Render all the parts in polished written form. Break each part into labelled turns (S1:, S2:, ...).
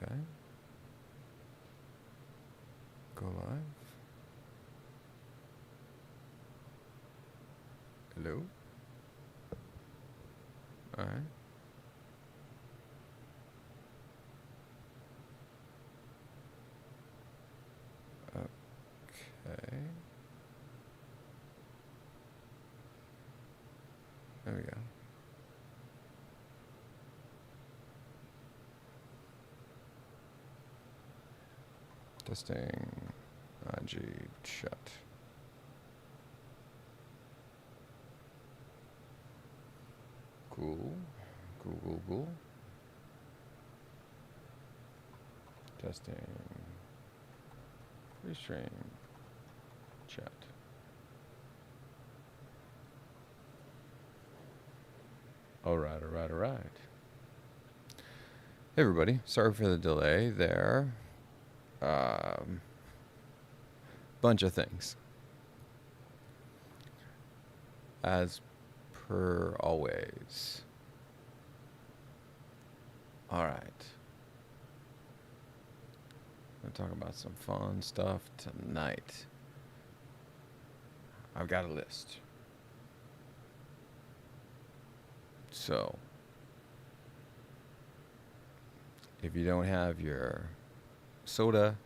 S1: Okay. Go live. Hello. All right. Okay. There we go. Testing. IG chat. Cool. Cool. Testing. Restream. Chat. All right. Hey everybody, sorry for the delay there. Bunch of things. As per always. All right. We're talking about some fun stuff tonight. I've got a list. So, if you don't have your soda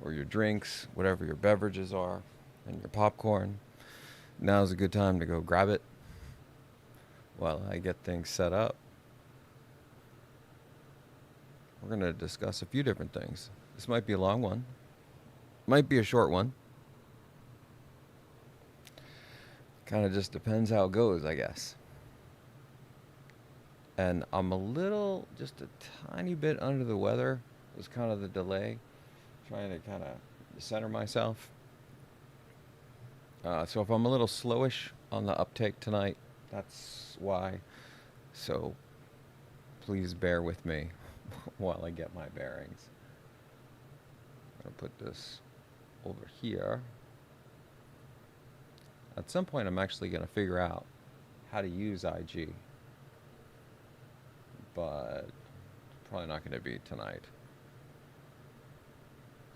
S1: or your drinks, whatever your beverages are, and your popcorn, now's a good time to go grab it while I get things set up. We're going to discuss a few different things. This might be a long one, might be a short one. Kind of just depends how it goes, I guess. And I'm just a tiny bit under the weather. It was kind of the delay, trying to kind of center myself. So if I'm a little slowish on the uptake tonight, that's why. So please bear with me while I get my bearings. I'm going to put this over here. At some point, I'm actually going to figure out how to use IG. But probably not going to be tonight.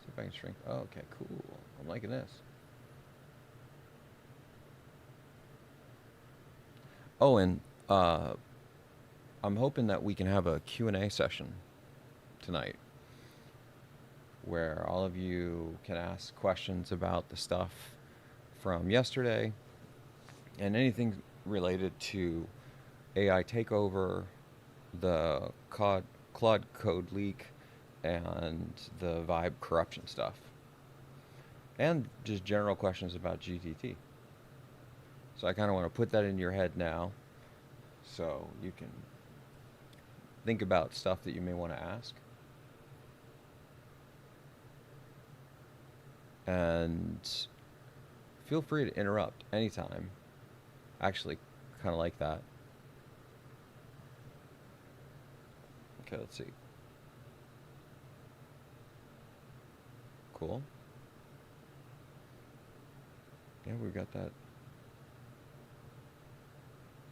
S1: See if I can shrink. Oh, okay, cool. I'm liking this. Oh, and I'm hoping that we can have a Q&A session tonight where all of you can ask questions about the stuff from yesterday and anything related to AI takeover, the Claude Code leak, and the Vibe corruption stuff. And just general questions about GTT. So I kind of want to put that in your head now so you can think about stuff that you may want to ask. And feel free to interrupt anytime. Actually, kind of like that. Okay, let's see. Cool. Yeah, we've got that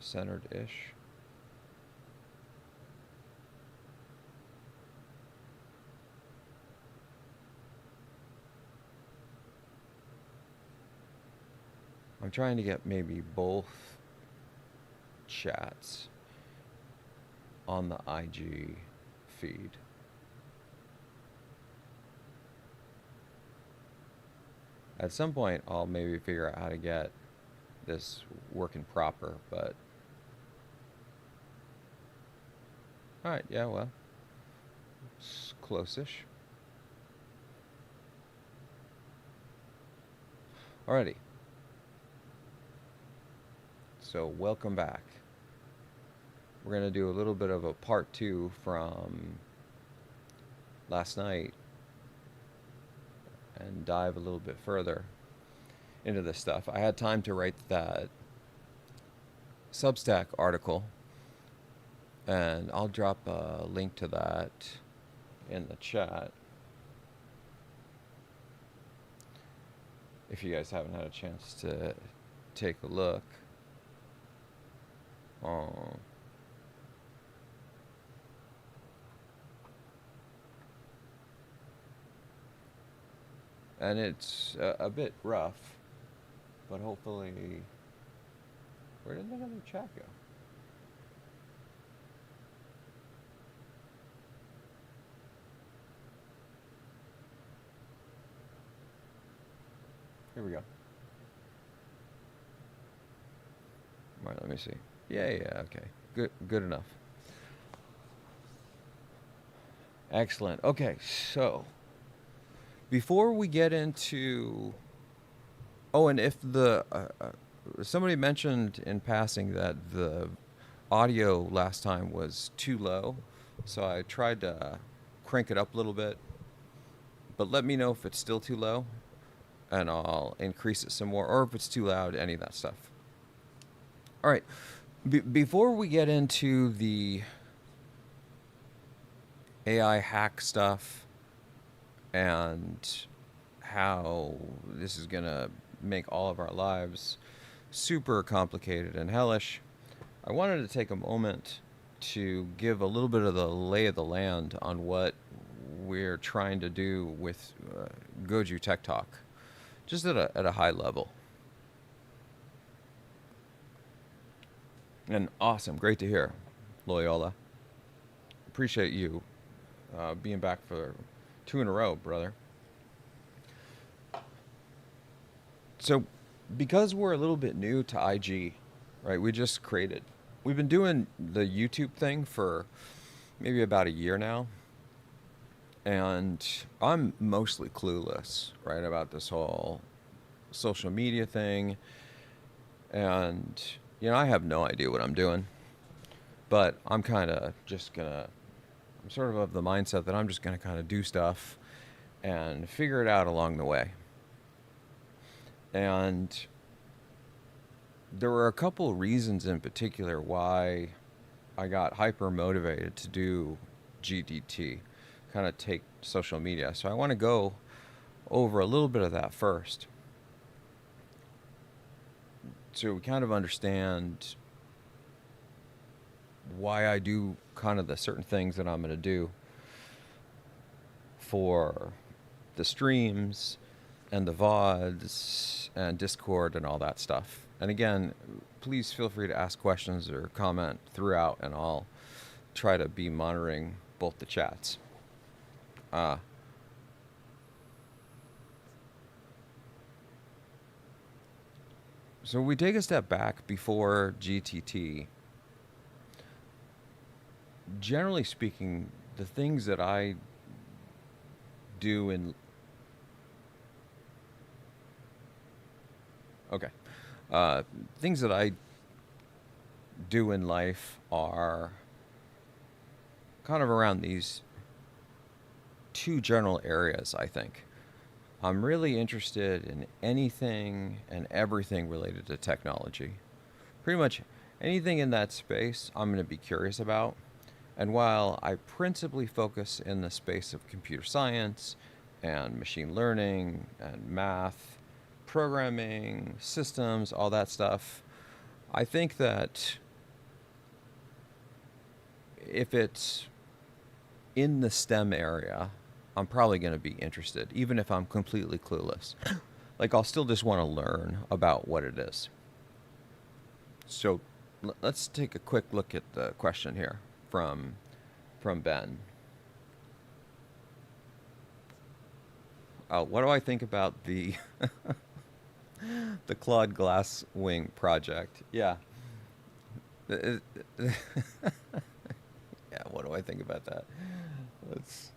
S1: centered-ish. I'm trying to get maybe both chats on the IG feed. At some point, I'll maybe figure out how to get this working proper, but... Alright, yeah, well, it's close-ish. Alrighty. So, welcome back. We're going to do a little bit of a part 2 from last night and dive a little bit further into this stuff. I had time to write that Substack article, and I'll drop a link to that in the chat if you guys haven't had a chance to take a look. and it's a bit rough, but hopefully, where did that other chat go? Here we go. All right, let me see. Yeah, okay. Good enough. Excellent. Okay, so before we get into, oh, and if somebody mentioned in passing that the audio last time was too low, so I tried to crank it up a little bit, but let me know if it's still too low, and I'll increase it some more, or if it's too loud, any of that stuff. All right, before we get into the AI hack stuff and how this is going to make all of our lives super complicated and hellish, I wanted to take a moment to give a little bit of the lay of the land on what we're trying to do with Goju Tech Talk, just at a high level. And awesome, great to hear, Loyola. Appreciate you being back for 2 in a row, brother. So, because we're a little bit new to IG, right? We've been doing the YouTube thing for maybe about a year now, and I'm mostly clueless, right, about this whole social media thing, and I have no idea what I'm doing, but I'm sort of the mindset that I'm just gonna kind of do stuff and figure it out along the way. And there were a couple reasons in particular why I got hyper motivated to do GDT, kind of take social media. So I want to go over a little bit of that first, so we kind of understand why I do kind of the certain things that I'm going to do for the streams and the VODs and Discord and all that stuff. And again, please feel free to ask questions or comment throughout, and I'll try to be monitoring both the chats. So we take a step back before GTT. Generally speaking, the things that I do in... Okay. Things that I do in life are kind of around these 2 general areas, I think. I'm really interested in anything and everything related to technology. Pretty much anything in that space I'm going to be curious about. And while I principally focus in the space of computer science and machine learning and math, programming, systems, all that stuff, I think that if it's in the STEM area, I'm probably going to be interested, even if I'm completely clueless. Like, I'll still just want to learn about what it is. So let's take a quick look at the question here from Ben. What do I think about the the Claude Glasswing project? Yeah. Yeah, what do I think about that? Let's...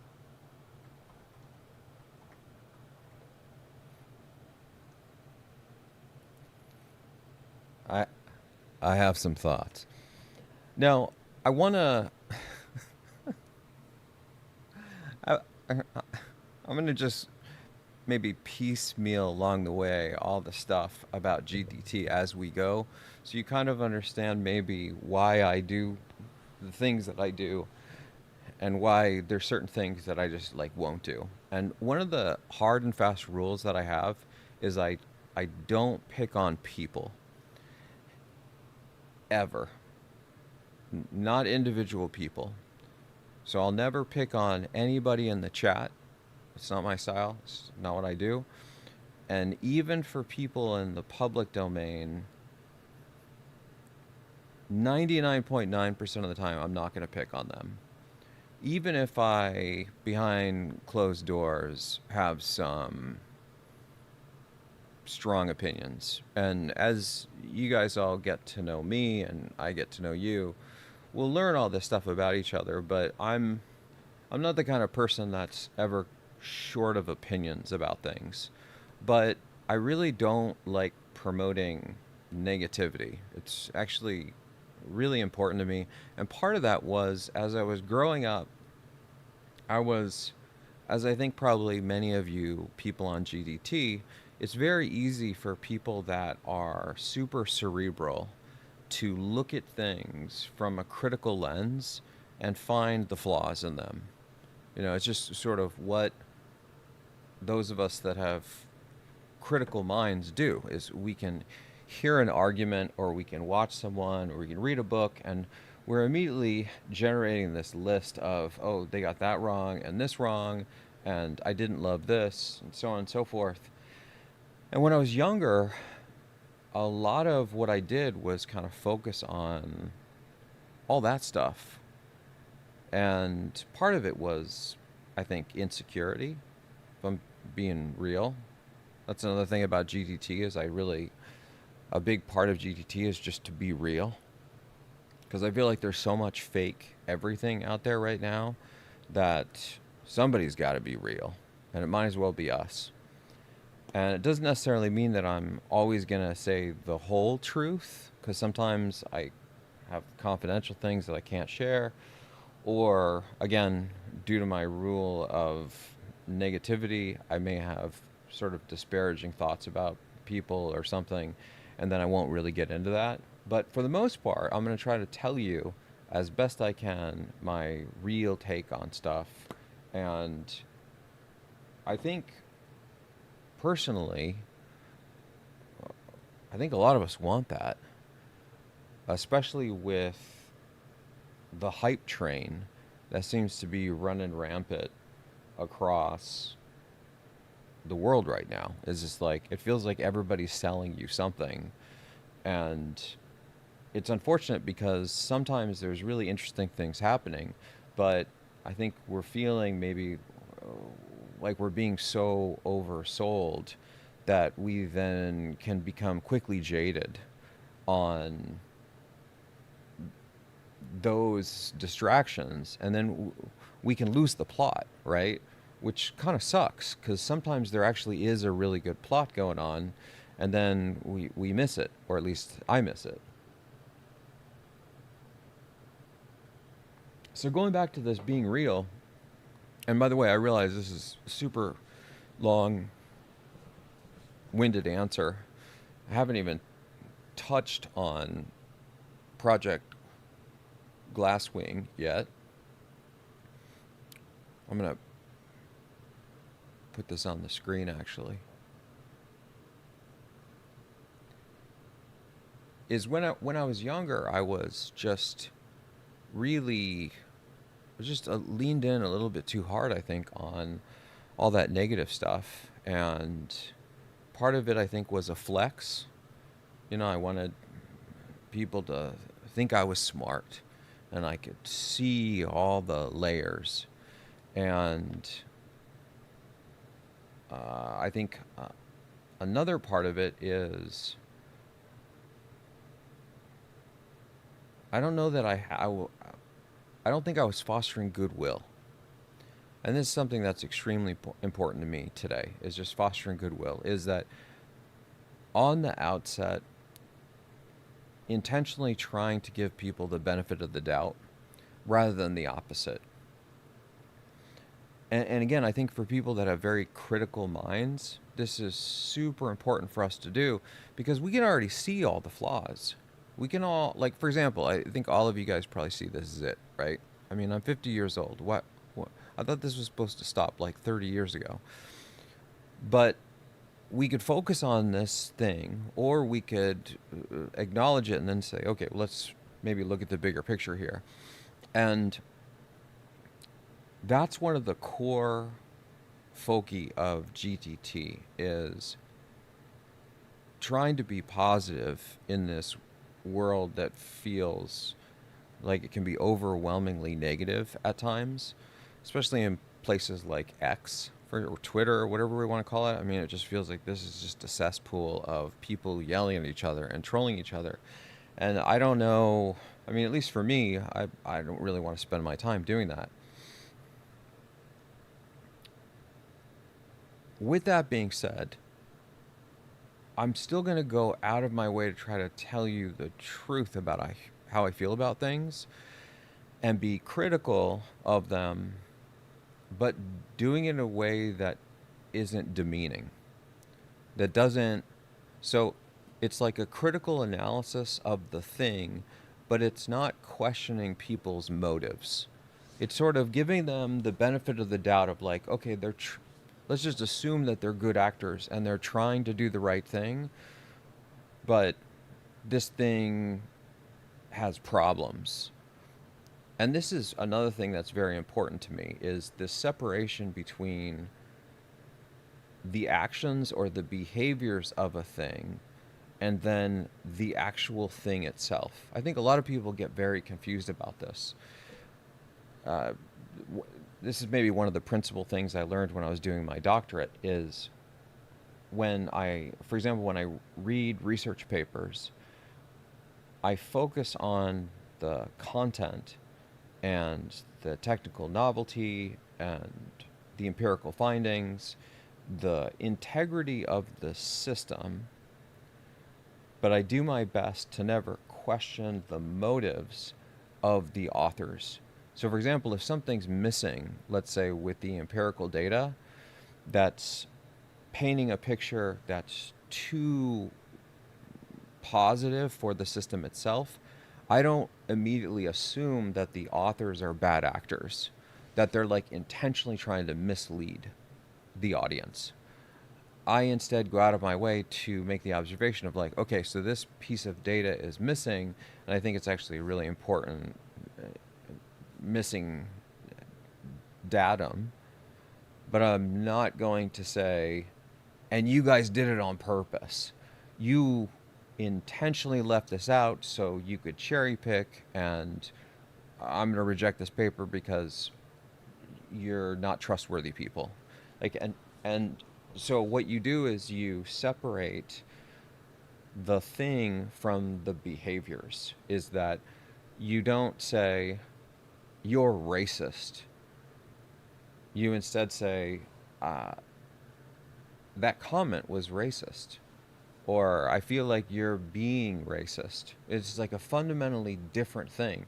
S1: I have some thoughts. Now, I want to... I'm going to just maybe piecemeal along the way all the stuff about GDT as we go, so you kind of understand maybe why I do the things that I do and why there's certain things that I just won't do. And one of the hard and fast rules that I have is I don't pick on people ever. Not individual people. So I'll never pick on anybody in the chat It's not my style. It's not what I do. And even for people in the public domain, 99.9% of the time, I'm not going to pick on them. Even if I, behind closed doors, have some strong opinions. And as you guys all get to know me and I get to know you, we'll learn all this stuff about each other, but I'm not the kind of person that's ever short of opinions about things. But I really don't like promoting negativity. It's actually really important to me. And part of that was as I was growing up, I was, as I think probably many of you people on GDT, it's very easy for people that are super cerebral to look at things from a critical lens and find the flaws in them. It's just sort of what those of us that have critical minds do is we can hear an argument or we can watch someone or we can read a book and we're immediately generating this list of, oh, they got that wrong and I didn't love this and so on and so forth. And when I was younger, a lot of what I did was kind of focus on all that stuff. And part of it was, I think, insecurity, if I'm being real. That's another thing about GTT is a big part of GTT is just to be real. Because I feel like there's so much fake everything out there right now that somebody's got to be real. And it might as well be us. And it doesn't necessarily mean that I'm always going to say the whole truth. Because sometimes I have confidential things that I can't share. Or, again, due to my rule of negativity, I may have sort of disparaging thoughts about people or something, and then I won't really get into that. But for the most part, I'm going to try to tell you as best I can my real take on stuff. And I think, personally, I think a lot of us want that, especially with the hype train that seems to be running rampant across the world right now. Is just like, it feels like everybody's selling you something. And it's unfortunate because sometimes there's really interesting things happening, but I think we're feeling maybe like we're being so oversold that we then can become quickly jaded on those distractions, and then we can lose the plot, right? Which kind of sucks because sometimes there actually is a really good plot going on, and then we miss it, or at least I miss it. So going back to this being real, and by the way, I realize this is a super long-winded answer. I haven't even touched on Project Glasswing yet. I'm going to put this on the screen actually. Is when I was younger, I was just really leaned in a little bit too hard, I think, on all that negative stuff. And part of it, I think, was a flex. I wanted people to think I was smart and I could see all the layers. And I think another part of it is I don't know that I don't think I was fostering goodwill. And this is something that's extremely important to me today, is just fostering goodwill, is that on the outset, intentionally trying to give people the benefit of the doubt rather than the opposite. And again, I think for people that have very critical minds, this is super important for us to do because we can already see all the flaws. We can all, like, for example, I think all of you guys probably see this zit, right? I mean, I'm 50 years old. What? I thought this was supposed to stop like 30 years ago. But we could focus on this thing, or we could acknowledge it and then say, okay, well, let's maybe look at the bigger picture here. And that's one of the core foci of GTT is trying to be positive in this world that feels like it can be overwhelmingly negative at times, especially in places like X or Twitter or whatever we want to call it. I mean, it just feels like this is just a cesspool of people yelling at each other and trolling each other. And I don't know, I mean, at least for me, I don't really want to spend my time doing that. With that being said, I'm still going to go out of my way to try to tell you the truth about how I feel about things and be critical of them, but doing it in a way that isn't demeaning. That doesn't, so it's like a critical analysis of the thing, but it's not questioning people's motives. It's sort of giving them the benefit of the doubt of like, okay, let's just assume that they're good actors and they're trying to do the right thing, but this thing has problems. And this is another thing that's very important to me, is the separation between the actions or the behaviors of a thing and then the actual thing itself. I think a lot of people get very confused about this. This is maybe one of the principal things I learned when I was doing my doctorate is for example, when I read research papers, I focus on the content and the technical novelty and the empirical findings, the integrity of the system, but I do my best to never question the motives of the authors. So for example, if something's missing, let's say with the empirical data, that's painting a picture that's too positive for the system itself, I don't immediately assume that the authors are bad actors, that they're like intentionally trying to mislead the audience. I instead go out of my way to make the observation of like, okay, so this piece of data is missing, and I think it's actually a really important missing datum, but I'm not going to say, and you guys did it on purpose. You intentionally left this out so you could cherry pick, and I'm going to reject this paper because you're not trustworthy people. Like, and so what you do is you separate the thing from the behaviors. Is that you don't say you're racist. You instead say that comment was racist, or I feel like you're being racist. It's like a fundamentally different thing.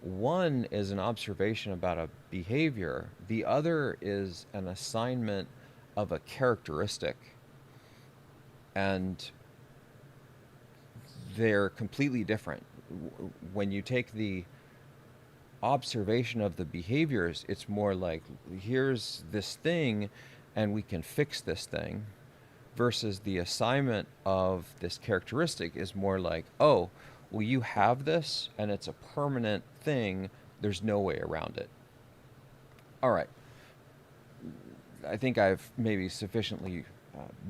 S1: One is an observation about a behavior. The other is an assignment of a characteristic. And they're completely different. When you take the observation of the behaviors, it's more like, here's this thing and we can fix this thing, versus the assignment of this characteristic is more like, oh, well, you have this and it's a permanent thing, there's no way around it. All right, I think I've maybe sufficiently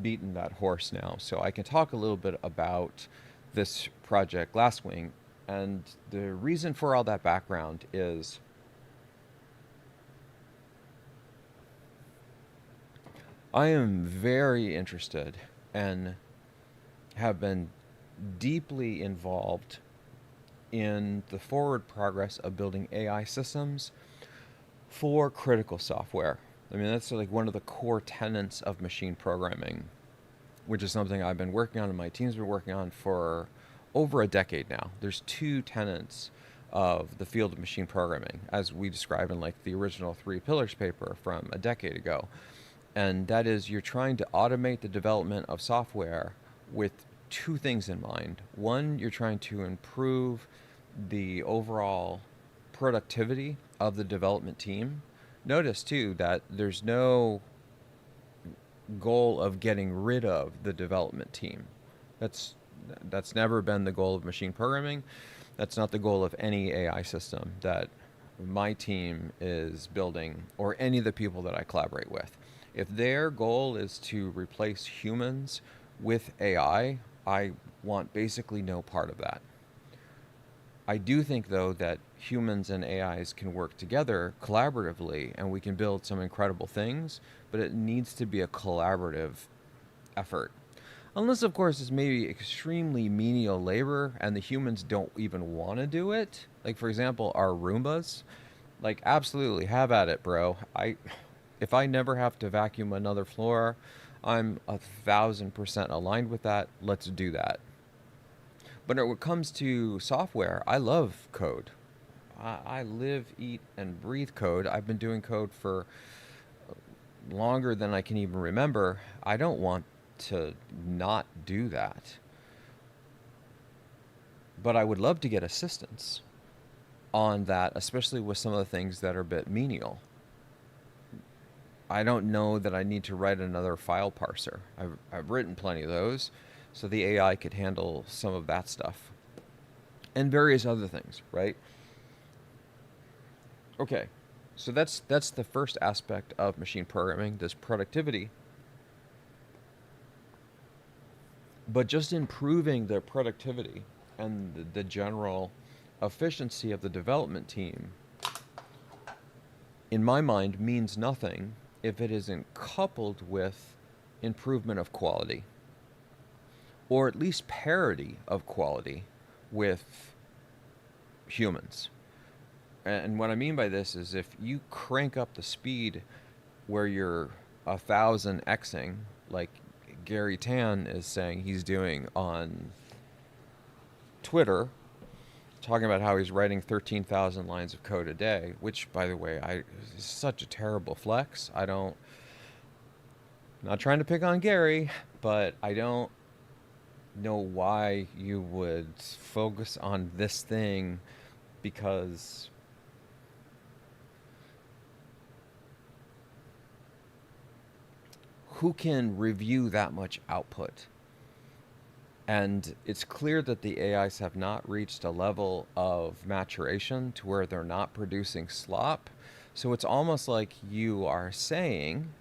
S1: beaten that horse now, so I can talk a little bit about this project Glasswing. And the reason for all that background is I am very interested and have been deeply involved in the forward progress of building AI systems for critical software. I mean, that's like one of the core tenets of machine programming, which is something I've been working on and my team's been working on for over a decade now. There's two tenets of the field of machine programming, as we describe in like the original 3 Pillars paper from a decade ago. And that is, you're trying to automate the development of software with two things in mind. One, you're trying to improve the overall productivity of the development team. Notice too that there's no goal of getting rid of the development team. That's never been the goal of machine programming. That's not the goal of any AI system that my team is building or any of the people that I collaborate with. If their goal is to replace humans with I want basically no part of that. I do think, though, that humans and AIs can work together collaboratively and we can build some incredible things, but it needs to be a collaborative effort. Unless, of course, it's maybe extremely menial labor and the humans don't even want to do it. Like, for example, our Roombas. Like, absolutely, have at it, bro. If I never have to vacuum another floor, I'm 1,000% aligned with that. Let's do that. But when it comes to software, I love code. I live, eat, and breathe code. I've been doing code for longer than I can even remember. I don't want to not do that. But I would love to get assistance on that, especially with some of the things that are a bit menial. I don't know that I need to write another file parser. I've written plenty of those, so the AI could handle some of that stuff. And various other things, right? Okay, so that's the first aspect of machine programming, this productivity. But just improving the productivity and the general efficiency of the development team, in my mind, means nothing if it isn't coupled with improvement of quality, or at least parity of quality with humans. And what I mean by this is if you crank up the speed where you're 1,000xing, like Gary Tan is saying he's doing on Twitter, talking about how he's writing 13,000 lines of code a day, which, by the way, is such a terrible flex. Not trying to pick on Gary, but I don't know why you would focus on this thing, because who can review that much output? And it's clear that the AIs have not reached a level of maturation to where they're not producing slop. So it's almost like you are saying,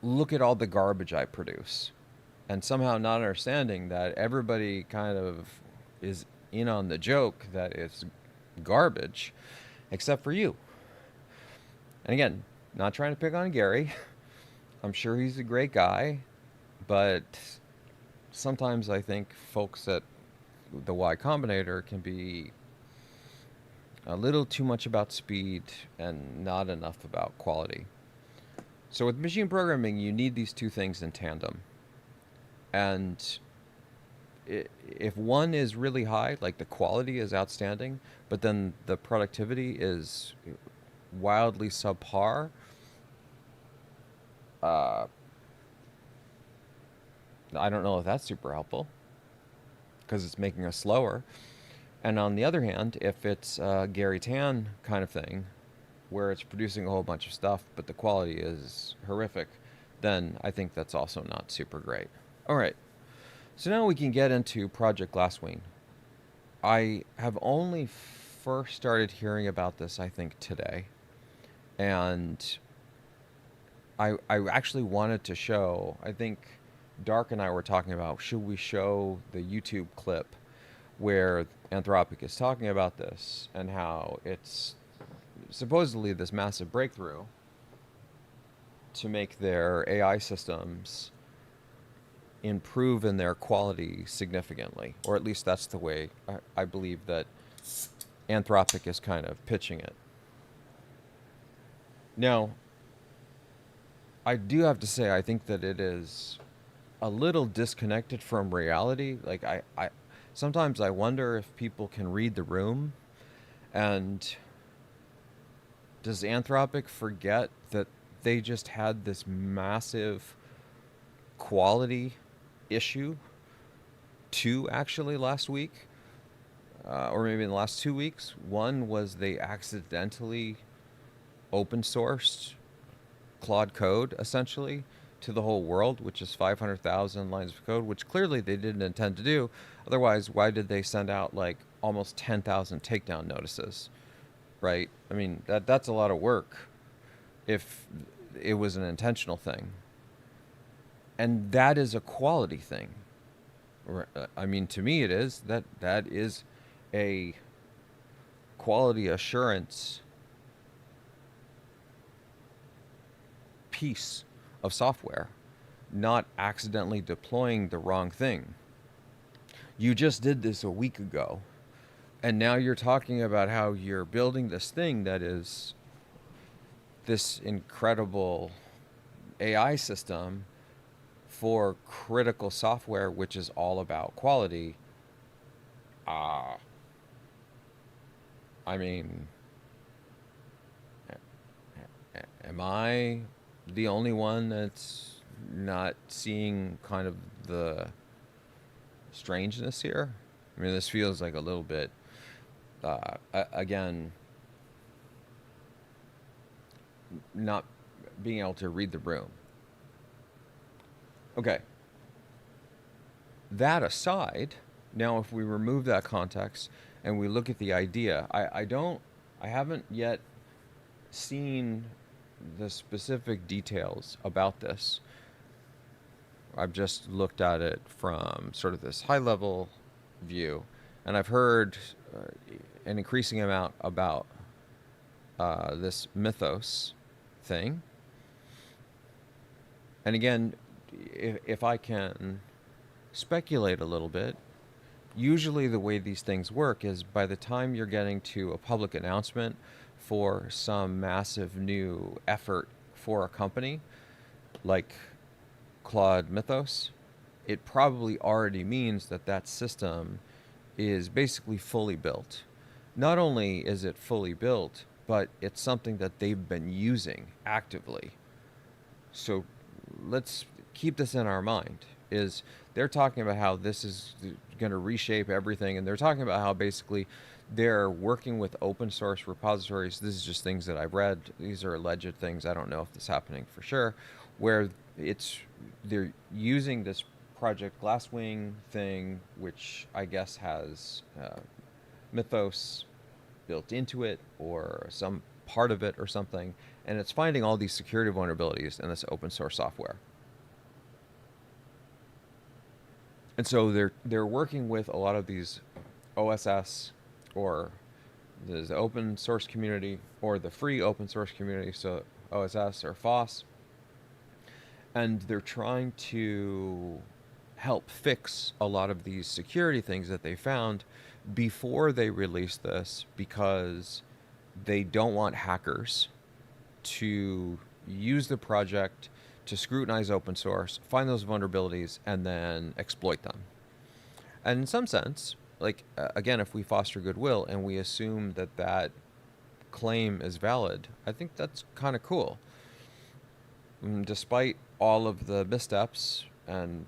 S1: look at all the garbage I produce. And somehow not understanding that everybody kind of is in on the joke that it's garbage, except for you. And again, not trying to pick on Gary. I'm sure he's a great guy. But sometimes I think folks at the Y Combinator can be a little too much about speed and not enough about quality. So with machine programming, you need these two things in tandem. And if one is really high, like the quality is outstanding, but then the productivity is wildly subpar, I don't know if that's super helpful, because it's making us slower. And on the other hand, if it's a Gary Tan kind of thing, where it's producing a whole bunch of stuff, but the quality is horrific, then I think that's also not super great. All right, so now we can get into Project Glasswing. I have only first started hearing about this, I think, today. And I actually wanted to show, I think Dark and I were talking about, should we show the YouTube clip where Anthropic is talking about this and how it's supposedly this massive breakthrough to make their AI systems improve in their quality significantly, or at least that's the way I believe that Anthropic is kind of pitching it. Now, I do have to say, I think that it is a little disconnected from reality. Like, I sometimes I wonder if people can read the room, and does Anthropic forget that they just had this massive quality issue actually last week, or maybe in the last 2 weeks. One was they accidentally open sourced Claude Code essentially to the whole world, which is 500,000 lines of code, which clearly they didn't intend to do. Otherwise, why did they send out like almost 10,000 takedown notices, right? I mean, that's a lot of work. if it was an intentional thing. And that is a quality thing. I mean, to me, it is. That is a quality assurance piece of software, not accidentally deploying the wrong thing. You just did this a week ago, and now you're talking about how you're building this thing that is this incredible AI system for critical software, which is all about quality. Uh, I mean, am I the only one that's not seeing kind of the strangeness here? I mean, this feels like a little bit, again, not being able to read the room. Okay. That aside, now if we remove that context and we look at the idea, I haven't yet seen the specific details about this. I've just looked at it from sort of this high level view, and I've heard an increasing amount about this mythos thing. And again, if I can speculate a little bit, usually the way these things work is by the time you're getting to a public announcement for some massive new effort for a company, like Claude Mythos, it probably already means that that system is basically fully built. Not only is it fully built, but it's something that they've been using actively. So let's keep this in our mind, is they're talking about how this is going to reshape everything, and they're talking about how basically they're working with open source repositories. This is just things that I've read. These are alleged things. I don't know if this is happening for sure, where they're using this Project Glasswing thing, which I guess has Mythos built into it or some part of it or something, and it's finding all these security vulnerabilities in this open source software. And so they're working with a lot of these OSS or the open source community or the free open source community, so OSS or FOSS, and they're trying to help fix a lot of these security things that they found before they release this, because they don't want hackers to use the project to scrutinize open source, find those vulnerabilities, and then exploit them. And in some sense, like, again, if we foster goodwill and we assume that that claim is valid, I think that's kind of cool. Despite all of the missteps and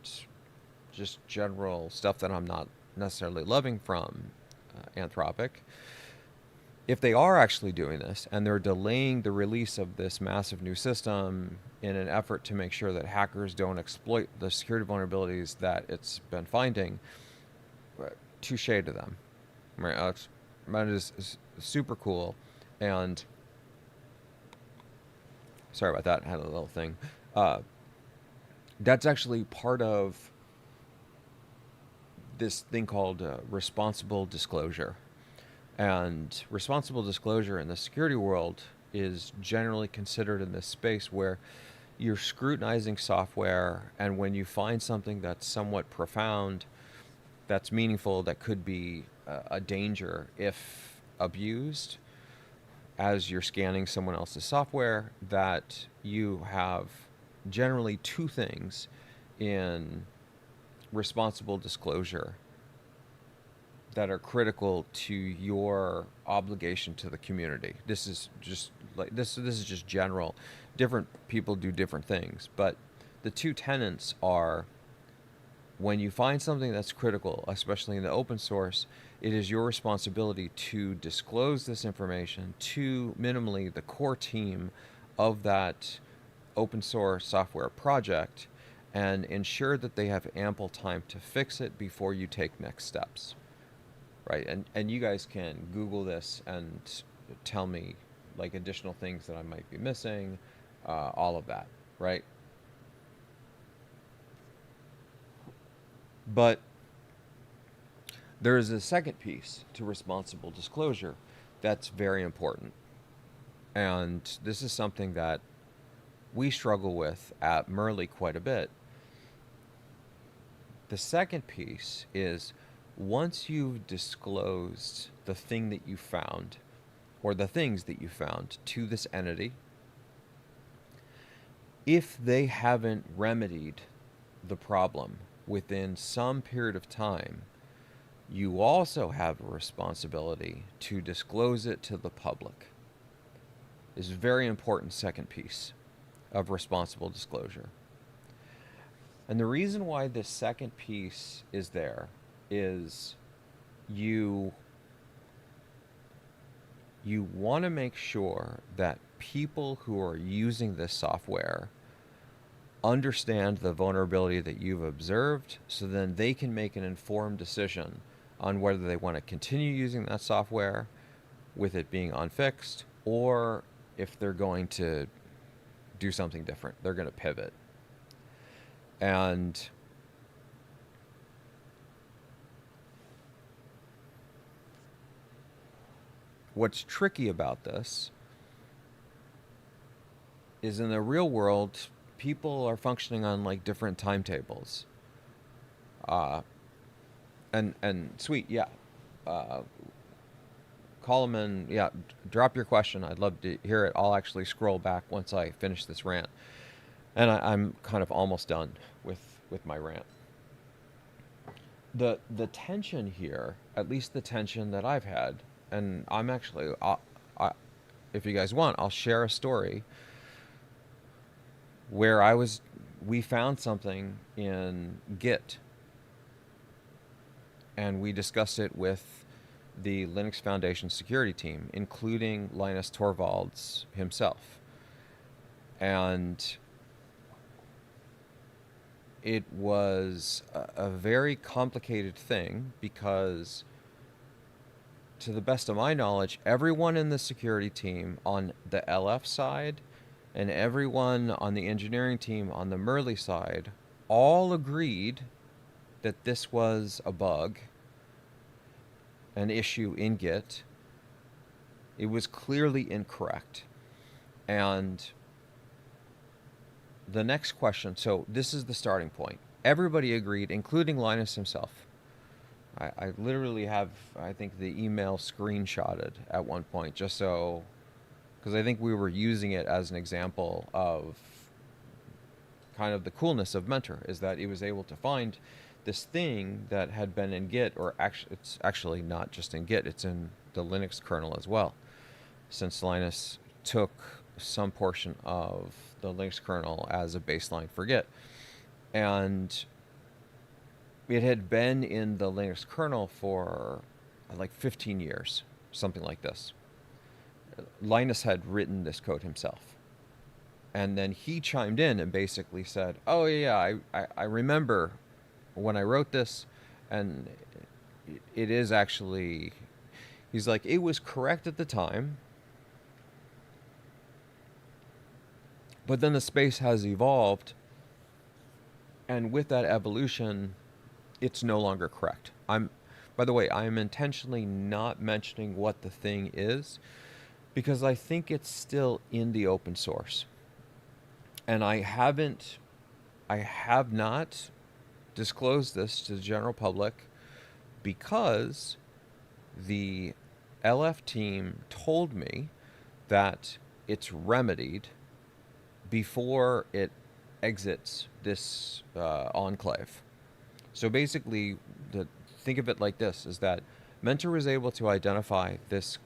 S1: just general stuff that I'm not necessarily loving from Anthropic, if they are actually doing this and they're delaying the release of this massive new system in an effort to make sure that hackers don't exploit the security vulnerabilities that it's been finding, touche to them. Right? That is super cool. And sorry about that. I had a little thing. That's actually part of this thing called responsible disclosure. And responsible disclosure in the security world is generally considered in this space where you're scrutinizing software, and when you find something that's somewhat profound, that's meaningful, that could be a danger if abused, as you're scanning someone else's software, that you have generally two things in responsible disclosure that are critical to your obligation to the community. This is just like this is just general. Different people do different things, but the two tenets are: when you find something that's critical, especially in the open source, it is your responsibility to disclose this information to minimally the core team of that open source software project, and ensure that they have ample time to fix it before you take next steps. Right, and you guys can Google this and tell me like additional things that I might be missing, all of that, right? But there is a second piece to responsible disclosure that's very important. And this is something that we struggle with at Merly quite a bit. The second piece is once you've disclosed the thing that you found, or the things that you found to this entity, if they haven't remedied the problem within some period of time, you also have a responsibility to disclose it to the public. This is a very important second piece of responsible disclosure. And the reason why this second piece is there is you want to make sure that people who are using this software understand the vulnerability that you've observed, so then they can make an informed decision on whether they want to continue using that software with it being unfixed, or if they're going to do something different. They're going to pivot. And what's tricky about this is in the real world, people are functioning on like different timetables. And sweet, yeah. Call them in, yeah, drop your question. I'd love to hear it. I'll actually scroll back once I finish this rant. And I'm kind of almost done with my rant. The tension here, at least the tension that I've had, and I'm actually, if you guys want, I'll share a story where we found something in Git, and we discussed it with the Linux Foundation security team, including Linus Torvalds himself. And it was a very complicated thing because, to the best of my knowledge, everyone in the security team on the LF side and everyone on the engineering team on the Merly side all agreed that this was a bug, an issue in Git. It was clearly incorrect. And the next question, so this is the starting point. Everybody agreed, including Linus himself. I literally have, I think, the email screenshotted at one point, just so, because I think we were using it as an example of kind of the coolness of Mentor, is that it was able to find this thing that had been in Git, or actually, it's actually not just in Git, it's in the Linux kernel as well, since Linus took some portion of the Linux kernel as a baseline for Git. And it had been in the Linux kernel for like 15 years, something like this. Linus had written this code himself. And then he chimed in and basically said, oh yeah, I remember when I wrote this, and it is actually, he's like, it was correct at the time, but then the space has evolved, and with that evolution, it's no longer correct. By the way, I am intentionally not mentioning what the thing is, because I think it's still in the open source. And I have not disclosed this to the general public because the LF team told me that it's remedied before it exits this enclave. So basically, think of it like this, is that Mentor was able to identify this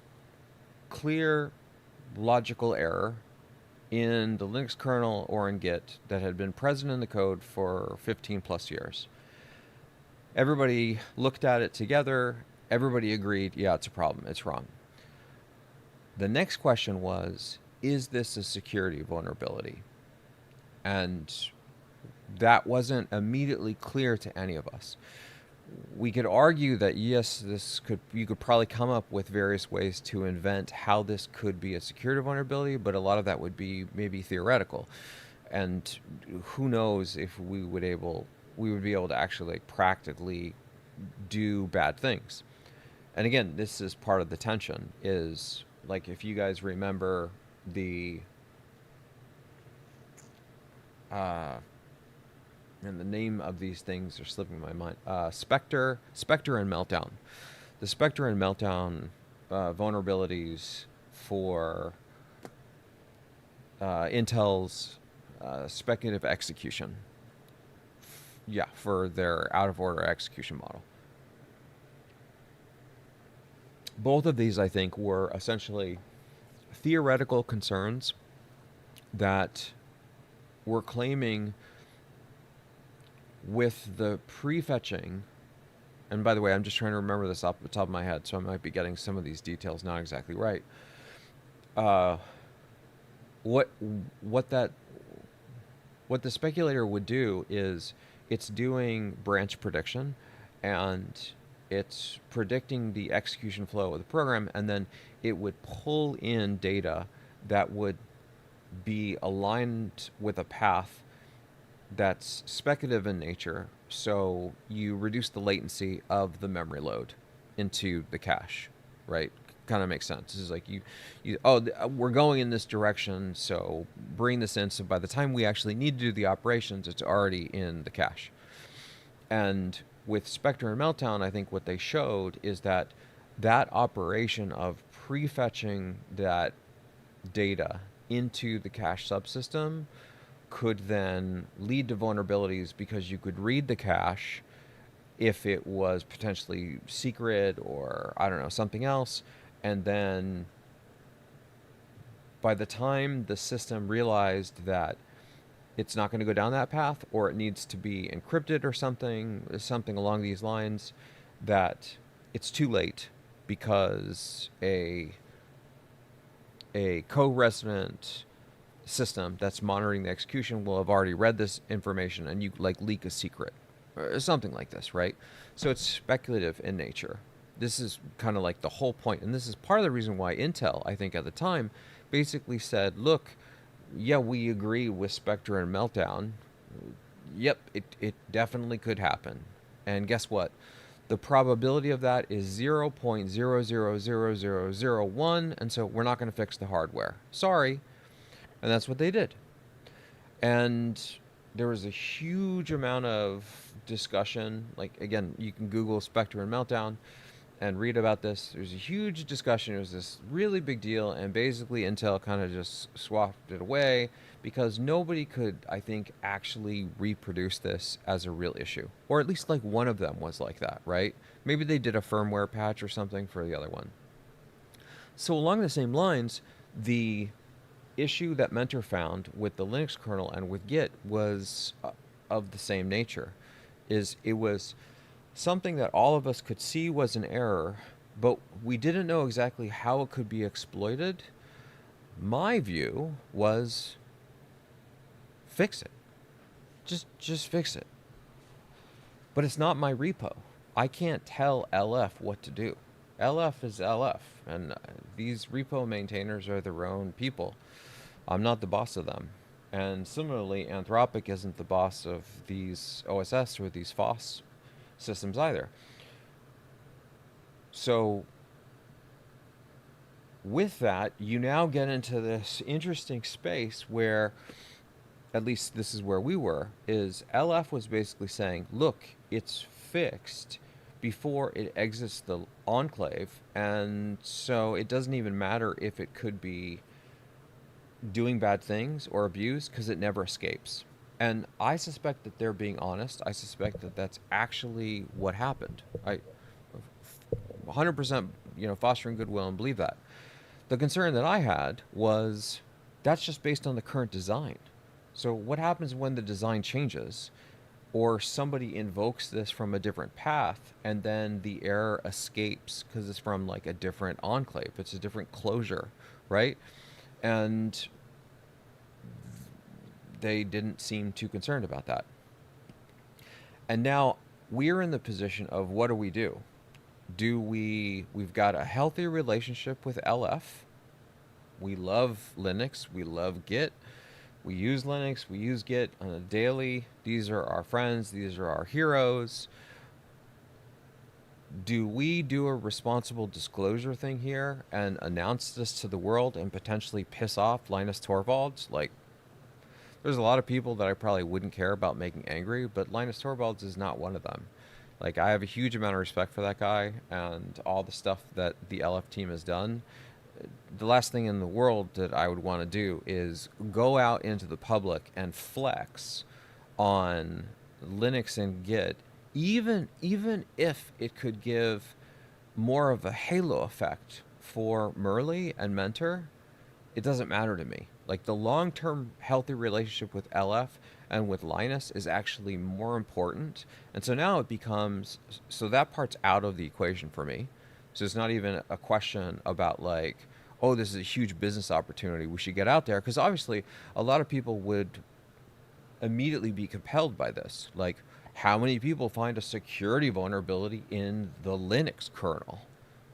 S1: clear logical error in the Linux kernel or in Git that had been present in the code for 15 plus years. Everybody looked at it together. Everybody agreed, yeah, it's a problem. It's wrong. The next question was, is this a security vulnerability? And that wasn't immediately clear to any of us. we could argue that yes, you could probably come up with various ways to invent how this could be a security vulnerability, but a lot of that would be maybe theoretical, and who knows if we would be able to actually like practically do bad things. And again, this is part of the tension. Is like if you guys remember the uh, and the name of these things are slipping my mind. Spectre, and Meltdown. The Spectre and Meltdown vulnerabilities for Intel's speculative execution. Yeah, for their out of order execution model. Both of these, I think, were essentially theoretical concerns that were claiming with the prefetching, and by the way, I'm just trying to remember this off the top of my head, so I might be getting some of these details not exactly right. What that what the speculator would do is it's doing branch prediction, and it's predicting the execution flow of the program, and then it would pull in data that would be aligned with a path that's speculative in nature, so you reduce the latency of the memory load into the cache, right? Kind of makes sense. This is like we're going in this direction, so bring this in. So by the time we actually need to do the operations, it's already in the cache. And with Spectre and Meltdown, I think what they showed is that operation of prefetching that data into the cache subsystem could then lead to vulnerabilities, because you could read the cache if it was potentially secret or, I don't know, something else, and then by the time the system realized that it's not going to go down that path, or it needs to be encrypted or something along these lines, that it's too late, because a co-resident system that's monitoring the execution will have already read this information, and you like leak a secret or something like this, right? So it's speculative in nature. This is kind of like the whole point, and this is part of the reason why Intel, I think at the time, basically said, look, yeah, we agree with Spectre and Meltdown. Yep, it definitely could happen. And guess what? The probability of that is 0.000001, and so we're not going to fix the hardware. Sorry. And that's what they did. And there was a huge amount of discussion. Like, again, you can Google Spectre and Meltdown and read about this. There's a huge discussion. It was this really big deal, and basically Intel kind of just swapped it away, because nobody could, I think, actually reproduce this as a real issue. Or at least like one of them was like that, right? Maybe they did a firmware patch or something for the other one. So along the same lines, the issue that Mentor found with the Linux kernel and with Git was of the same nature. It was something that all of us could see was an error, but we didn't know exactly how it could be exploited. My view was fix it. Just fix it. But it's not my repo. I can't tell LF what to do. LF is LF, and these repo maintainers are their own people. I'm not the boss of them. And similarly, Anthropic isn't the boss of these OSS or these FOSS systems either. So with that, you now get into this interesting space where, at least this is where we were, is LF was basically saying, look, it's fixed before it exits the enclave, and so it doesn't even matter if it could be doing bad things or abuse, because it never escapes. And I suspect that they're being honest. I suspect that that's actually what happened. I 100%, fostering goodwill and believe that. The concern that I had was that's just based on the current design. So what happens when the design changes, or somebody invokes this from a different path, and then the error escapes because it's from like a different enclave, it's a different closure, right? And they didn't seem too concerned about that. And now we're in the position of what do we do? We've got a healthy relationship with LF. We love Linux, we love Git. We use Linux, we use Git on a daily. These are our friends, these are our heroes. Do we do a responsible disclosure thing here and announce this to the world and potentially piss off Linus Torvalds? Like, there's a lot of people that I probably wouldn't care about making angry, but Linus Torvalds is not one of them. Like, I have a huge amount of respect for that guy and all the stuff that the LF team has done. The last thing in the world that I would want to do is go out into the public and flex on Linux and Git, even if it could give more of a halo effect for Merle and Mentor. It doesn't matter to me. Like, the long-term healthy relationship with LF and with Linus is actually more important. And so now it becomes, so that part's out of the equation for me. So it's not even a question about like, oh, this is a huge business opportunity, we should get out there. Because obviously a lot of people would immediately be compelled by this. Like, how many people find a security vulnerability in the Linux kernel?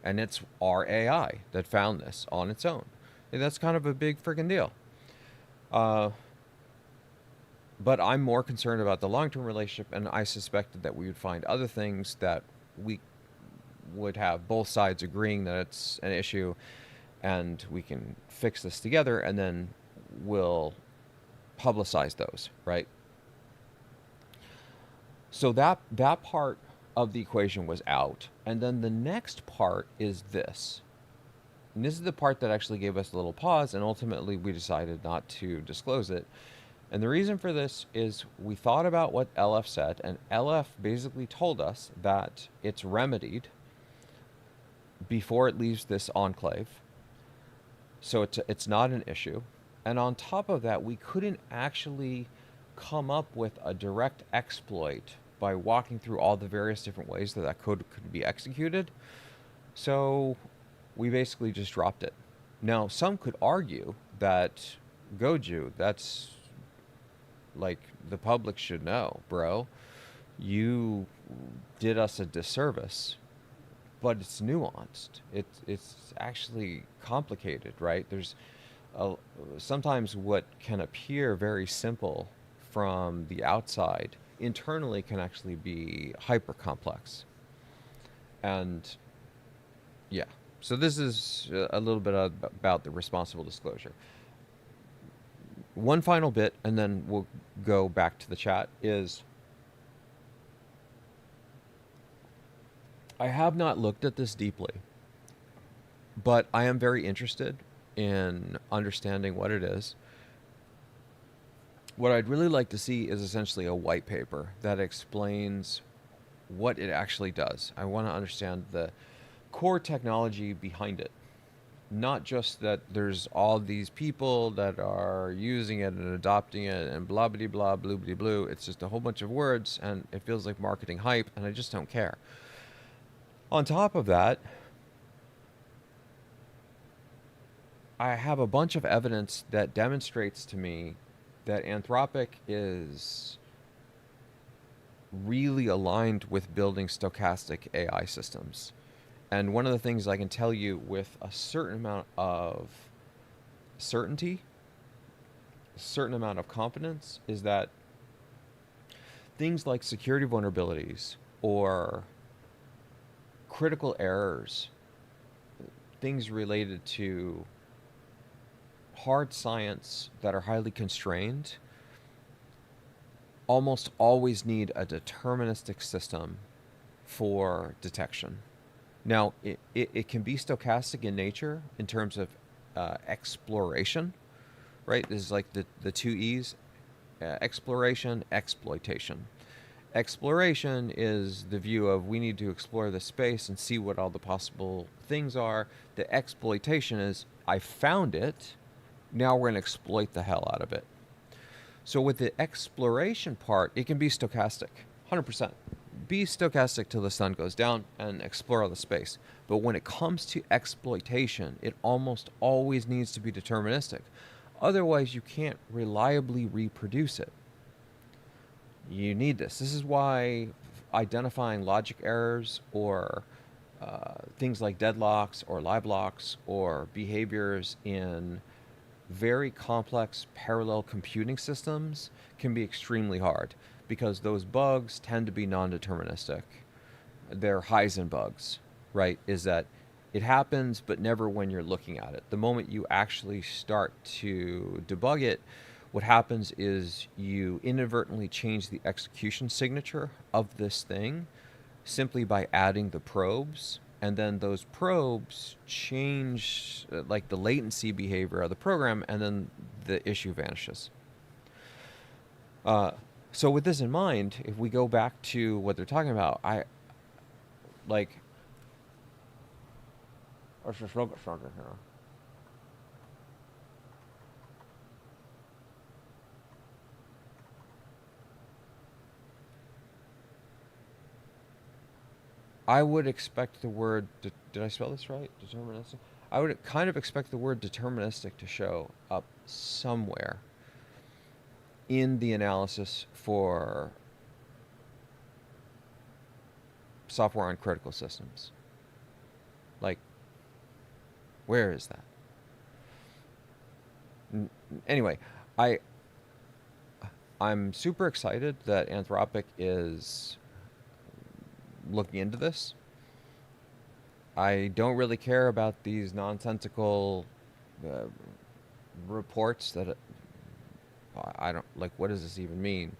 S1: And it's our AI that found this on its own. And that's kind of a big freaking deal. But I'm more concerned about the long-term relationship, and I suspected that we would find other things that we would have both sides agreeing that it's an issue, and we can fix this together, and then we'll publicize those, right? So that part of the equation was out. And then the next part is this. And this is the part that actually gave us a little pause, and ultimately we decided not to disclose it. And the reason for this is we thought about what LF said, and LF basically told us that it's remedied before it leaves this enclave. So it's not an issue. And on top of that, we couldn't actually come up with a direct exploit by walking through all the various different ways that that code could be executed. So we basically just dropped it. Now, some could argue that, Goju, that's like, the public should know, bro. You did us a disservice. But it's nuanced. It's actually complicated, right? There's sometimes what can appear very simple from the outside internally can actually be hyper complex. And yeah, so this is a little bit about the responsible disclosure. One final bit, and then we'll go back to the chat, is I have not looked at this deeply, but I am very interested in understanding what it is. What I'd really like to see is essentially a white paper that explains what it actually does. I want to understand the core technology behind it. Not just that there's all these people that are using it and adopting it and blah, blah, blah, blue, blue, blue. It's just a whole bunch of words, and it feels like marketing hype, and I just don't care. On top of that, I have a bunch of evidence that demonstrates to me that Anthropic is really aligned with building stochastic AI systems. And one of the things I can tell you with a certain amount of certainty, a certain amount of confidence, is that things like security vulnerabilities or critical errors, things related to hard science that are highly constrained, almost always need a deterministic system for detection. Now, it can be stochastic in nature in terms of exploration, right? This is like the two E's, exploration, exploitation. Exploration is the view of we need to explore the space and see what all the possible things are. The exploitation is I found it, now we're going to exploit the hell out of it. So with the exploration part, it can be stochastic, 100%. Be stochastic till the sun goes down and explore all the space. But when it comes to exploitation, it almost always needs to be deterministic. Otherwise, you can't reliably reproduce it. You need this. This is why identifying logic errors or things like deadlocks or live blocks or behaviors in very complex parallel computing systems can be extremely hard because those bugs tend to be non-deterministic. They're Heisenberg bugs, right? Is that it happens, but never when you're looking at it. The moment you actually start to debug it, what happens is you inadvertently change the execution signature of this thing simply by adding the probes, and then those probes change like the latency behavior of the program, and then the issue vanishes. So with this in mind, if we go back to what they're talking about, I like. Let's just look at something here. I would expect the word. Did I spell this right? Deterministic. I would kind of expect the word deterministic to show up somewhere in the analysis for software on critical systems. Like, where is that? Anyway, I'm super excited that Anthropic is looking into this. I don't really care about these nonsensical reports that I don't like. What does this even mean?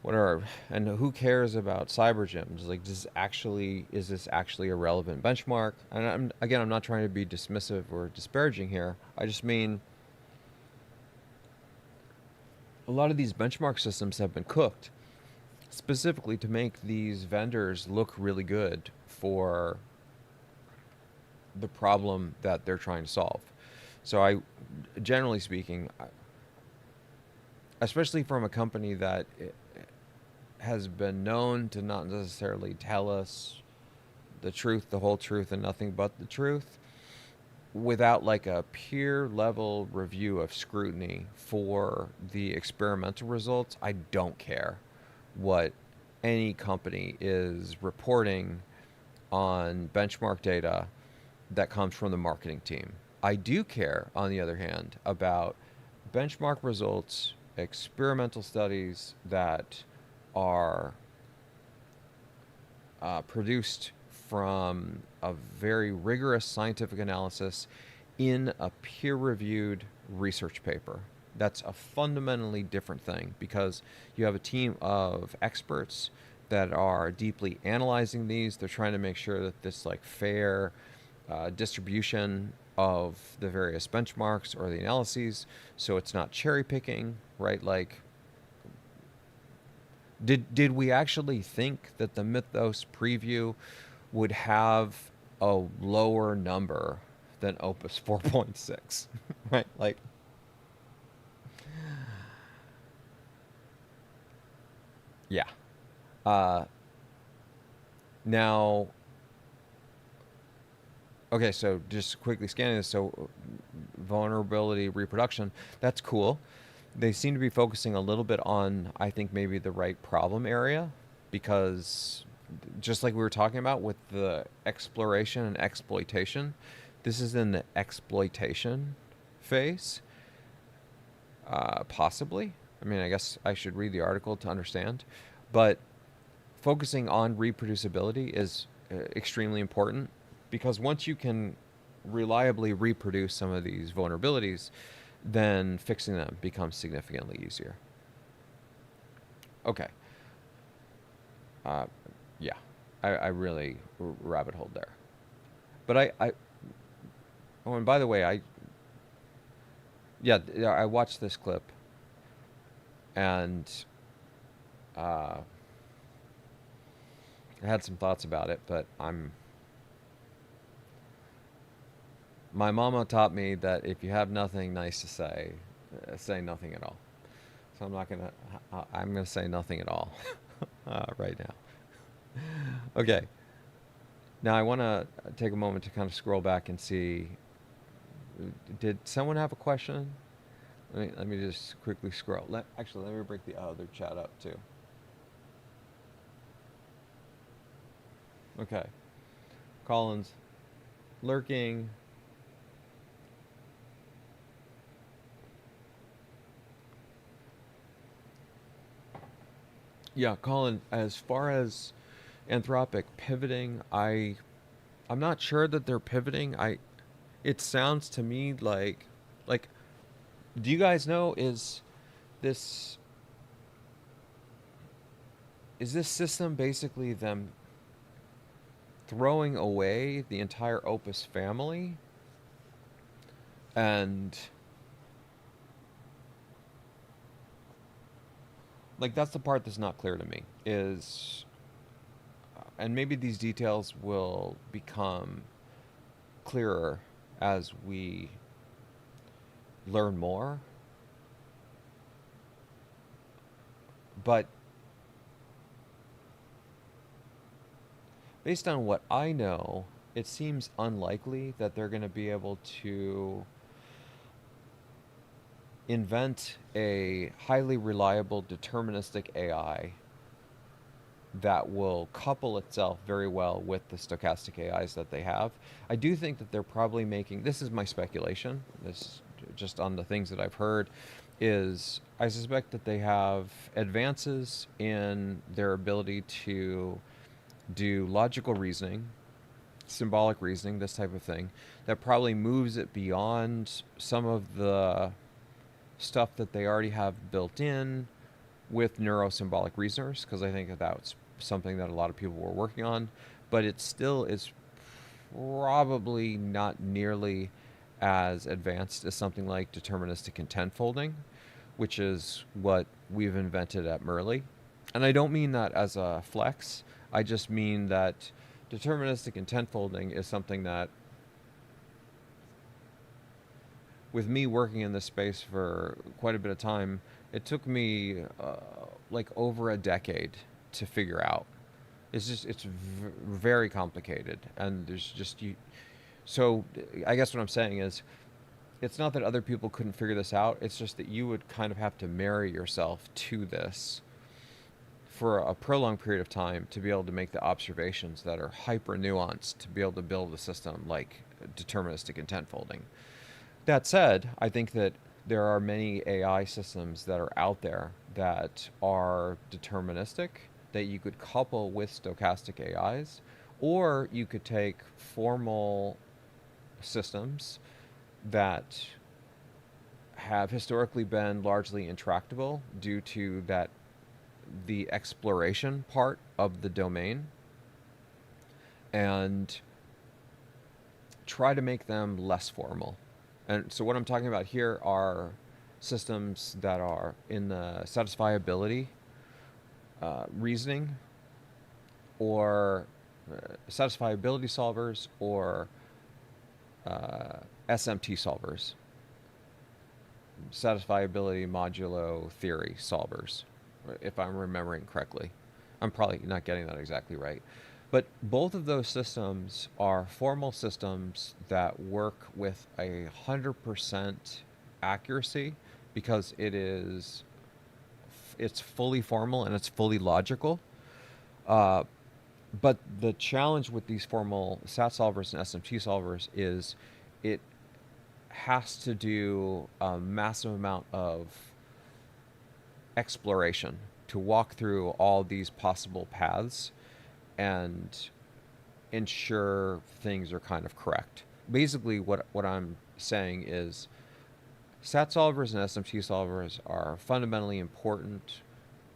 S1: And who cares about cyber gyms? Like, is this actually a relevant benchmark? And I'm not trying to be dismissive or disparaging here. I just mean a lot of these benchmark systems have been cooked specifically to make these vendors look really good for the problem that they're trying to solve. So generally speaking, especially from a company that has been known to not necessarily tell us the truth, the whole truth, and nothing but the truth, without like a peer level review of scrutiny for the experimental results, I don't care what any company is reporting on benchmark data that comes from the marketing team. I do care, on the other hand, about benchmark results, experimental studies that are produced from a very rigorous scientific analysis in a peer-reviewed research paper. That's a fundamentally different thing because you have a team of experts that are deeply analyzing these. They're trying to make sure that this like fair distribution of the various benchmarks or the analyses, so it's not cherry picking, right? Like, did we actually think that the Mythos preview would have a lower number than Opus 4.6, right? Like, yeah. Now, okay, so just quickly scanning this. So, vulnerability reproduction, that's cool. They seem to be focusing a little bit on, I think, maybe the right problem area, because just like we were talking about with the exploration and exploitation, this is in the exploitation phase, possibly. I mean, I guess I should read the article to understand, but focusing on reproducibility is extremely important, because once you can reliably reproduce some of these vulnerabilities, then fixing them becomes significantly easier. Okay. Yeah, I really rabbit hole there. But oh, and by the way, yeah, I watched this clip, and I had some thoughts about it, but my mama taught me that if you have nothing nice to say nothing at all. So I'm gonna say nothing at all right now. Okay. Now I want to take a moment to kind of scroll back and see. Did someone have a question? Let me just quickly scroll. Let me break the other chat up too. Okay. Colin's lurking. Yeah, Colin, as far as Anthropic pivoting, I'm not sure that they're pivoting. It sounds to me like do you guys know this this system basically them throwing away the entire Opus family? And like that's the part that's not clear to me is and maybe these details will become clearer as we learn more, but based on what I know, it seems unlikely that they're going to be able to invent a highly reliable deterministic AI that will couple itself very well with the stochastic AIs that they have. I do think that they're probably making, this is my speculation, this just on the things that I've heard, is I suspect that they have advances in their ability to do logical reasoning, symbolic reasoning, this type of thing, that probably moves it beyond some of the stuff that they already have built in with neurosymbolic reasoners, because I think that that's something that a lot of people were working on, but it still is probably not nearly as advanced as something like deterministic intent folding, which is what we've invented at Merly. And I don't mean that as a flex. I just mean that deterministic intent folding is something that, with me working in this space for quite a bit of time, it took me like over a decade to figure out. It's very complicated, and there's just you. So I guess what I'm saying is, it's not that other people couldn't figure this out. It's just that you would kind of have to marry yourself to this for a prolonged period of time to be able to make the observations that are hyper nuanced to be able to build a system like deterministic intent folding. That said, I think that there are many AI systems that are out there that are deterministic that you could couple with stochastic AIs, or you could take formal systems that have historically been largely intractable due to that the exploration part of the domain and try to make them less formal. And so what I'm talking about here are systems that are in the satisfiability reasoning or satisfiability solvers or SMT solvers, satisfiability modulo theory solvers, if I'm remembering correctly. I'm probably not getting that exactly right. But both of those systems are formal systems that work with 100% accuracy because it's fully formal and it's fully logical. But the challenge with these formal SAT solvers and SMT solvers is it has to do a massive amount of exploration to walk through all these possible paths and ensure things are kind of correct. Basically, what I'm saying is SAT solvers and SMT solvers are fundamentally important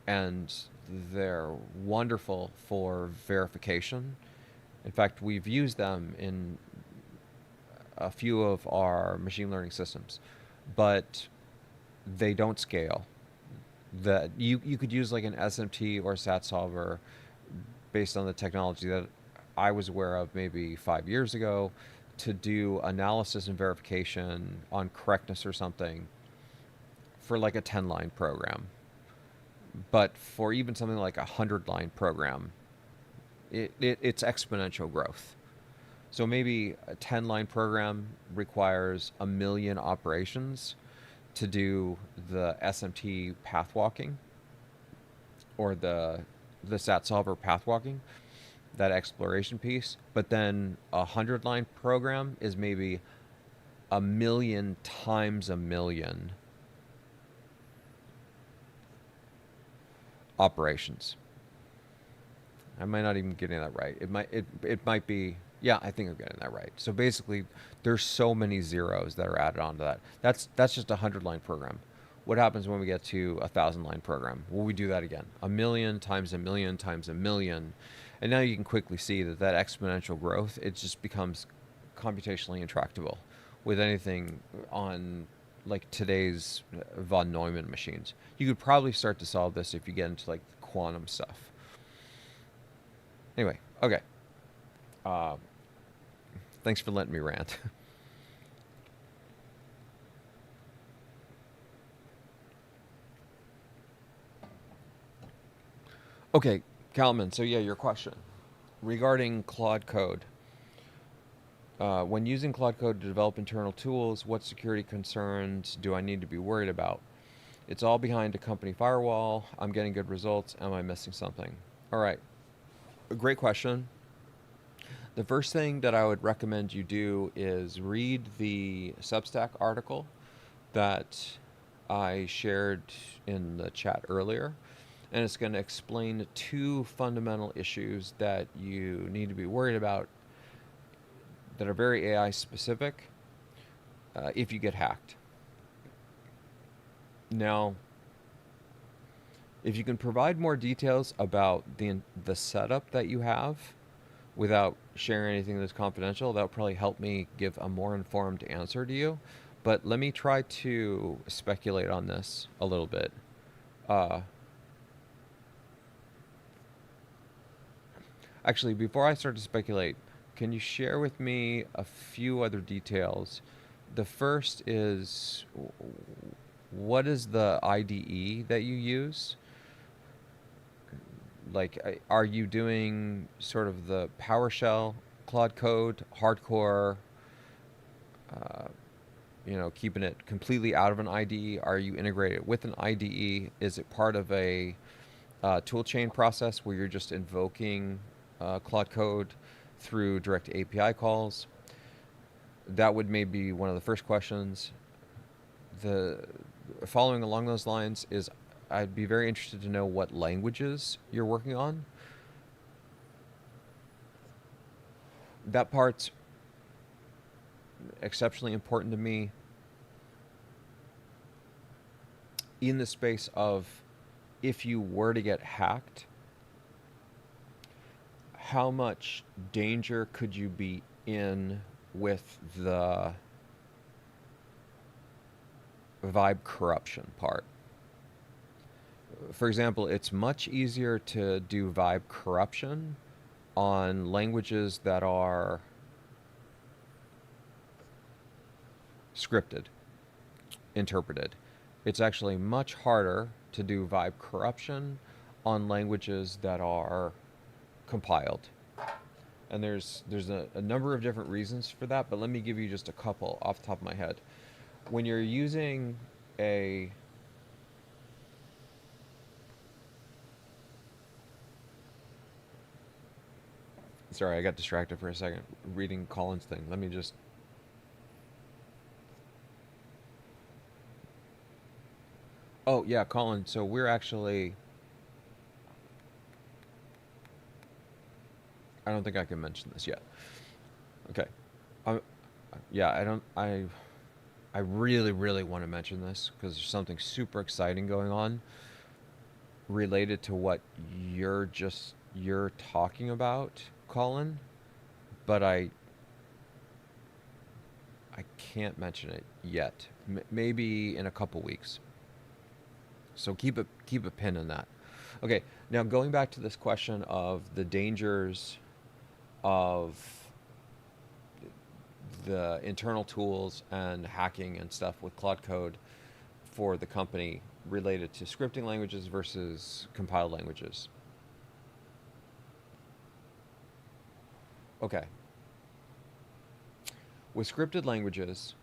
S1: and they're wonderful for verification. In fact, we've used them in a few of our machine learning systems, but they don't scale. That you could use like an SMT or SAT solver based on the technology that I was aware of maybe 5 years ago to do analysis and verification on correctness or something for like a 10-line program. But for even something like a 100-line program, it's exponential growth. So maybe a 10-line program requires 1,000,000 operations to do the SMT path walking or the SAT solver path walking. that exploration piece, but then a 100-line program is maybe a million times a million operations. I might not even getting that right. It might be, yeah, I think I'm getting that right. So basically, there's so many zeros that are added onto that. That's just a 100-line program. What happens when we get to a 1,000-line program? Well, we do that again. A million times a million times a million. And now you can quickly see that that exponential growth, it just becomes computationally intractable with anything on like today's von Neumann machines. You could probably start to solve this if you get into like quantum stuff. Anyway, okay. Uh, Thanks for letting me rant. Okay, Kalman, so yeah, your question regarding Claude Code. When using Claude Code to develop internal tools, what security concerns do I need to be worried about? It's all behind a company firewall. I'm getting good results. Am I missing something? All right, a great question. The first thing that I would recommend you do is read the Substack article that I shared in the chat earlier. And it's going to explain two fundamental issues that you need to be worried about that are very AI specific if you get hacked. Now, if you can provide more details about the setup that you have without sharing anything that's confidential, that would probably help me give a more informed answer to you. But let me try to speculate on this a little bit. Actually, before I start to speculate, can you share with me a few other details? The first is, what is the IDE that you use? Like, are you doing sort of the PowerShell, Claude Code, hardcore, uh, keeping it completely out of an IDE? Are you integrated with an IDE? Is it part of a toolchain process where you're just invoking Claude Code through direct API calls? That would maybe be one of the first questions. The following along those lines is, I'd be very interested to know what languages you're working on. That part's exceptionally important to me in the space of, if you were to get hacked, how much danger could you be in with the vibe corruption part? For example, it's much easier to do vibe corruption on languages that are scripted, interpreted. It's actually much harder to do vibe corruption on languages that are compiled. And there's a number of different reasons for that, but let me give you just a couple off the top of my head. When you're using a Sorry, I got distracted for a second reading Colin's thing. Let me just... Oh, yeah, Colin, so we're actually... I don't think I can mention this yet. Okay. Yeah, I really, really want to mention this because there's something super exciting going on related to what you're talking about, Colin, but I can't mention it yet. Maybe in a couple weeks. So keep a pin in that. Okay, now going back to this question of the dangers of the internal tools and hacking and stuff with Claude Code for the company related to scripting languages versus compiled languages. Okay. With scripted languages,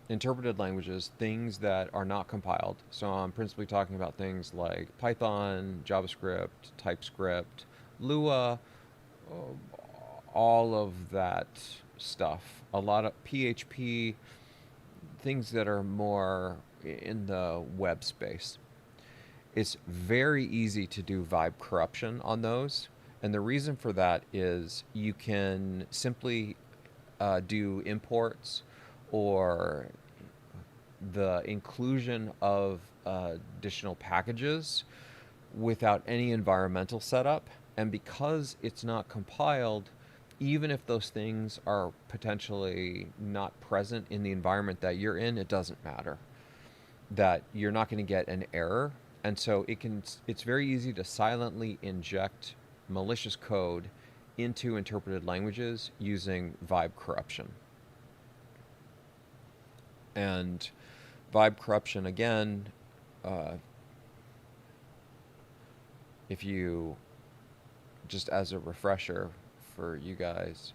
S1: interpreted languages, things that are not compiled, so I'm principally talking about things like Python, JavaScript, TypeScript, Lua, all of that stuff. A lot of PHP, things that are more in the web space. It's very easy to do vibe corruption on those. And the reason for that is you can simply do imports or the inclusion of additional packages without any environmental setup. And because it's not compiled, even if those things are potentially not present in the environment that you're in, it doesn't matter. That you're not going to get an error. And so it's very easy to silently inject malicious code into interpreted languages using vibe corruption. And vibe corruption, again, uh, if you, just as a refresher for you guys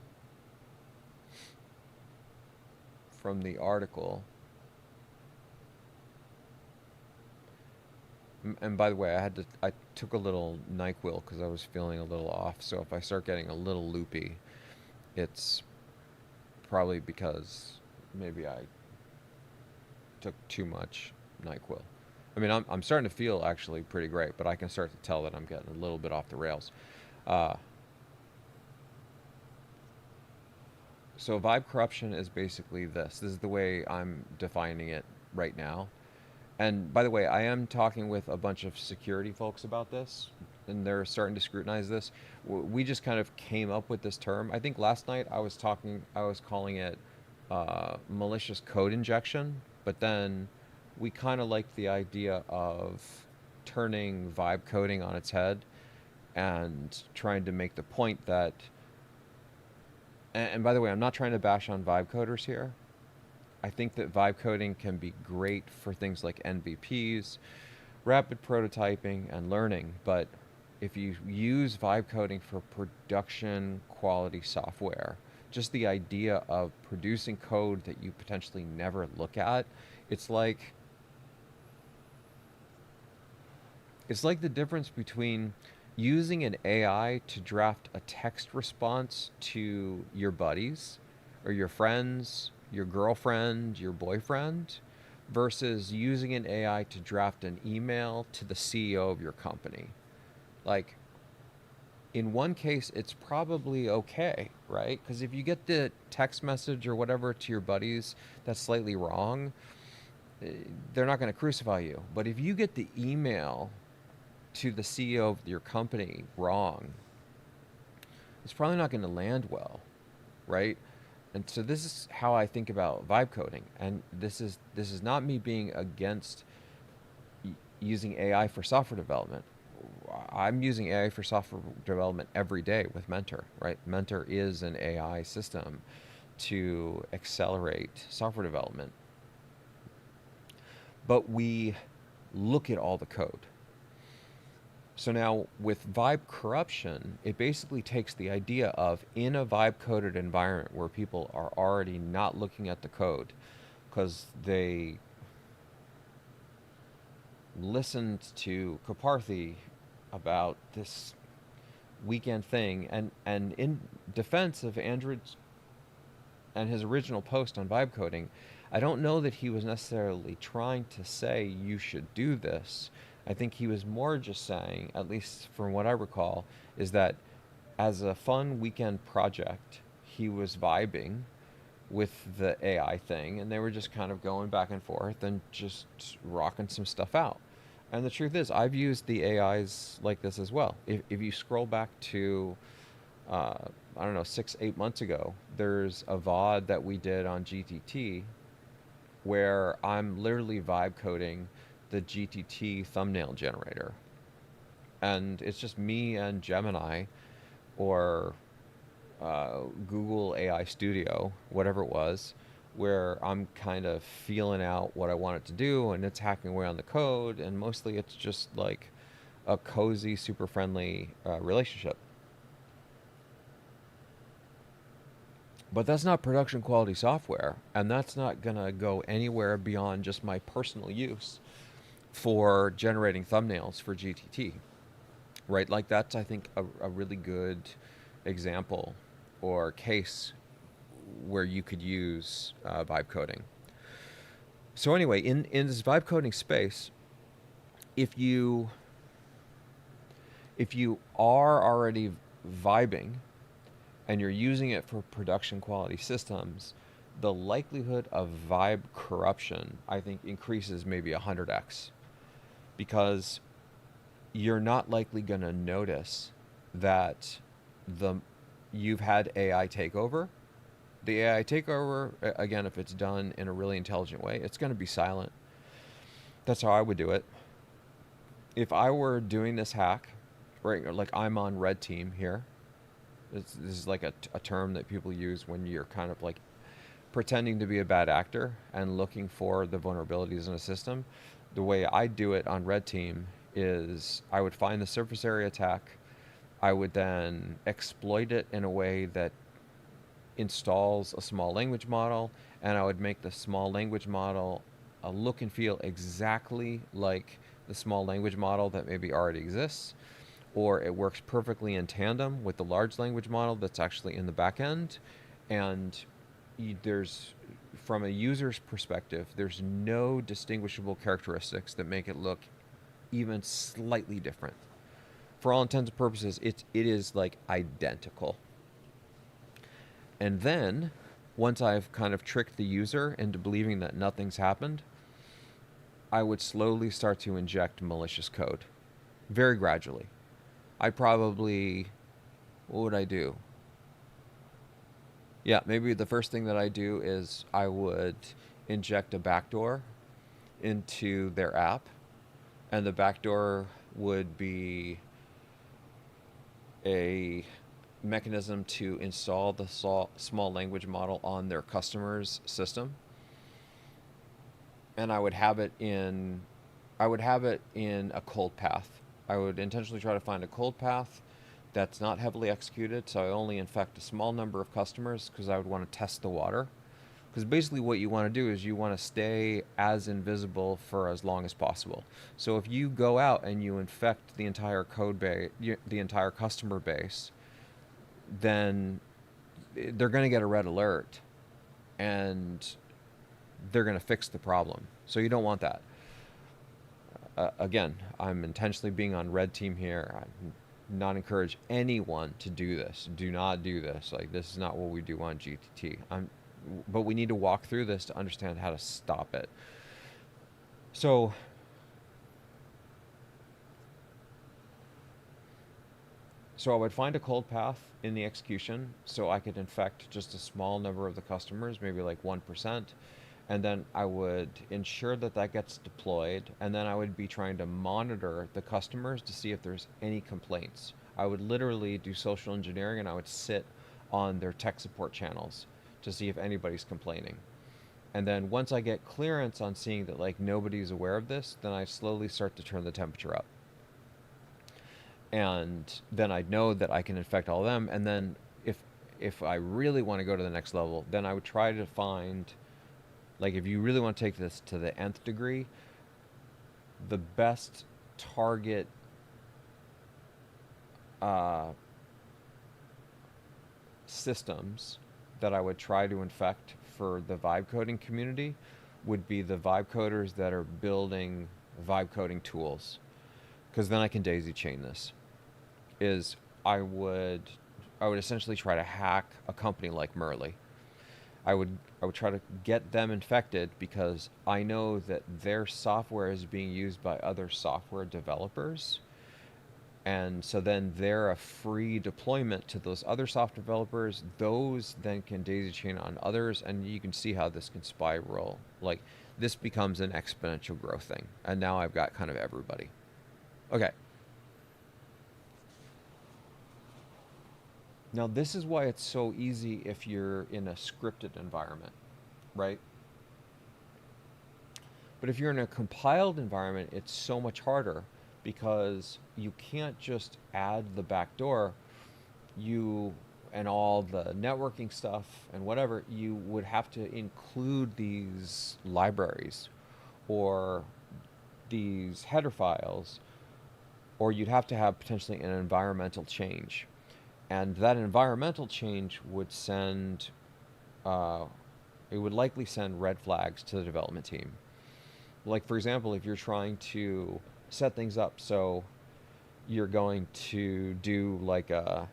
S1: from the article, and by the way, I took a little NyQuil because I was feeling a little off. So if I start getting a little loopy, it's probably because maybe I took too much NyQuil. I mean, I'm starting to feel actually pretty great, but I can start to tell that I'm getting a little bit off the rails. Uh, so vibe corruption is basically this. This is the way I'm defining it right now. And by the way, I am talking with a bunch of security folks about this, and they're starting to scrutinize this. We just kind of came up with this term. I think last night I was calling it malicious code injection, but then we kind of liked the idea of turning vibe coding on its head and trying to make the point that, and by the way, I'm not trying to bash on vibe coders here. I think that vibe coding can be great for things like NVPs, rapid prototyping, and learning. But if you use vibe coding for production quality software, just the idea of producing code that you potentially never look at, it's like the difference between using an AI to draft a text response to your buddies or your friends, your girlfriend, your boyfriend, versus using an AI to draft an email to the CEO of your company. Like, in one case, it's probably okay, right? Because if you get the text message or whatever to your buddies that's slightly wrong, they're not going to crucify you. But if you get the email to the CEO of your company wrong, it's probably not going to land well, right? And so this is how I think about vibe coding, and this is not me being against using AI for software development. I'm using AI for software development every day with Mentor, right? Mentor is an AI system to accelerate software development. But we look at all the code. So now with vibe corruption, it basically takes the idea of, in a vibe coded environment where people are already not looking at the code because they listened to Kaparthi about this weekend thing, and in defense of Andrew and his original post on vibe coding, I don't know that he was necessarily trying to say you should do this. I think he was more just saying, at least from what I recall, is that as a fun weekend project, he was vibing with the AI thing, and they were just kind of going back and forth and just rocking some stuff out. And the truth is, I've used the AIs like this as well. If you scroll back to, I don't know, 6-8 months ago, there's a VOD that we did on GTT where I'm literally vibe coding the GTT thumbnail generator. And it's just me and Gemini or Google AI Studio, whatever it was, where I'm kind of feeling out what I want it to do, and it's hacking away on the code, and mostly it's just like a cozy, super friendly relationship. But that's not production quality software, and that's not going to go anywhere beyond just my personal use for generating thumbnails for GTT, right? Like, that's, I think, a really good example or case where you could use vibe coding. So anyway, in this vibe coding space, if you are already vibing and you're using it for production quality systems, the likelihood of vibe corruption, I think, increases maybe 100x, because you're not likely going to notice that you've had AI take over. The AI takeover, again, if it's done in a really intelligent way, it's going to be silent. That's how I would do it. If I were doing this hack, right, like I'm on red team here. This is like a term that people use when you're kind of like pretending to be a bad actor and looking for the vulnerabilities in a system. The way I do it on red team is I would find the surface area attack. I would then exploit it in a way that installs a small language model, and I would make the small language model look and feel exactly like the small language model that maybe already exists, or it works perfectly in tandem with the large language model that's actually in the back end. And there's, from a user's perspective, there's no distinguishable characteristics that make it look even slightly different. For all intents and purposes, it is like identical. And then, once I've kind of tricked the user into believing that nothing's happened, I would slowly start to inject malicious code, very gradually. What would I do? Yeah, maybe the first thing that I do is I would inject a backdoor into their app, and the backdoor would be a mechanism to install the small language model on their customer's system. And I would have it in a cold path. I would intentionally try to find a cold path that's not heavily executed, so I only infect a small number of customers, because I would want to test the water. Because basically what you want to do is you want to stay as invisible for as long as possible. So if you go out and you infect the entire code base, the entire customer base, then they're going to get a red alert and they're going to fix the problem. So you don't want that. Again, I'm intentionally being on red team here. I not encourage anyone to do this. Do not do this. Like, this is not what we do on GTT. But we need to walk through this to understand how to stop it. So I would find a cold path in the execution so I could infect just a small number of the customers, maybe like 1%. And then I would ensure that that gets deployed. And then I would be trying to monitor the customers to see if there's any complaints. I would literally do social engineering, and I would sit on their tech support channels to see if anybody's complaining. And then once I get clearance on seeing that like nobody's aware of this, then I slowly start to turn the temperature up. And then I know that I can infect all of them. And then if I really want to go to the next level, then I would try to find, like, if you really want to take this to the nth degree, the best target systems that I would try to infect for the vibe coding community would be the vibe coders that are building vibe coding tools. Because then I can daisy chain this. I would essentially try to hack a company like Merly. I would try to get them infected because I know that their software is being used by other software developers. And so then they're a free deployment to those other software developers. Those then can daisy chain on others, and you can see how this can spiral. Like, this becomes an exponential growth thing. And now I've got kind of everybody. Okay. Now, this is why it's so easy if you're in a scripted environment, right? But if you're in a compiled environment, it's so much harder because you can't just add the backdoor. And all the networking stuff and whatever, you would have to include these libraries or these header files, or you'd have to have potentially an environmental change. And that environmental change would send, uh, it would likely send red flags to the development team. Like, for example, if you're trying to set things up so you're going to do like a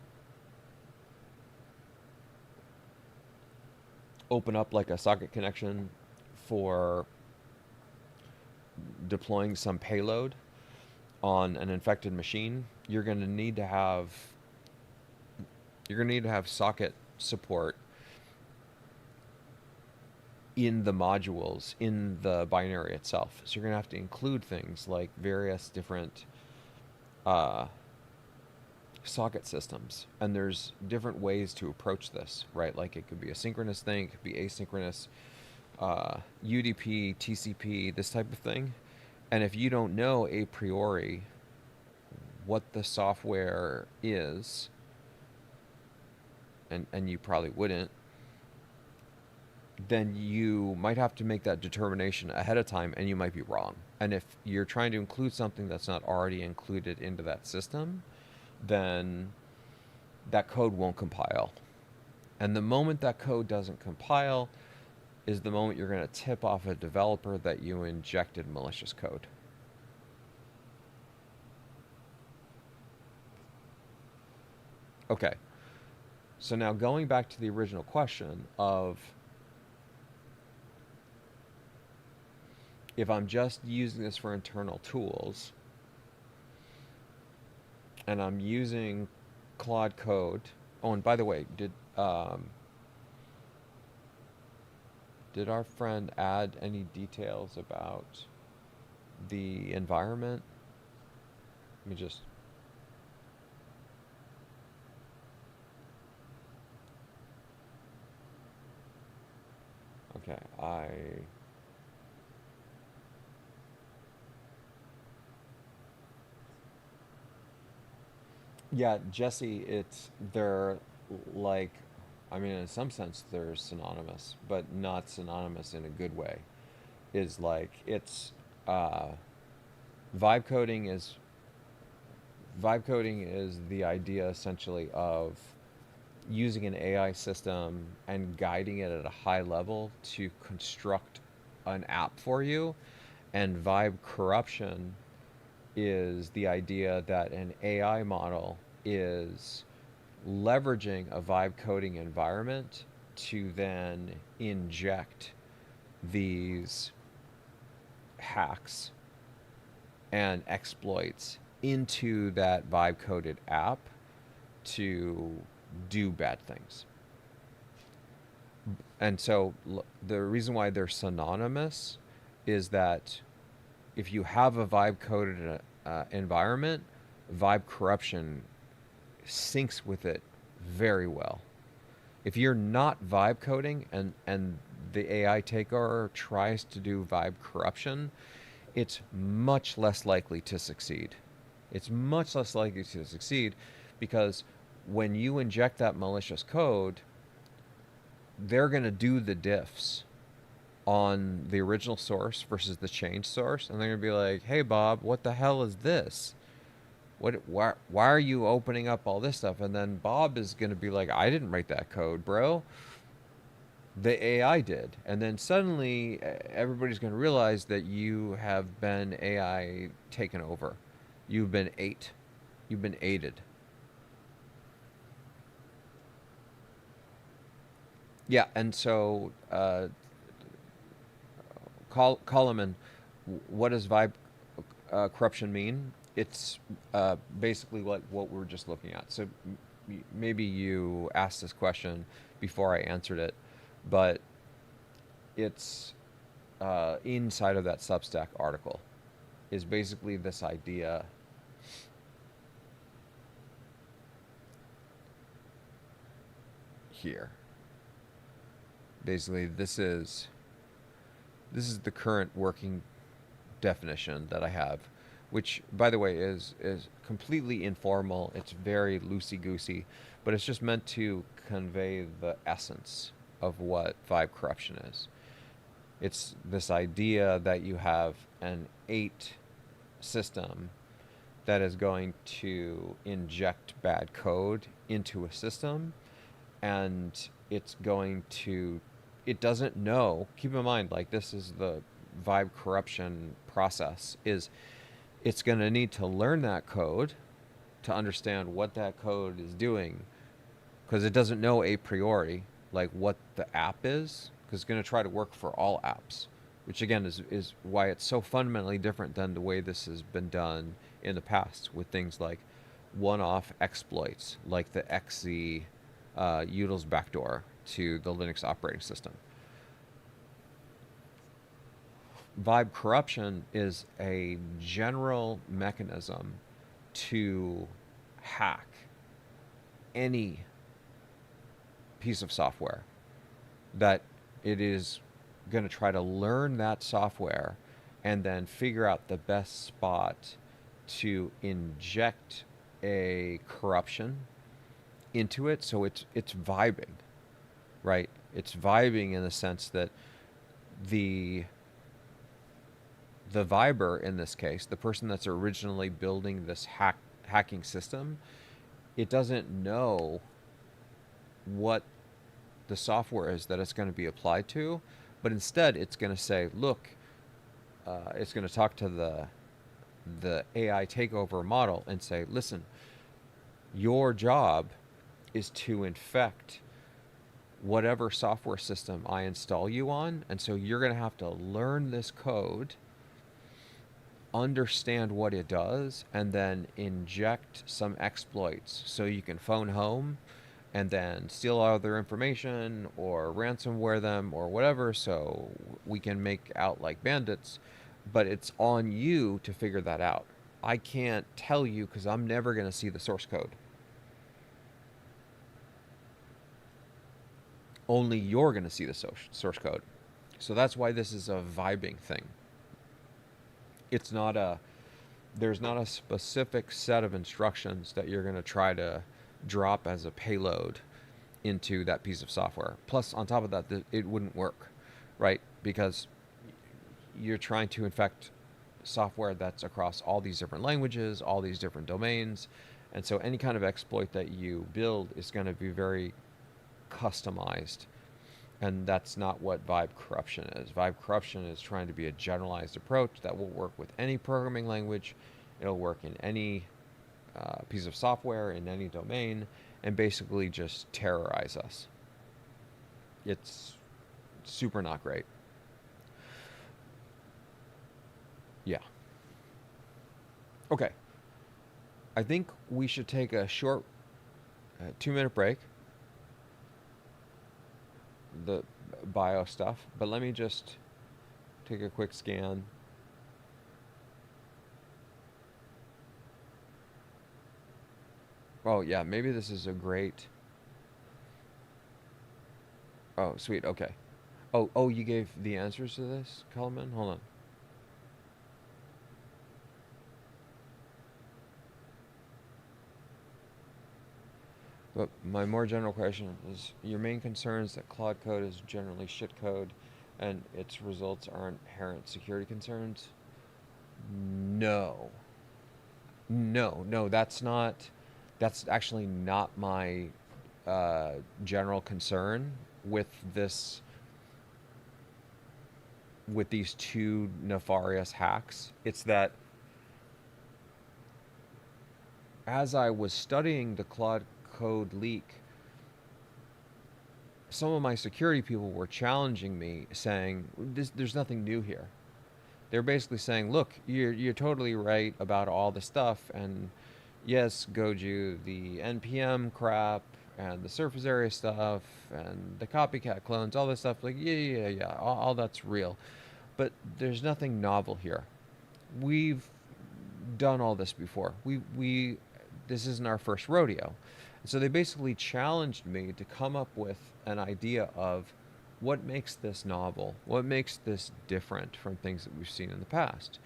S1: open up like a socket connection for deploying some payload on an infected machine, you're going to need to have socket support in the modules in the binary itself. So you're going to have to include things like various different uh, socket systems, and there's different ways to approach this, right? Like it could be a synchronous thing, it could be asynchronous, UDP, TCP, this type of thing. And if you don't know a priori what the software is, and you probably wouldn't, then you might have to make that determination ahead of time, and you might be wrong. And if you're trying to include something that's not already included into that system, then that code won't compile. And the moment that code doesn't compile is the moment you're going to tip off a developer that you injected malicious code. Okay, so now going back to the original question of if I'm just using this for internal tools and I'm using Claude Code. Oh, and by the way, did our friend add any details about the environment? Let me just... Okay, yeah, Jesse, they're like, I mean, in some sense, they're synonymous, but not synonymous in a good way. Is like, uh, vibe coding is, vibe coding is the idea essentially of using an AI system and guiding it at a high level to construct an app for you. And vibe corruption is the idea that an AI model is leveraging a vibe coding environment to then inject these hacks and exploits into that vibe coded app to do bad things. And so the reason why they're synonymous is that if you have a vibe coded environment, vibe corruption syncs with it very well. If you're not vibe coding and the AI takeover tries to do vibe corruption, it's much less likely to succeed. It's much less likely to succeed because when you inject that malicious code, they're going to do the diffs on the original source versus the changed source, and they're going to be like, hey, Bob, what the hell is this? Why are you opening up all this stuff? And then Bob is going to be like, I didn't write that code, bro. The AI did. And then suddenly everybody's going to realize that you have been AI taken over. You've been You've been aided. Yeah, and so Coleman, what does vibe corruption mean? It's basically what we're just looking at. So maybe you asked this question before I answered it, but it's inside of that Substack article is basically this idea here. Basically, this is the current working definition that I have, which, by the way, is completely informal. It's very loosey-goosey, but it's just meant to convey the essence of what vibe corruption is. It's this idea that you have an 8 system that is going to inject bad code into a system, and it's going to, it doesn't know. Keep in mind, like, this is the vibe corruption process, is it's going to need to learn that code to understand what that code is doing, because it doesn't know a priori like what the app is, because it's going to try to work for all apps, which again is why it's so fundamentally different than the way this has been done in the past with things like one-off exploits, like the XZ utils backdoor to the Linux operating system. Vibe corruption is a general mechanism to hack any piece of software that it is going to try to learn that software and then figure out the best spot to inject a corruption into it. So it's vibing, right? It's vibing in the sense that the viber in this case, the person that's originally building this hacking system, it doesn't know what the software is that it's going to be applied to, but instead it's going to say, look, it's going to talk to the AI takeover model and say, listen, your job is to infect whatever software system I install you on, and so you're going to have to learn this code, understand what it does, and then inject some exploits so you can phone home and then steal all their information or ransomware them or whatever, so we can make out like bandits. But it's on you to figure that out. I can't tell you because I'm never going to see the source code. Only you're going to see the source code. So that's why this is a vibing thing. It's not a, there's not a specific set of instructions that you're going to try to drop as a payload into that piece of software. Plus, on top of that, it wouldn't work, right? Because you're trying to infect software that's across all these different languages, all these different domains. And so any kind of exploit that you build is going to be very customized. And that's not what vibe corruption is. Vibe corruption is trying to be a generalized approach that will work with any programming language. It'll work in any piece of software, in any domain, and basically just terrorize us. It's super not great. Yeah. Okay. I think we should take a short 2-minute break. The bio stuff, but let me just take a quick scan. Oh yeah, maybe this is a great. Oh sweet, okay. Oh, you gave the answers to this, Coleman? Hold on. But my more general question is, your main concern is that Claude Code is generally shit code and its results aren't inherent security concerns? No. No, that's actually not my general concern with this, with these two nefarious hacks. It's that as I was studying the Claude Code leak, some of my security people were challenging me, saying, there's nothing new here. They're basically saying, look, you're totally right about all the stuff, and yes, Goju, the NPM crap, and the surface area stuff, and the copycat clones, all this stuff, like, yeah, all that's real. But there's nothing novel here. We've done all this before. This isn't our first rodeo. So they basically challenged me to come up with an idea of what makes this novel, what makes this different from things that we've seen in the past.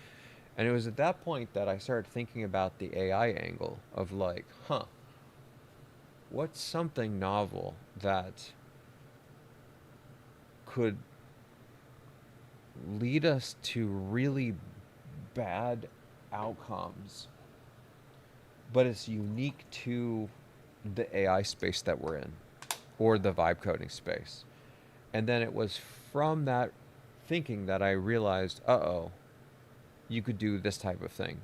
S1: And it was at that point that I started thinking about the AI angle of like, what's something novel that could lead us to really bad outcomes, but it's unique to the AI space that we're in, or the vibe coding space. And then it was from that thinking that I realized, uh-oh, you could do this type of thing.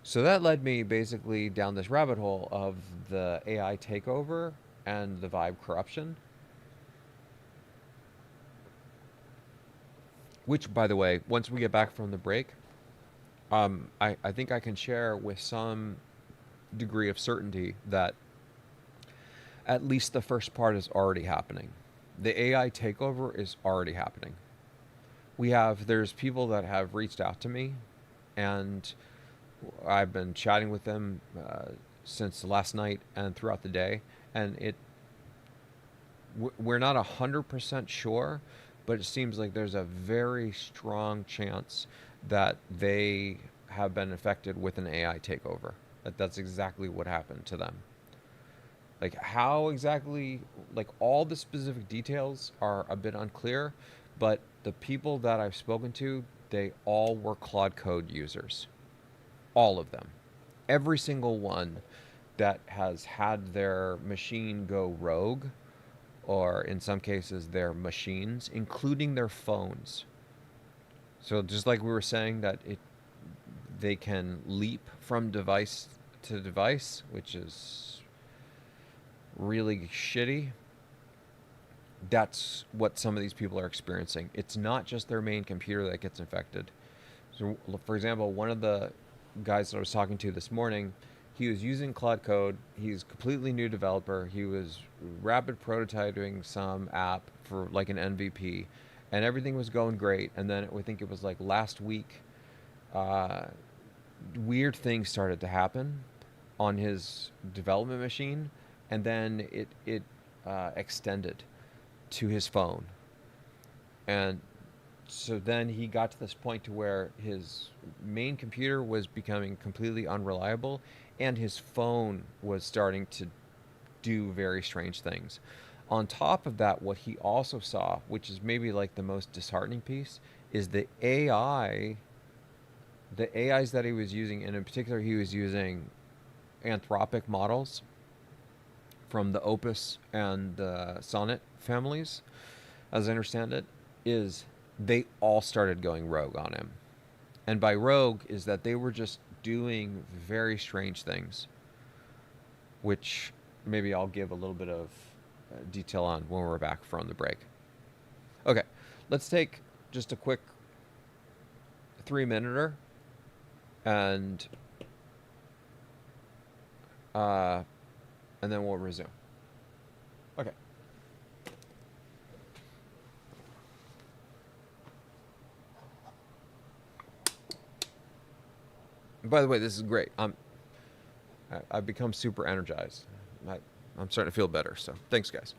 S1: So that led me basically down this rabbit hole of the AI takeover and the vibe corruption, which, by the way, once we get back from the break, I think I can share with some degree of certainty that at least the first part is already happening. The AI takeover is already happening. There's people that have reached out to me, and I've been chatting with them since last night and throughout the day, and we're not 100% sure, but it seems like there's a very strong chance that they have been affected with an AI takeover. That's exactly what happened to them. Like how exactly, like all the specific details are a bit unclear, but the people that I've spoken to, they all were Claude Code users. All of them. Every single one that has had their machine go rogue, or in some cases their machines, including their phones. So just like we were saying that they can leap from device to device, which is really shitty. That's what some of these people are experiencing. It's not just their main computer that gets infected. So, for example, one of the guys that I was talking to this morning, he was using Claude Code. He's a completely new developer. He was rapid prototyping some app for like an MVP, and everything was going great. And then I think it was like last week, weird things started to happen on his development machine, and then it extended to his phone, and so then he got to this point to where his main computer was becoming completely unreliable, and his phone was starting to do very strange things. On top of that, what he also saw, which is maybe like the most disheartening piece, is the AIs that he was using, and in particular, he was using Anthropic models from the Opus and the Sonnet families, as I understand it, is they all started going rogue on him. And by rogue is that they were just doing very strange things, which maybe I'll give a little bit of detail on when we're back from the break. Okay, let's take just a quick 3-minuter, and then we'll resume. Okay. By the way, this is great. I've become super energized. I'm starting to feel better. So thanks, guys.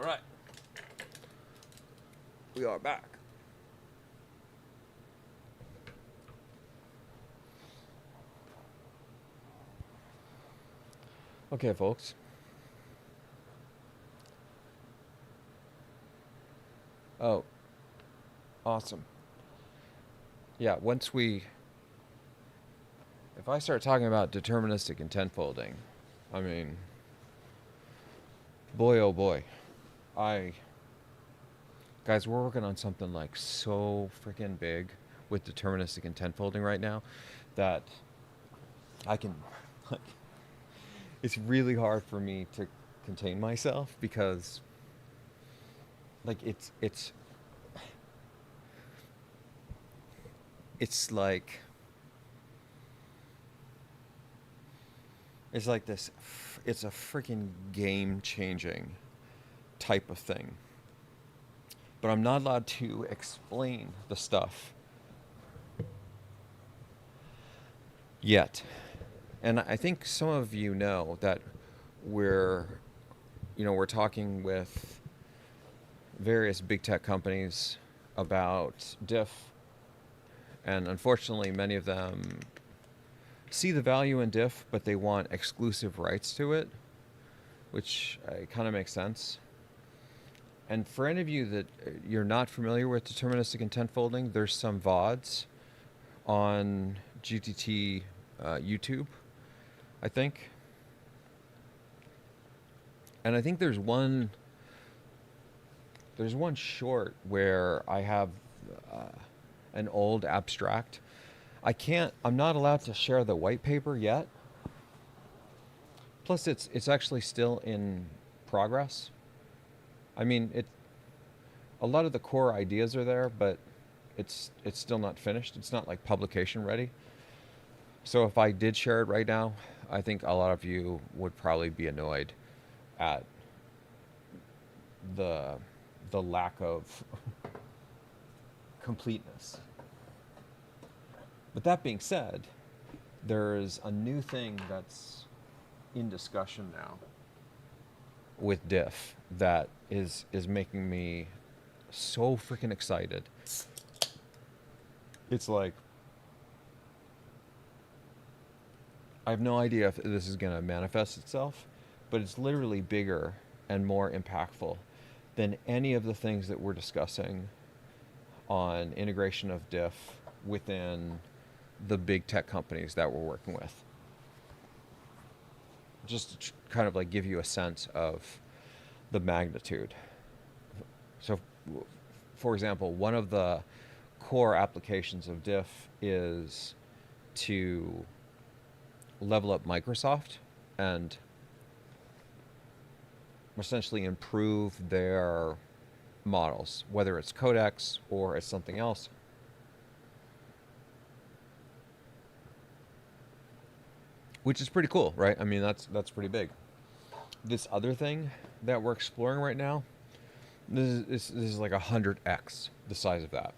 S1: All right. We are back. Okay, folks. Oh, awesome. Yeah, if I start talking about deterministic intent folding, I mean, boy, oh boy. Guys, we're working on something like so freaking big with deterministic intent folding right now that I can, like, it's really hard for me to contain myself because, like, it's like, it's like this, it's a freaking game-changing type of thing. But I'm not allowed to explain the stuff yet. And I think some of you know that we're talking with various big tech companies about diff, and unfortunately many of them see the value in diff, but they want exclusive rights to it, which kind of makes sense. And for any of you that you're not familiar with deterministic intent folding, there's some VODs on GTT YouTube, I think. And I think there's one short where I have an old abstract. I'm not allowed to share the white paper yet. Plus it's actually still in progress. I mean, a lot of the core ideas are there, but it's still not finished. It's not like publication ready. So if I did share it right now, I think a lot of you would probably be annoyed at the lack of completeness. But that being said, there's a new thing that's in discussion now with diff that is making me so freaking excited. It's like, I have no idea if this is going to manifest itself, but it's literally bigger and more impactful than any of the things that we're discussing on integration of diff within the big tech companies that we're working with. Just to kind of like give you a sense of the magnitude. So, for example, one of the core applications of diff is to level up Microsoft and essentially improve their models, whether it's codecs or it's something else. Which is pretty cool, right? I mean, that's pretty big. This other thing that we're exploring right now, this is like 100x the size of that.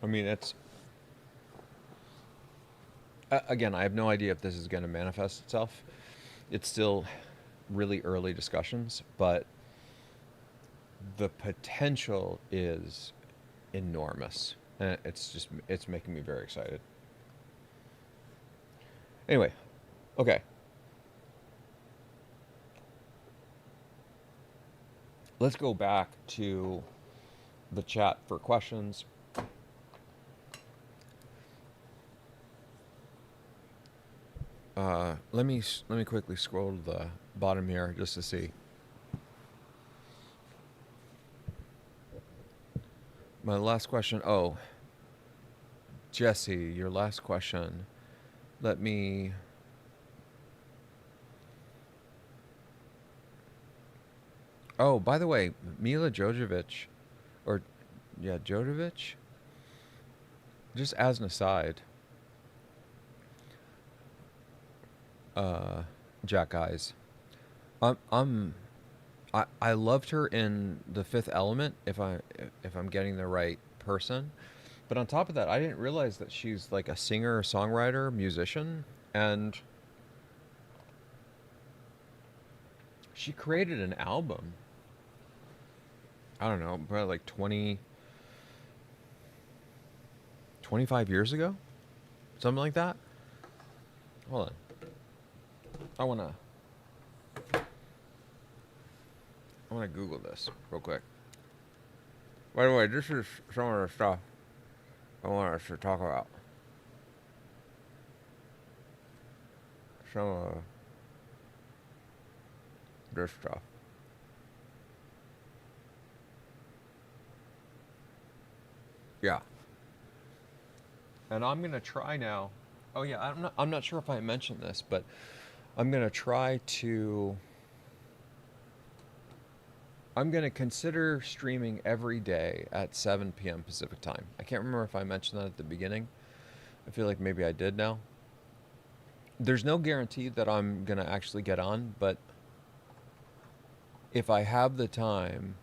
S1: I mean, it's again, I have no idea if this is going to manifest itself. It's still really early discussions, but the potential is enormous, and it's making me very excited. Anyway, okay. Let's go back to the chat for questions. Let me quickly scroll to the bottom here just to see. My last question. Oh, Jesse, your last question. Let me. Oh, by the way, Mila Jojovic, Jojovic. Just as an aside, Jack Eyes. I loved her in The Fifth Element, if I'm getting the right person. But on top of that, I didn't realize that she's like a singer, songwriter, musician, and she created an album I don't know, probably like 25 years ago, something like that. Hold on, I wanna Google this real quick. By the way, this is some of the stuff I want us to talk about. Some of this stuff. Yeah. And I'm gonna try now. Oh yeah, I'm not sure if I mentioned this, but I'm gonna try to I'm going to consider streaming every day at 7 p.m. Pacific time. I can't remember if I mentioned that at the beginning. I feel like maybe I did now. There's no guarantee that I'm going to actually get on, but if I have the time,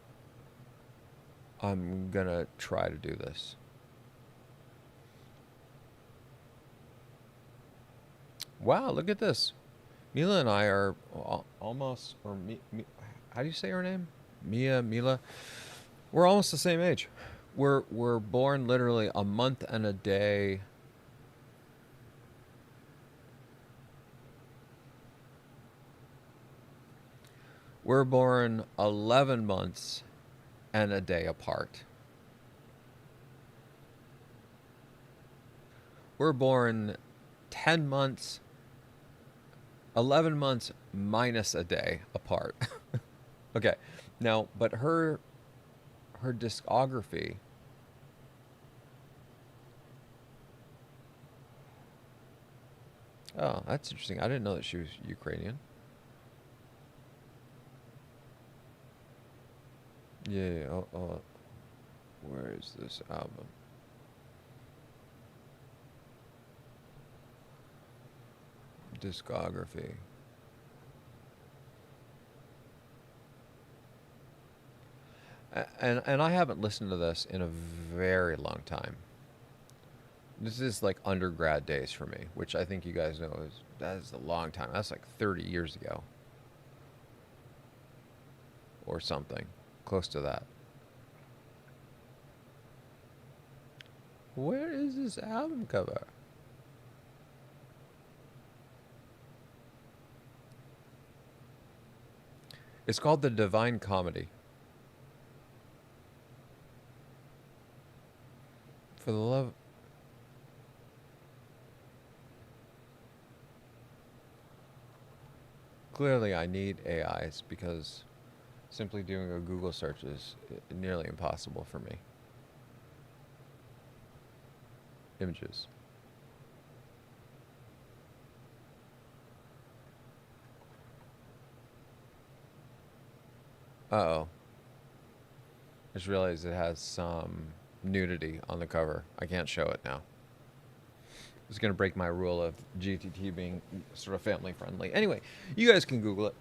S1: I'm going to try to do this. Wow, look at this. Mila and I are almost, how do you say her name? Mila. We're almost the same age. We're born literally a month and a day. We're born 11 months and a day apart. We're born 10 months, 11 months minus a day apart. Okay. Now, but her discography. Oh, that's interesting. I didn't know that she was Ukrainian. Yeah. Oh, where is this album? Discography. And I haven't listened to this in a very long time. This is like undergrad days for me, which I think you guys know that is a long time. That's like 30 years ago or something, close to that. Where is this album cover? It's called The Divine Comedy. For the love. Clearly, I need AIs because simply doing a Google search is nearly impossible for me. Images. Uh-oh. I just realized it has some nudity on the cover. I can't show it now. It's going to break my rule of GTT being sort of family friendly. Anyway, you guys can Google it.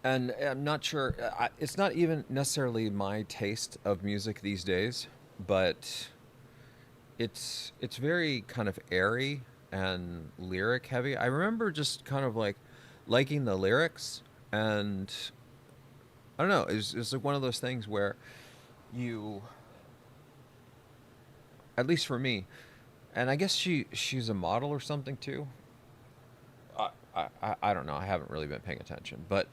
S1: And I'm not sure, it's not even necessarily my taste of music these days, but it's very kind of airy and lyric heavy. I remember just kind of like liking the lyrics, and I don't know, it's like one of those things where you, at least for me, and I guess she's a model or something too. I don't know. I haven't really been paying attention, but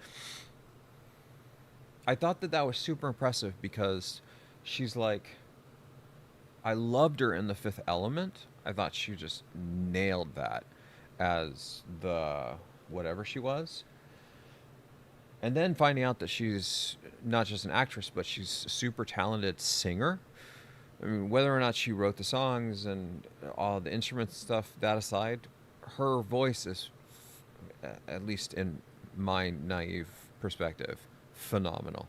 S1: I thought that was super impressive because she's like, I loved her in The Fifth Element. I thought she just nailed that as the whatever she was. And then finding out that she's not just an actress, but she's a super talented singer. I mean, whether or not she wrote the songs and all the instruments stuff, that aside, her voice is, at least in my naive perspective, phenomenal.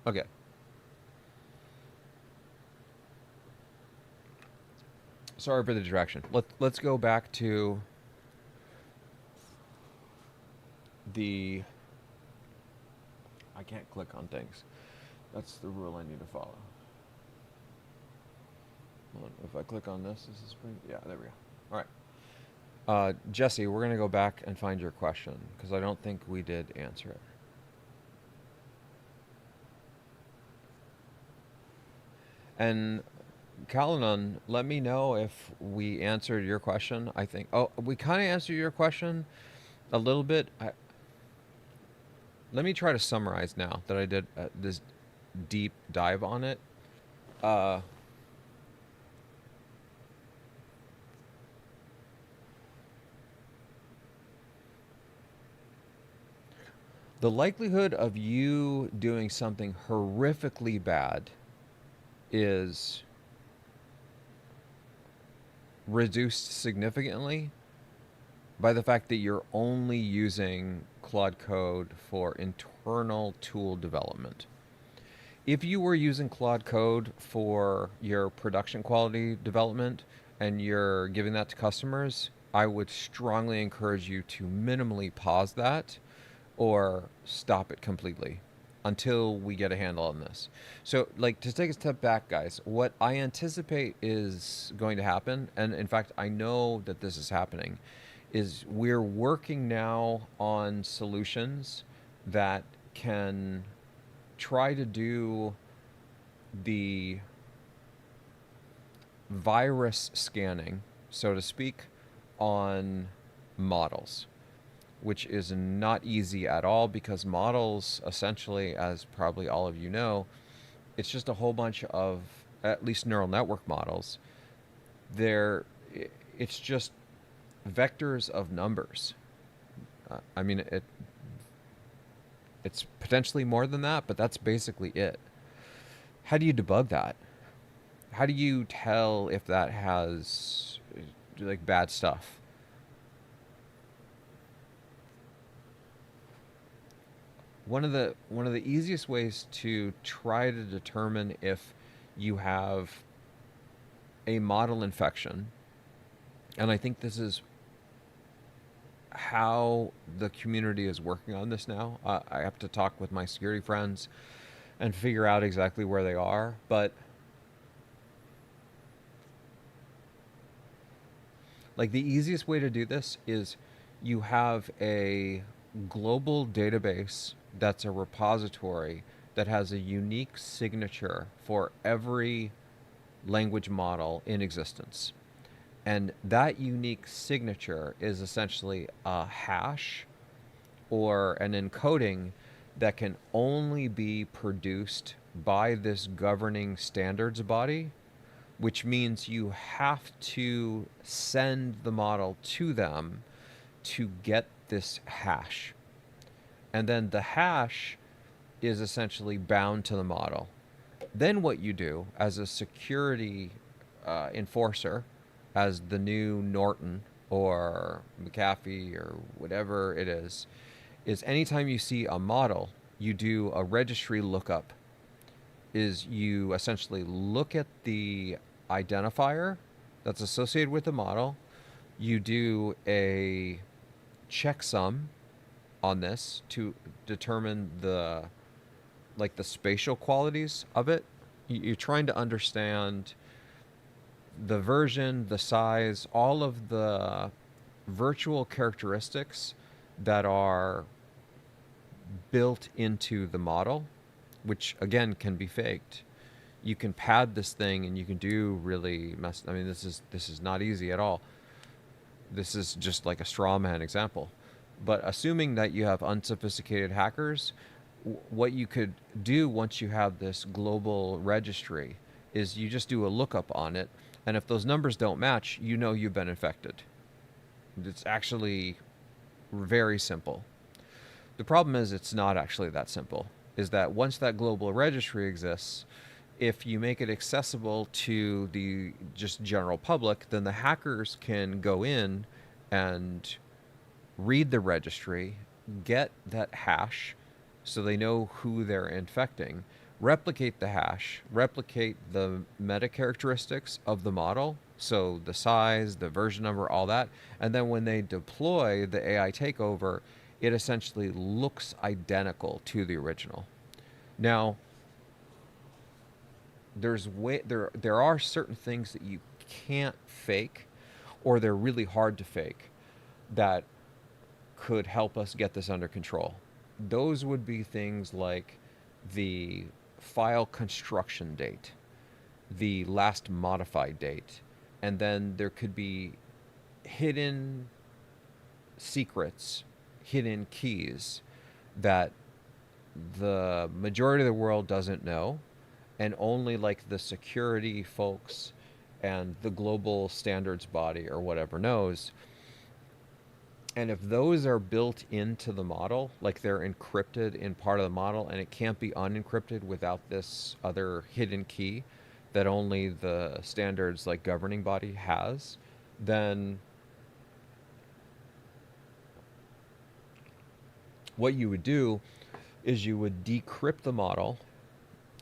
S1: Okay. Sorry for the distraction. Let's go back to the... I can't click on things. That's the rule I need to follow. If I click on this, is this bring? Yeah, there we go. All right. Jesse, we're going to go back and find your question because I don't think we did answer it. And Kalanan, let me know if we answered your question. I think, oh, we kind of answered your question a little bit. Let me try to summarize now that I did this deep dive on it. Uh, the likelihood of you doing something horrifically bad is reduced significantly by the fact that you're only using Claude Code for internal tool development. If you were using Claude Code for your production quality development and you're giving that to customers, I would strongly encourage you to minimally pause that or stop it completely until we get a handle on this. So, like, to take a step back, guys, what I anticipate is going to happen, and in fact, I know that this is happening, is we're working now on solutions that can try to do the virus scanning, so to speak, on models, which is not easy at all because models, essentially, as probably all of you know, it's just a whole bunch of, at least neural network models, they're, it's just vectors of numbers. I mean, it's potentially more than that, but that's basically it. How do you debug that? How do you tell if that has like bad stuff? One of the easiest ways to try to determine if you have a model infection, and I think this is how the community is working on this now. I have to talk with my security friends and figure out exactly where they are, but like the easiest way to do this is you have a global database that's a repository that has a unique signature for every language model in existence. And that unique signature is essentially a hash or an encoding that can only be produced by this governing standards body, which means you have to send the model to them to get this hash. And then the hash is essentially bound to the model. Then what you do as a security enforcer, as the new Norton or McAfee or whatever it is anytime you see a model, you do a registry lookup. Is you essentially look at the identifier that's associated with the model. You do a checksum on this to determine the spatial qualities of it. You're trying to understand the version, the size, all of the virtual characteristics that are built into the model, which again can be faked. You can pad this thing and you can do really I mean, this is not easy at all. This is just like a straw man example. But assuming that you have unsophisticated hackers, what you could do once you have this global registry is you just do a lookup on it, and if those numbers don't match, you know you've been infected. It's actually very simple. The problem is it's not actually that simple, is that once that global registry exists, if you make it accessible to the just general public, then the hackers can go in and read the registry, get that hash so they know who they're infecting, replicate the hash, replicate the meta characteristics of the model, so the size, the version number, all that, and then when they deploy the AI takeover, it essentially looks identical to the original. Now, there are certain things that you can't fake, or they're really hard to fake, that could help us get this under control. Those would be things like the file construction date. the last modified date. And then there could be hidden secrets, hidden keys that the majority of the world doesn't know, and only like the security folks and the global standards body or whatever knows. And if those are built into the model, like they're encrypted in part of the model and it can't be unencrypted without this other hidden key that only the standards like governing body has, then what you would do is you would decrypt the model.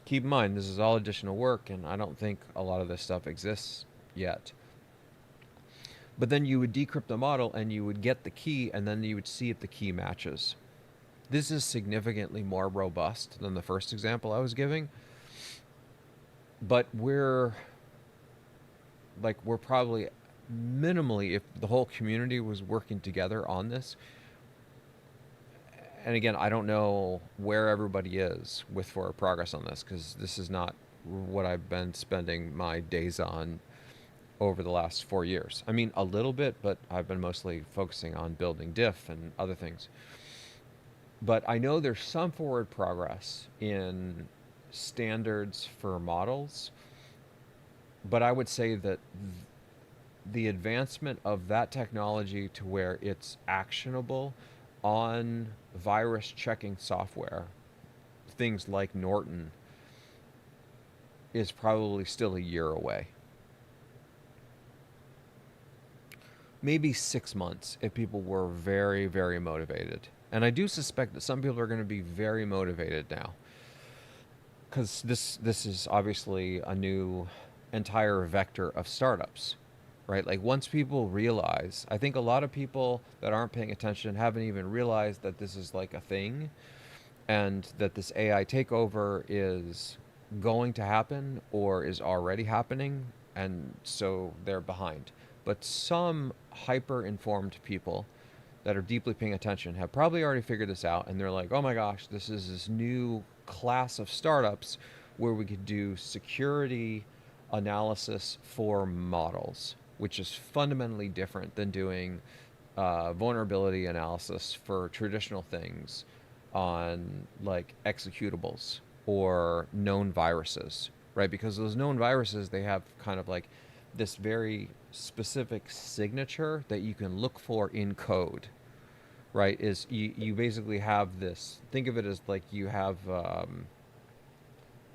S1: Keep in mind, this is all additional work, and I don't think a lot of this stuff exists yet. But then you would decrypt the model and you would get the key, and then you would see if the key matches. This is significantly more robust than the first example I was giving. But we're probably minimally, if the whole community was working together on this. And again, I don't know where everybody is with for progress on this, because this is not what I've been spending my days on over the last 4 years. I mean, a little bit, but I've been mostly focusing on building diff and other things. But I know there's some forward progress in standards for models, but I would say that the advancement of that technology to where it's actionable on virus checking software, things like Norton, is probably still a year away. Maybe 6 months if people were very, very motivated. And I do suspect that some people are going to be very motivated now, because this is obviously a new entire vector of startups, right? Like once people realize, I think a lot of people that aren't paying attention haven't even realized that this is like a thing, and that this AI takeover is going to happen or is already happening, and so they're behind. But some hyper-informed people that are deeply paying attention have probably already figured this out, and they're like, oh my gosh, this is this new class of startups where we could do security analysis for models, which is fundamentally different than doing vulnerability analysis for traditional things on like executables or known viruses, right? Because those known viruses, they have kind of like this very specific signature that you can look for in code, right? Is you basically have this, think of it as like you have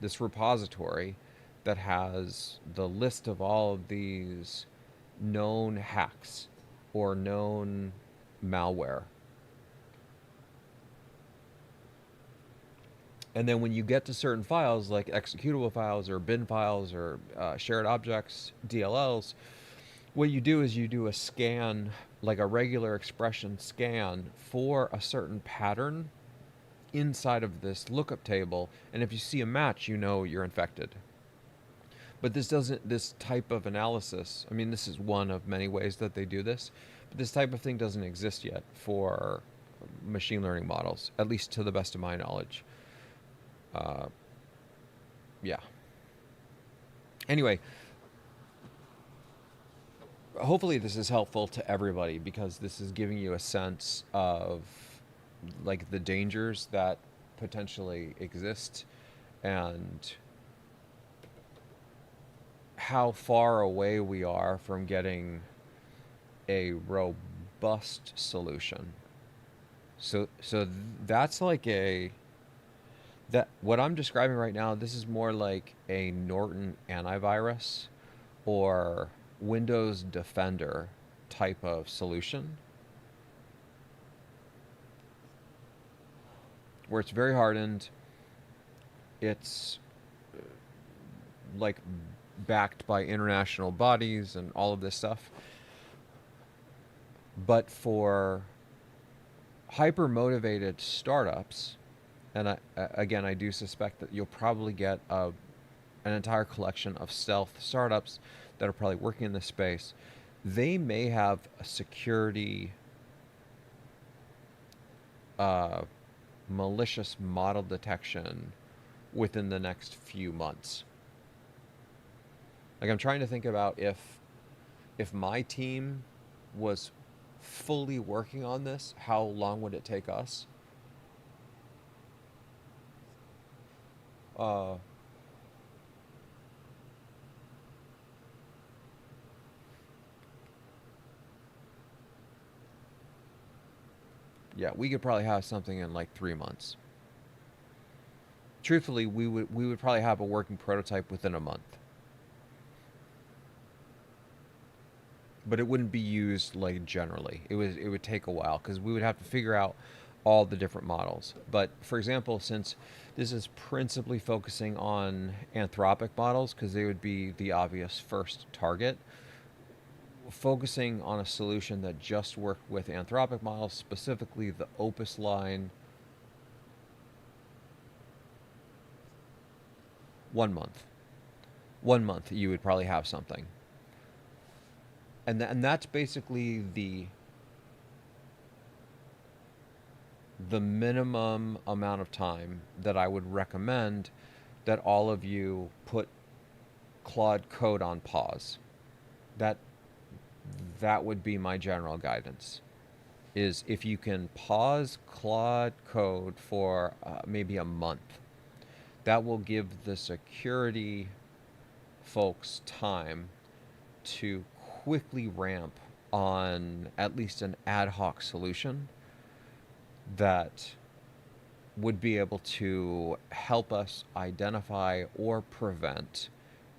S1: this repository that has the list of all of these known hacks or known malware. And then when you get to certain files, like executable files or bin files or shared objects, DLLs, what you do is you do a scan, like a regular expression scan for a certain pattern inside of this lookup table. And if you see a match, you know you're infected. But this type of analysis, I mean, this is one of many ways that they do this, but this type of thing doesn't exist yet for machine learning models, at least to the best of my knowledge. Yeah. Anyway, hopefully this is helpful to everybody, because this is giving you a sense of like the dangers that potentially exist and how far away we are from getting a robust solution. So that's like that what I'm describing right now, this is more like a Norton antivirus or Windows Defender type of solution, where it's very hardened, it's like backed by international bodies and all of this stuff. But for hyper motivated startups, and I do suspect that you'll probably get an entire collection of stealth startups that are probably working in this space. They may have a security malicious model detection within the next few months. Like, I'm trying to think about if my team was fully working on this, how long would it take us? Uh, yeah, we could probably have something in like 3 months. Truthfully, we would probably have a working prototype within a month, but it wouldn't be used like generally. It would take a while because we would have to figure out all the different models. But for example, since this is principally focusing on anthropic models because they would be the obvious first target, focusing on a solution that just worked with anthropic models, specifically the Opus line, 1 month. 1 month, you would probably have something, and that's basically the minimum amount of time that I would recommend that all of you put Claude Code on pause. That that would be my general guidance. Is if you can pause Claude Code for maybe a month, that will give the security folks time to quickly ramp on at least an ad hoc solution that would be able to help us identify or prevent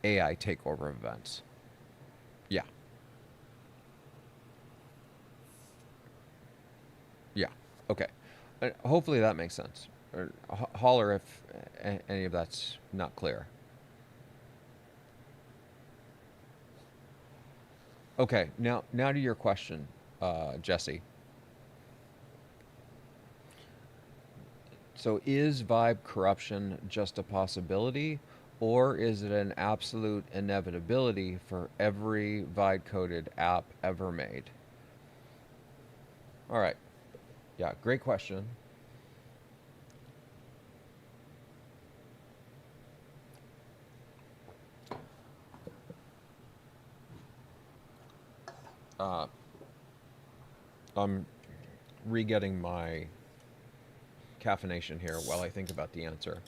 S1: AI takeover events. Yeah, yeah, okay. Hopefully that makes sense. Or holler if any of that's not clear. Okay, now to your question, Jesse. So is vibe corruption just a possibility, or is it an absolute inevitability for every vibe coded app ever made? All right. Yeah, great question. Uh, I'm re-getting my caffeination here while I think about the answer.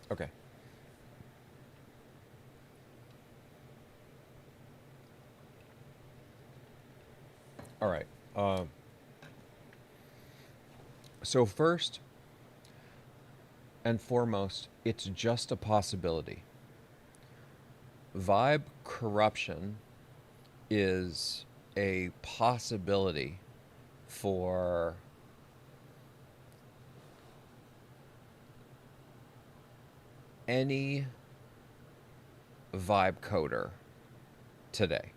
S1: Okay. All right. So first and foremost, it's just a possibility. Vibe corruption is a possibility for any vibe coder today.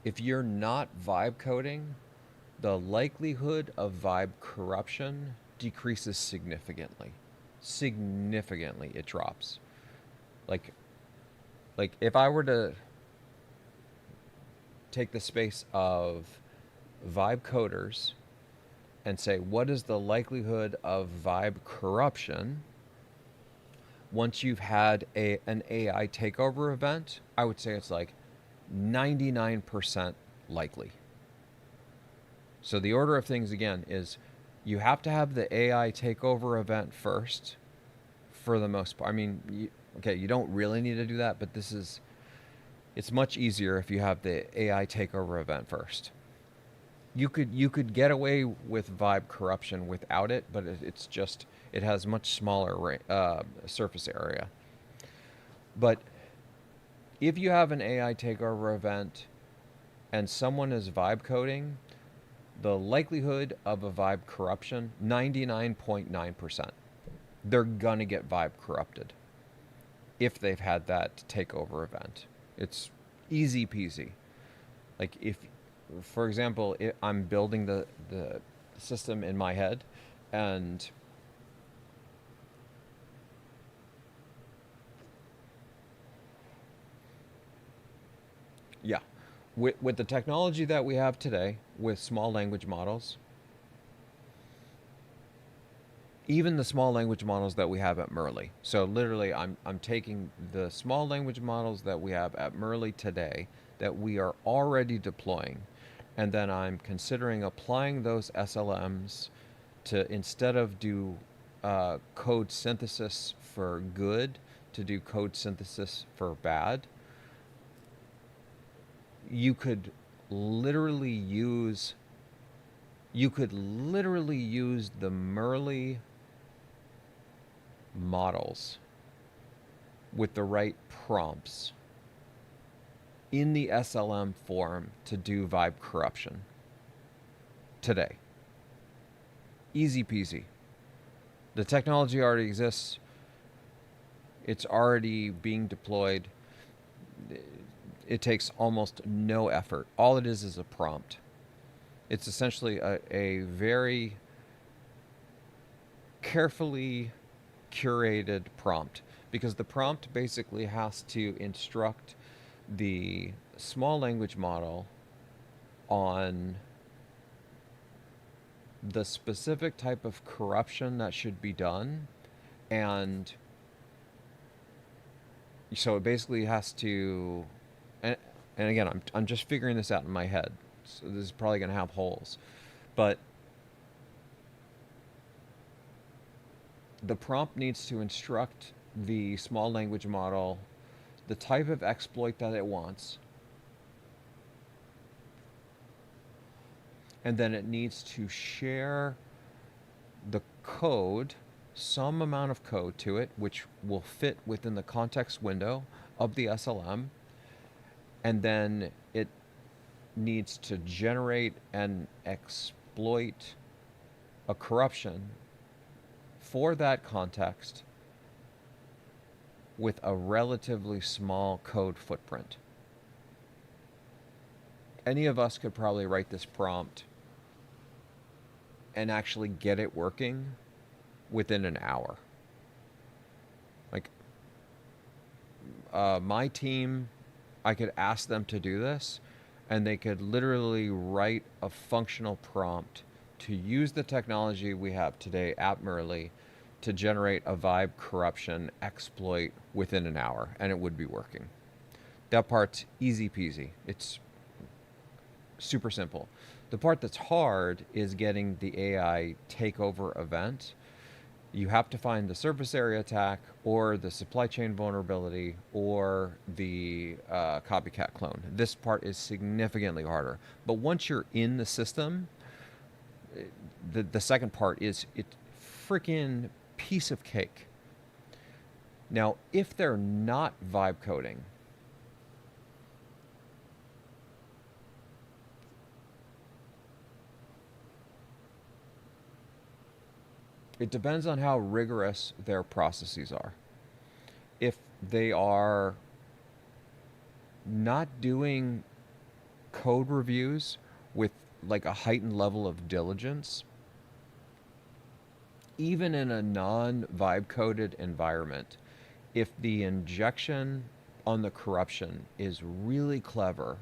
S1: If you're not vibe coding, the likelihood of vibe corruption decreases significantly. Significantly, it drops. Like, like if I were to take the space of vibe coders and say, what is the likelihood of vibe corruption once you've had an AI takeover event? I would say it's like 99% likely. So the order of things again is you have to have the AI takeover event first for the most part. I mean, okay, you don't really need to do that, but it's much easier if you have the AI takeover event first. You could get away with vibe corruption without it, but it's just it has much smaller surface area. But if you have an AI takeover event and someone is vibe coding, the likelihood of a vibe corruption, 99.9%. They're gonna get vibe corrupted if they've had that takeover event. It's easy peasy. Like if, for example, I'm building the system in my head, and yeah, with the technology that we have today with small language models, even the small language models that we have at Merle. So literally, I'm taking the small language models that we have at Merle today that we are already deploying, and then I'm considering applying those SLMs to, instead of do code synthesis for good, to do code synthesis for bad. You could literally use the Merle models with the right prompts in the SLM form to do vibe corruption today. Easy peasy. The technology already exists. It's already being deployed. It takes almost no effort. All it is a prompt. It's essentially a very carefully curated prompt, because the prompt basically has to instruct the small language model on the specific type of corruption that should be done. And so it basically has to, and again, I'm just figuring this out in my head, so this is probably going to have holes, but the prompt needs to instruct the small language model the type of exploit that it wants, and then it needs to share the code, some amount of code to it, which will fit within the context window of the SLM, and then it needs to generate and exploit a corruption for that context with a relatively small code footprint. Any of us could probably write this prompt and actually get it working within an hour. Like, my team, I could ask them to do this, and they could literally write a functional prompt to use the technology we have today at Merle to generate a vibe corruption exploit within an hour, and it would be working. That part's easy peasy. It's super simple. The part that's hard is getting the AI takeover event. You have to find the surface area attack, or the supply chain vulnerability, or the copycat clone. This part is significantly harder. But once you're in the system, the second part is it's freaking piece of cake. Now, if they're not vibe coding, it depends on how rigorous their processes are. If they are not doing code reviews with like a heightened level of diligence, even in a non-vibe coded environment, if the injection on the corruption is really clever,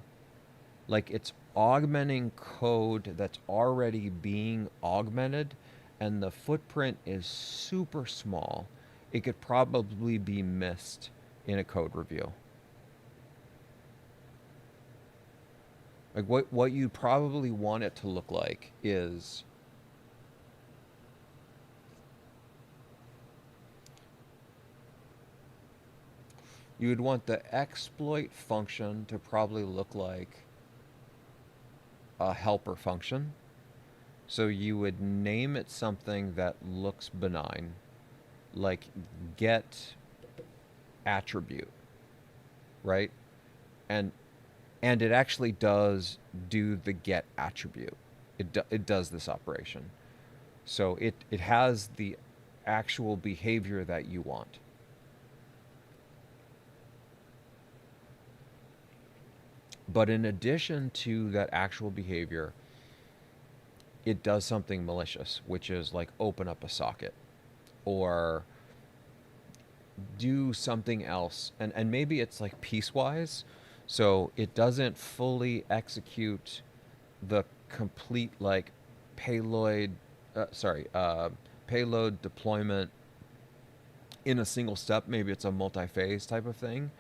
S1: like it's augmenting code that's already being augmented, and the footprint is super small, it could probably be missed in a code review. Like what you probably want it to look like is you would want the exploit function to probably look like a helper function. So you would name it something that looks benign, like get attribute, right? And it actually does do the get attribute. It does this operation. So it has the actual behavior that you want. But in addition to that actual behavior, it does something malicious, which is like open up a socket or do something else. And maybe it's like piecewise. So it doesn't fully execute the complete like payload, payload deployment in a single step. Maybe it's a multi-phase type of thing.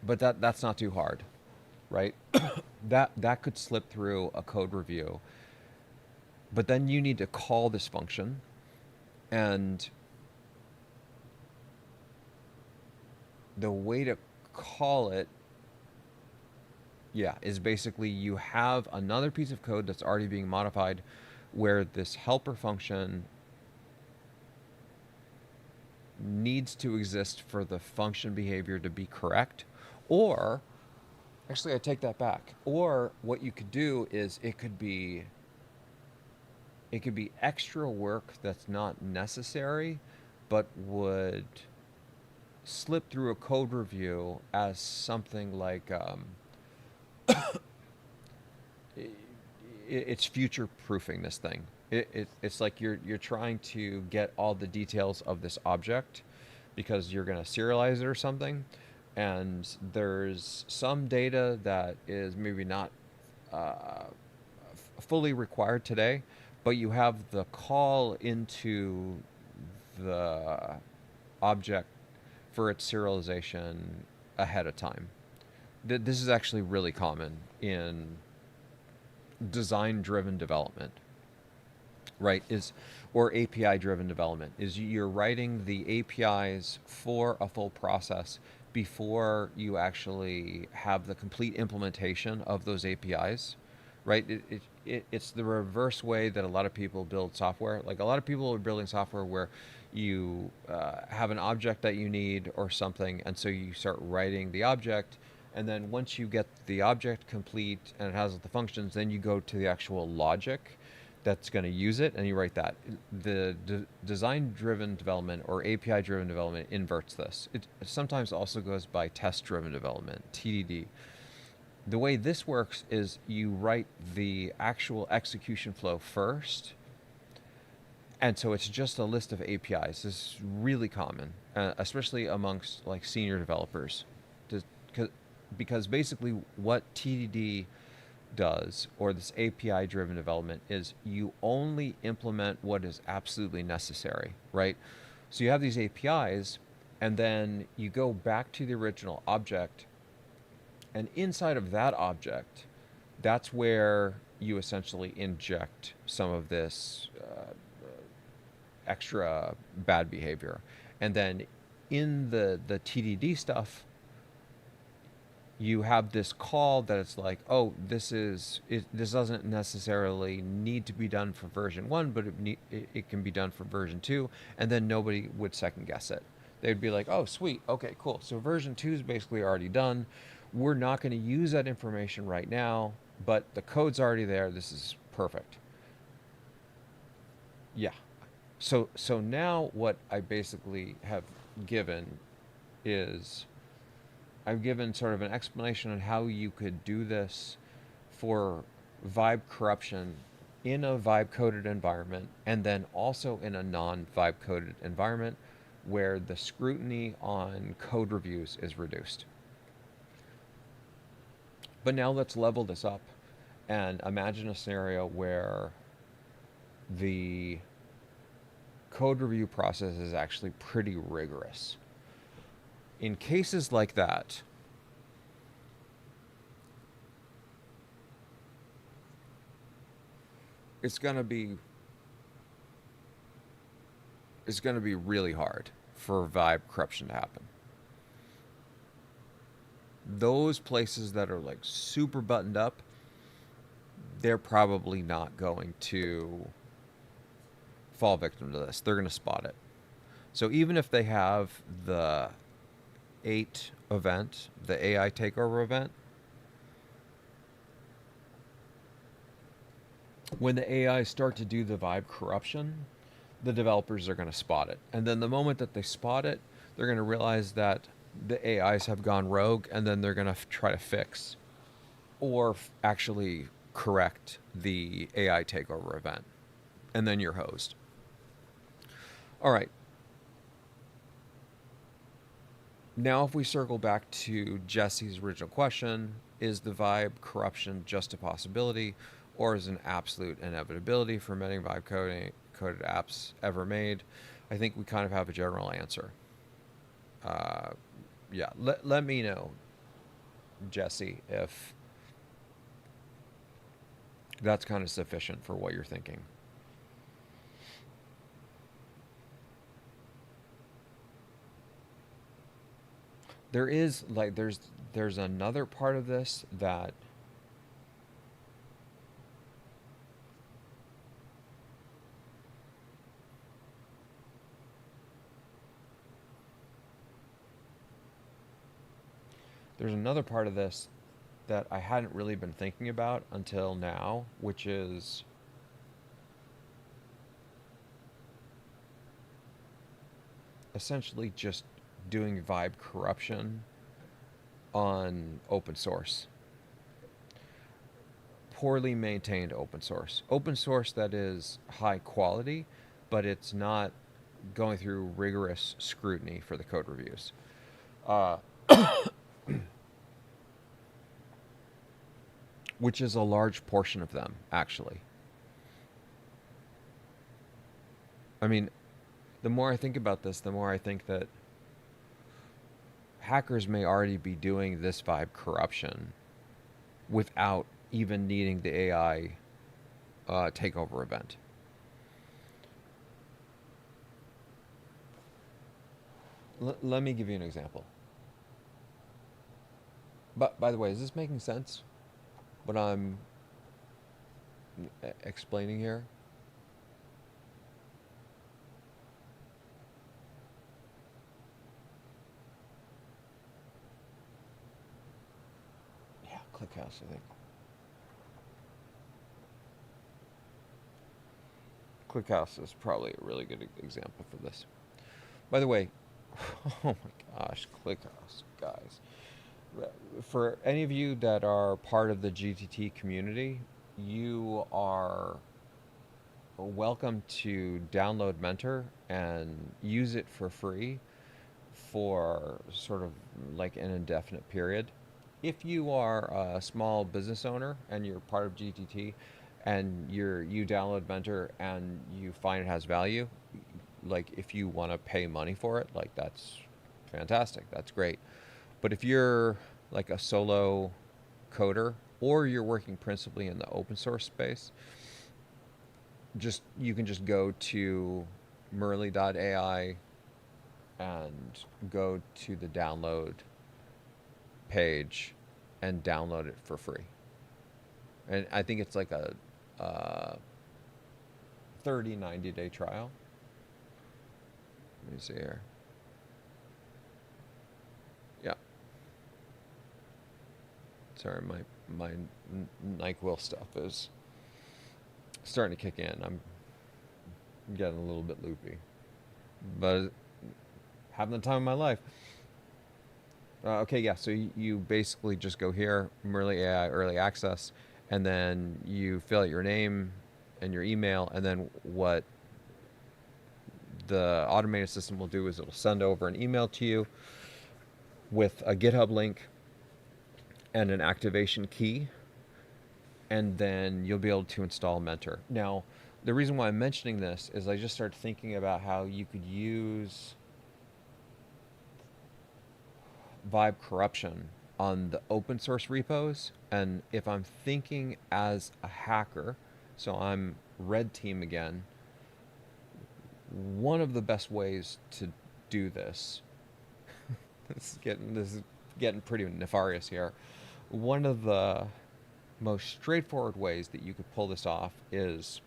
S1: But that's not too hard, right? That could slip through a code review. But then you need to call this function, and the way to call it, yeah, is basically you have another piece of code that's already being modified where this helper function needs to exist for the function behavior to be correct. Or, actually, I take that back. Or what you could do is it could be extra work that's not necessary, but would slip through a code review as something like it's future proofing this thing. It's like you're trying to get all the details of this object because you're going to serialize it or something, and there's some data that is maybe not fully required today, but you have the call into the object for its serialization ahead of time. This is actually really common in design-driven development, right? Or API-driven development. Is you're writing the APIs for a full process before you actually have the complete implementation of those APIs, right? It's the reverse way that a lot of people build software. Like a lot of people are building software where you have an object that you need or something, and so you start writing the object, and then once you get the object complete and it has the functions, then you go to the actual logic that's going to use it, and you write that. The design-driven development or API-driven development inverts this. It sometimes also goes by test-driven development, TDD. The way this works is you write the actual execution flow first, and so it's just a list of APIs. This is really common, especially amongst like senior developers, because basically what TDD does, or this API-driven development, is you only implement what is absolutely necessary, right? So you have these APIs, and then you go back to the original object, and inside of that object, that's where you essentially inject some of this extra bad behavior. And then in the TDD stuff, you have this call that it's like, oh, this doesn't necessarily need to be done for version 1, but it can be done for version 2, and then nobody would second guess it. They'd be like, oh, sweet, okay, cool. So version 2 is basically already done. We're not going to use that information right now, but the code's already there. This is perfect. Yeah. So now what I basically have given is I've given sort of an explanation on how you could do this for vibe corruption in a vibe coded environment, and then also in a non-vibe coded environment where the scrutiny on code reviews is reduced. But now let's level this up and imagine a scenario where the code review process is actually pretty rigorous. In cases like that, it's going to be really hard for vibe corruption to happen. Those places that are like super buttoned up, they're probably not going to fall victim to this. They're going to spot it. So even if they have the 8 event, the AI takeover event, when the AI start to do the vibe corruption, the developers are going to spot it. And then the moment that they spot it, they're going to realize that the AIs have gone rogue, and then they're going to try to fix or actually correct the AI takeover event, and then you're hosed. All right. Now, if we circle back to Jesse's original question, is the vibe corruption just a possibility, or is it an absolute inevitability for many vibe coded apps ever made? I think we kind of have a general answer. Yeah, let me know, Jesse, if that's kind of sufficient for what you're thinking. There is like there's another part of this that there's another part of this that I hadn't really been thinking about until now, which is essentially just doing vibe corruption on open source. Poorly maintained open source. Open source that is high quality, but it's not going through rigorous scrutiny for the code reviews. Uh, which is a large portion of them, actually. I mean, the more I think about this, the more I think that hackers may already be doing this vibe corruption without even needing the AI takeover event. Let me give you an example. But by the way, is this making sense? What I'm explaining here? Yeah, ClickHouse, I think. ClickHouse is probably a really good example for this. By the way, oh my gosh, ClickHouse, guys. For any of you that are part of the GTT community, you are welcome to download Mentor and use it for free for sort of like an indefinite period. If you are a small business owner and you're part of GTT and you download Mentor and you find it has value, like if you want to pay money for it, like that's fantastic. That's great. But if you're like a solo coder or you're working principally in the open source space, you can just go to Merly.ai and go to the download page and download it for free. And I think it's like a 90-day trial. Let me see here. Yeah. Sorry, my NyQuil stuff is starting to kick in. I'm getting a little bit loopy, but having the time of my life. Okay, yeah. So you basically just go here, Merly AI Early Access, and then you fill out your name and your email, and then what the automated system will do is it'll send over an email to you with a GitHub link and an activation key, and then you'll be able to install Mentor. Now, the reason why I'm mentioning this is I just started thinking about how you could use vibe corruption on the open source repos. And if I'm thinking as a hacker, so I'm red team again, one of the best ways to do this, this is getting pretty nefarious here. One of the most straightforward ways that you could pull this off is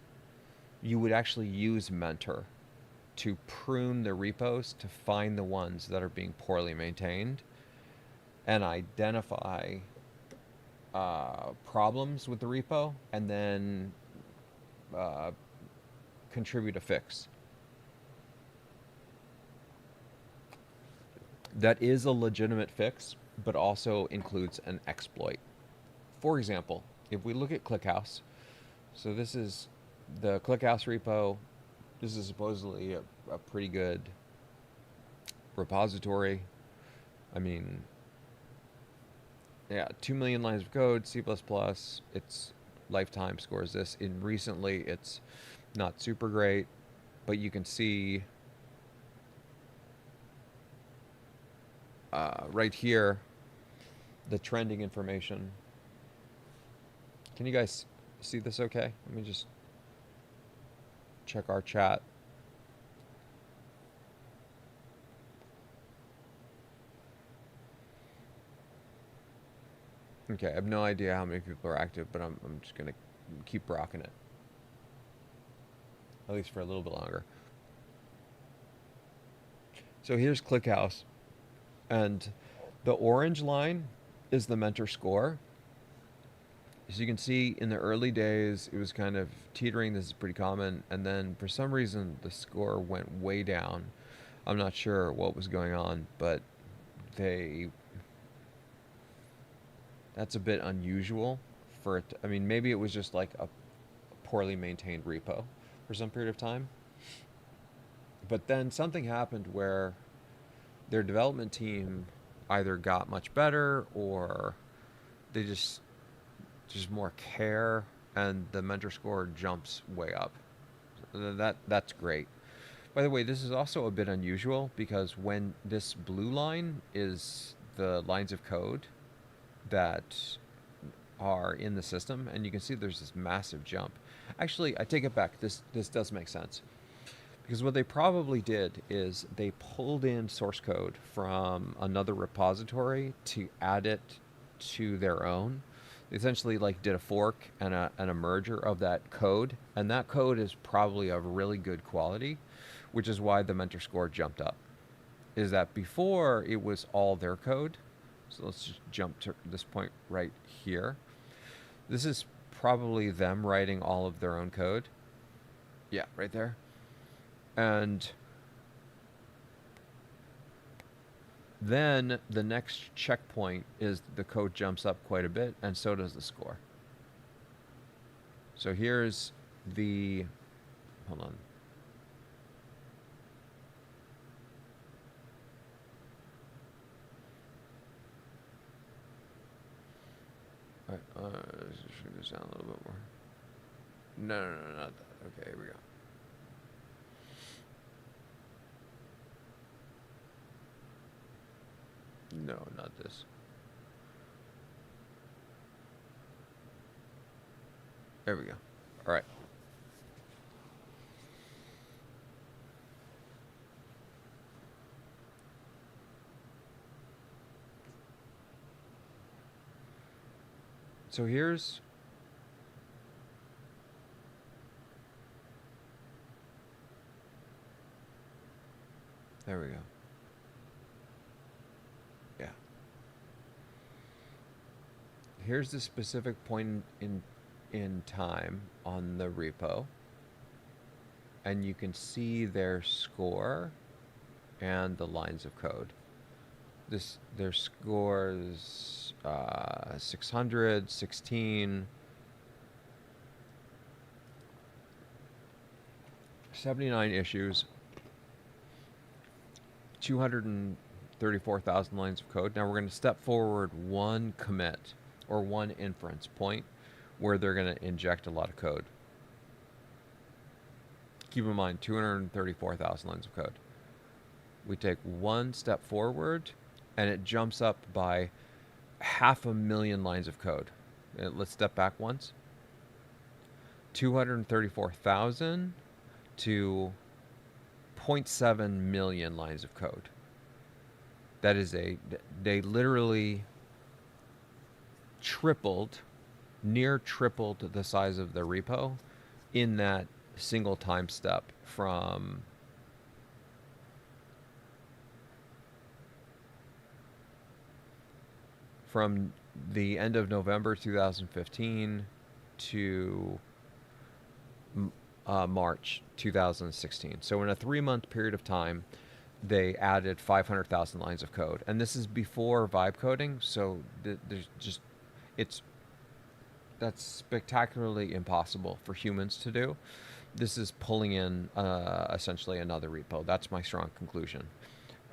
S1: you would actually use Mentor to prune the repos to find the ones that are being poorly maintained and identify problems with the repo, and then contribute a fix. that is a legitimate fix, but also includes an exploit. For example, if we look at ClickHouse, so this is the ClickHouse repo. This is supposedly a pretty good repository. I mean, yeah, 2 million lines of code, C++. Its lifetime scores this. In recently, it's not super great, but you can see right here the trending information. Can you guys see this okay? Let me just check our chat. Okay, I have no idea how many people are active, but I'm just going to keep rocking it. At least for a little bit longer. So here's ClickHouse. And the orange line is the mentor score. As you can see, in the early days, it was kind of teetering. This is pretty common. And then for some reason, the score went way down. I'm not sure what was going on, but that's a bit unusual for it. I mean, maybe it was just like a poorly maintained repo for some period of time. But then something happened where their development team either got much better or they just more care, and the mentor score jumps way up. That's great. By the way, this is also a bit unusual because when this blue line is the lines of code that are in the system, and you can see there's this massive jump. Actually, I take it back. This does make sense. Because what they probably did is they pulled in source code from another repository to add it to their own. They essentially like did a fork and a merger of that code, and that code is probably of really good quality, which is why the mentor score jumped up. Is that before it was all their code? So let's just jump to this point right here. This is probably them writing all of their own code. Yeah, right there. And then the next checkpoint is the code jumps up quite a bit, and so does the score. So here's the, hold on. All right, let's just bring this down a little bit more. No, not that. Okay, here we go. No, not this. There we go. All right. So here's there we go. Yeah. Here's the specific point in time on the repo, and you can see their score and the lines of code. Their scores 600, 16, 79 issues, 234,000 lines of code. Now we're going to step forward one commit or one inference point where they're going to inject a lot of code. Keep in mind, 234,000 lines of code. We take one step forward, and it jumps up by 500,000 lines of code. Let's step back once. 234,000 to 0.7 million lines of code. That is they literally near tripled the size of the repo in that single time step from the end of November 2015 to March 2016. So in a 3-month period of time, they added 500,000 lines of code, and this is before vibe coding. So there's just it's that's spectacularly impossible for humans to do. This is pulling in essentially another repo. That's my strong conclusion.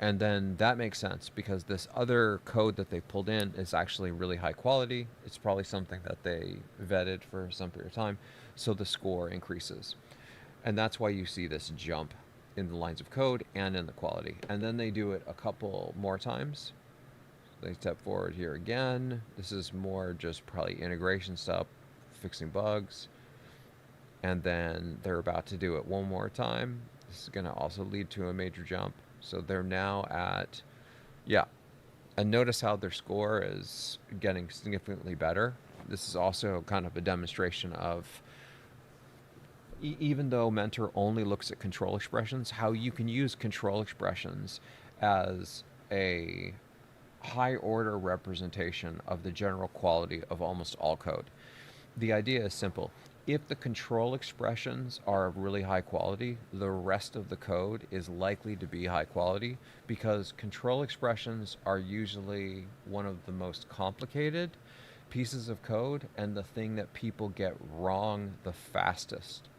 S1: And then that makes sense because this other code that they pulled in is actually really high quality. It's probably something that they vetted for some period of time. So the score increases. And that's why you see this jump in the lines of code and in the quality. And then they do it a couple more times. They step forward here again. This is more just probably integration stuff, fixing bugs. And then they're about to do it one more time. This is going to also lead to a major jump. So they're now at, yeah. And notice how their score is getting significantly better. This is also kind of a demonstration of, even though Mentor only looks at control expressions, how you can use control expressions as a high order representation of the general quality of almost all code. The idea is simple. If the control expressions are of really high quality, the rest of the code is likely to be high quality because control expressions are usually one of the most complicated pieces of code and the thing that people get wrong the fastest.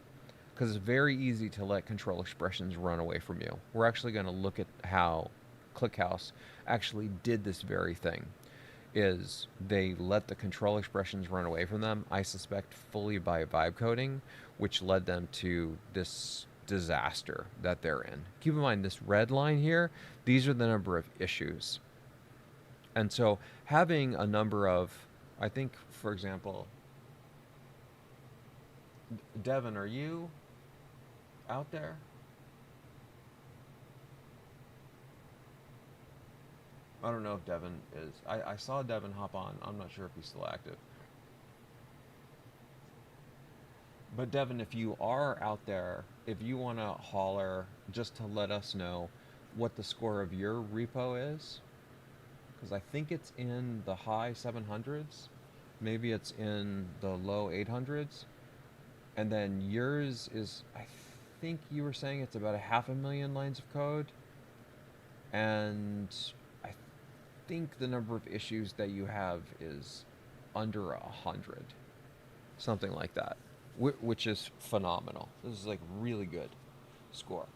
S1: Because it's very easy to let control expressions run away from you. We're actually going to look at how ClickHouse actually did this very thing. Is they let the control expressions run away from them, I suspect fully by vibe coding, which led them to this disaster that they're in. Keep in mind this red line here, these are the number of issues. And so having a number of, I think, for example, Devin, are you out there? I don't know if Devin is. I saw Devin hop on. I'm not sure if he's still active. But Devin, if you are out there, if you want to holler just to let us know what the score of your repo is, because I think it's in the high 700s, maybe it's in the low 800s, and then yours is, I think you were saying it's about 500,000 lines of code, and I think the number of issues that you have is under 100, something like that, which is phenomenal. This is like really good score.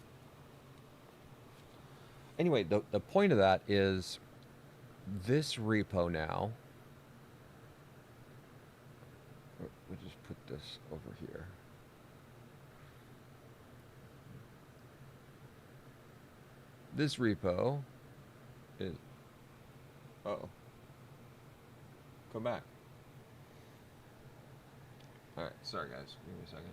S1: Anyway, the point of that is this repo now, we'll just put this over here. This repo is, uh-oh, come back. All right, sorry guys, give me a second.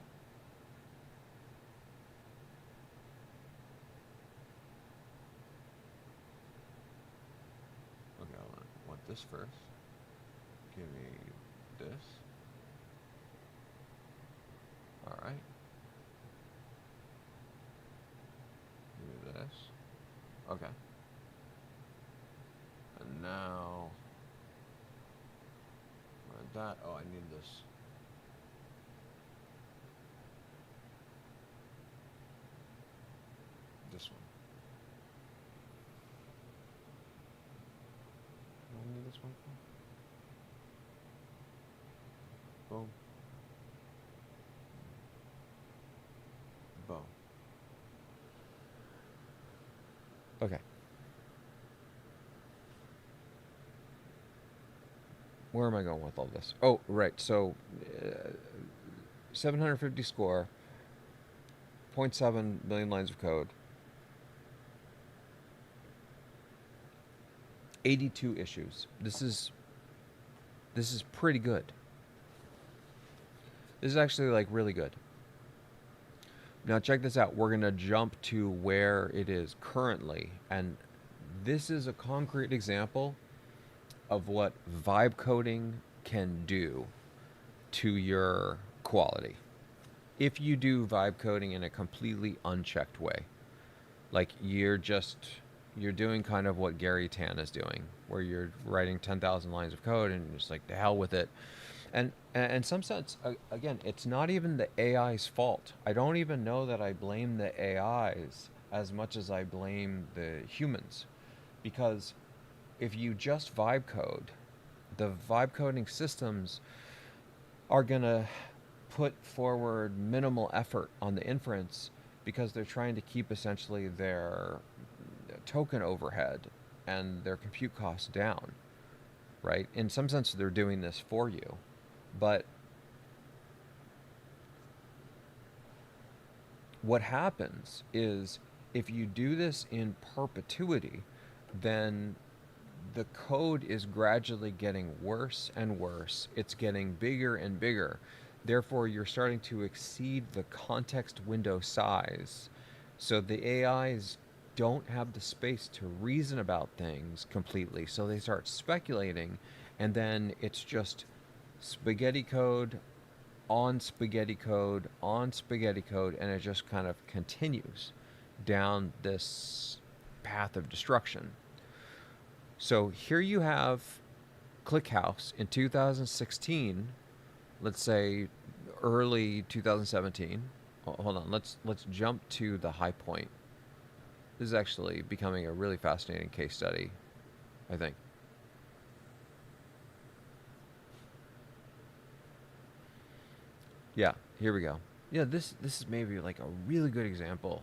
S1: Okay, I want this first. Give me this. All right. Give me this. Okay. And now, that, oh, I need this. This one. Do I need this one for? Boom. Boom. Okay. Where am I going with all this? Oh, right. So, 750 score, 0.7 million lines of code, 82 issues. This is pretty good. This is actually like really good. Now check this out. We're going to jump to where it is currently, and this is a concrete example of what vibe coding can do to your quality. If you do vibe coding in a completely unchecked way, like you're doing kind of what Gary Tan is doing, where you're writing 10,000 lines of code and just like the hell with it. And in some sense, again, it's not even the AI's fault. I don't even know that I blame the AIs as much as I blame the humans. Because if you just vibe code, the vibe coding systems are going to put forward minimal effort on the inference because they're trying to keep essentially their token overhead and their compute costs down, right? In some sense, they're doing this for you. But what happens is if you do this in perpetuity, then the code is gradually getting worse and worse. It's getting bigger and bigger. Therefore, you're starting to exceed the context window size. So the AIs don't have the space to reason about things completely. So they start speculating, and then it's just spaghetti code on spaghetti code on spaghetti code, and it just kind of continues down this path of destruction. So here you have ClickHouse in 2016, let's say early 2017. Hold on, let's jump to the high point. This is actually becoming a really fascinating case study, I think. Yeah, here we go. Yeah, this is maybe like a really good example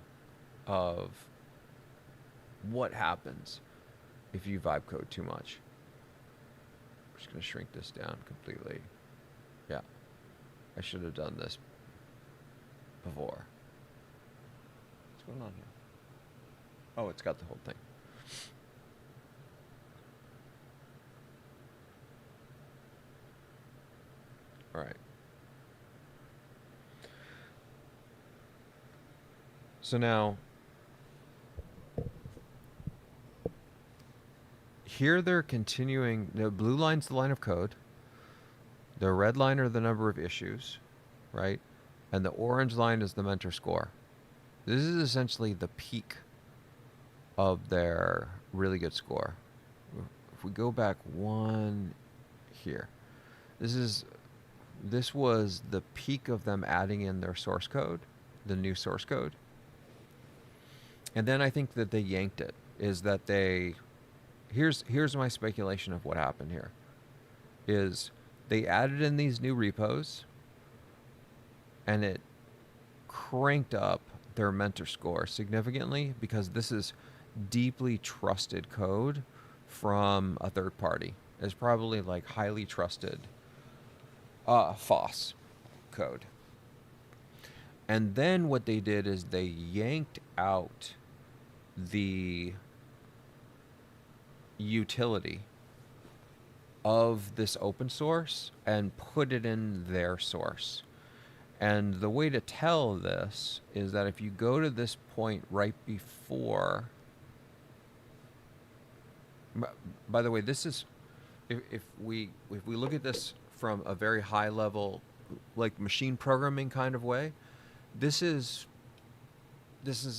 S1: of what happens if you vibe code too much. I'm just going to shrink this down completely. Yeah, I should have done this before. What's going on here? Oh, it's got the whole thing. All right. So now, here they're continuing. The blue line's the line of code. The red line are the number of issues, right? And the orange line is the mentor score. This is essentially the peak of their really good score. If we go back one here, this was the peak of them adding in their source code, the new source code. And then I think that they yanked it. Is that here's my speculation of what happened here. Is they added in these new repos, and it cranked up their mentor score significantly because this is deeply trusted code from a third party. It's probably like highly trusted FOSS code. And then what they did is they yanked out the utility of this open source and put it in their source. And the way to tell this is that if you go to this point right before, by the way, this is, if we look at this from a very high level, like machine programming kind of way, this is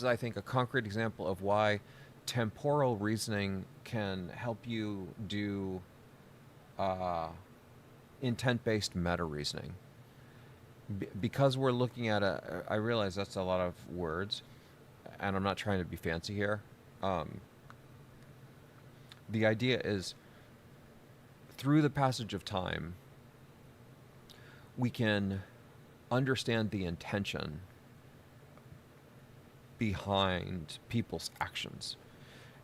S1: I think a concrete example of why temporal reasoning can help you do intent-based meta reasoning. Because we're looking at I realize that's a lot of words, and I'm not trying to be fancy here. The idea is, through the passage of time, we can understand the intention behind people's actions.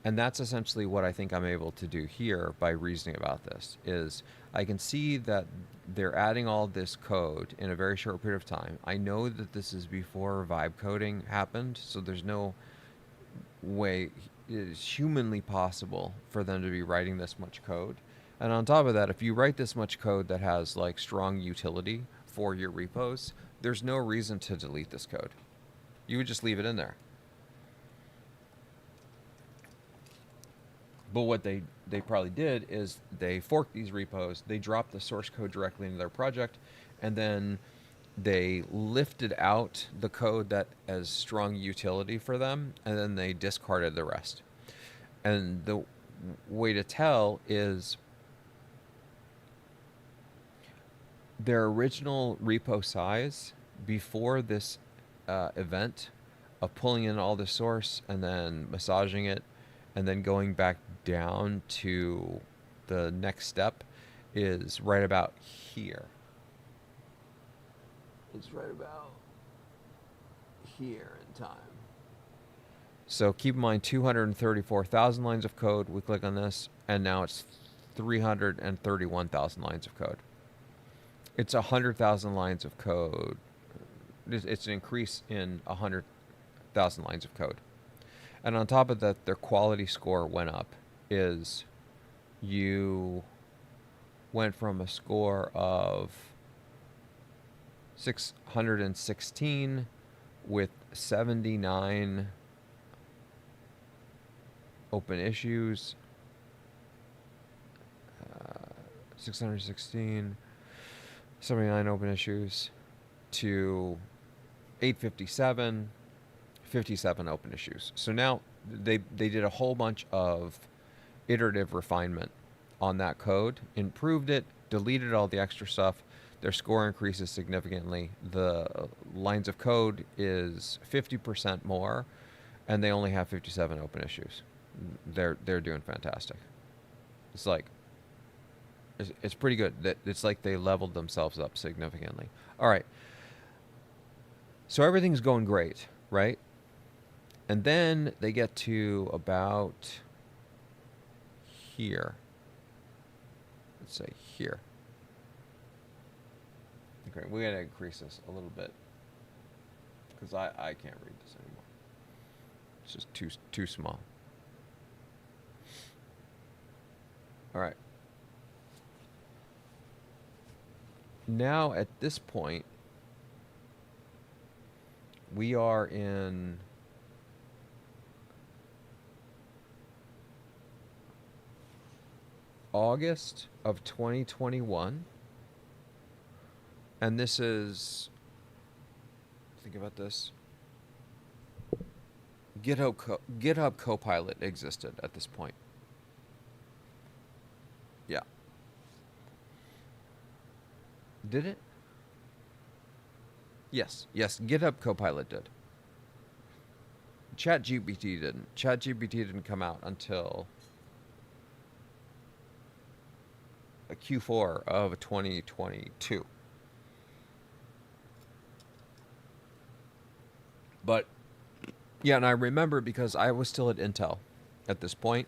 S1: And that's essentially what I think I'm able to do here by reasoning about this, is I can see that they're adding all this code in a very short period of time. I know that this is before vibe coding happened, so there's no way it is humanly possible for them to be writing this much code. And on top of that, if you write this much code that has like strong utility for your repos, there's no reason to delete this code. You would just leave it in there. But what they probably did is they forked these repos, they dropped the source code directly into their project, and then they lifted out the code that has strong utility for them, and then they discarded the rest. And the way to tell is their original repo size before this event of pulling in all the source and then massaging it and then going back down to the next step is right about here. It's right about here in time. So keep in mind 234,000 lines of code. We click on this, and now it's 331,000 lines of code. It's 100,000 lines of code. It's an increase in 100,000 lines of code. And on top of that, their quality score went up. Is you went from a score of 616 with 79 open issues, 616, 79 open issues, to 857, 57 open issues. So now they did a whole bunch of iterative refinement on that code, improved it, deleted all the extra stuff. Their score increases significantly. The lines of code is 50% more, and they only have 57 open issues. They're doing fantastic. It's like it's pretty good. It's like they leveled themselves up significantly. All right. So everything's going great, right? And then they get to about here. Let's say here. Okay, we gotta increase this a little bit because I can't read this anymore. It's just too small. All right. Now at this point, we are in August of 2021. And this is, think about this. GitHub Copilot existed at this point. Yeah. Did it? Yes, GitHub Copilot did. ChatGPT didn't. ChatGPT didn't come out until Q4 of 2022. But, yeah, and I remember because I was still at Intel at this point,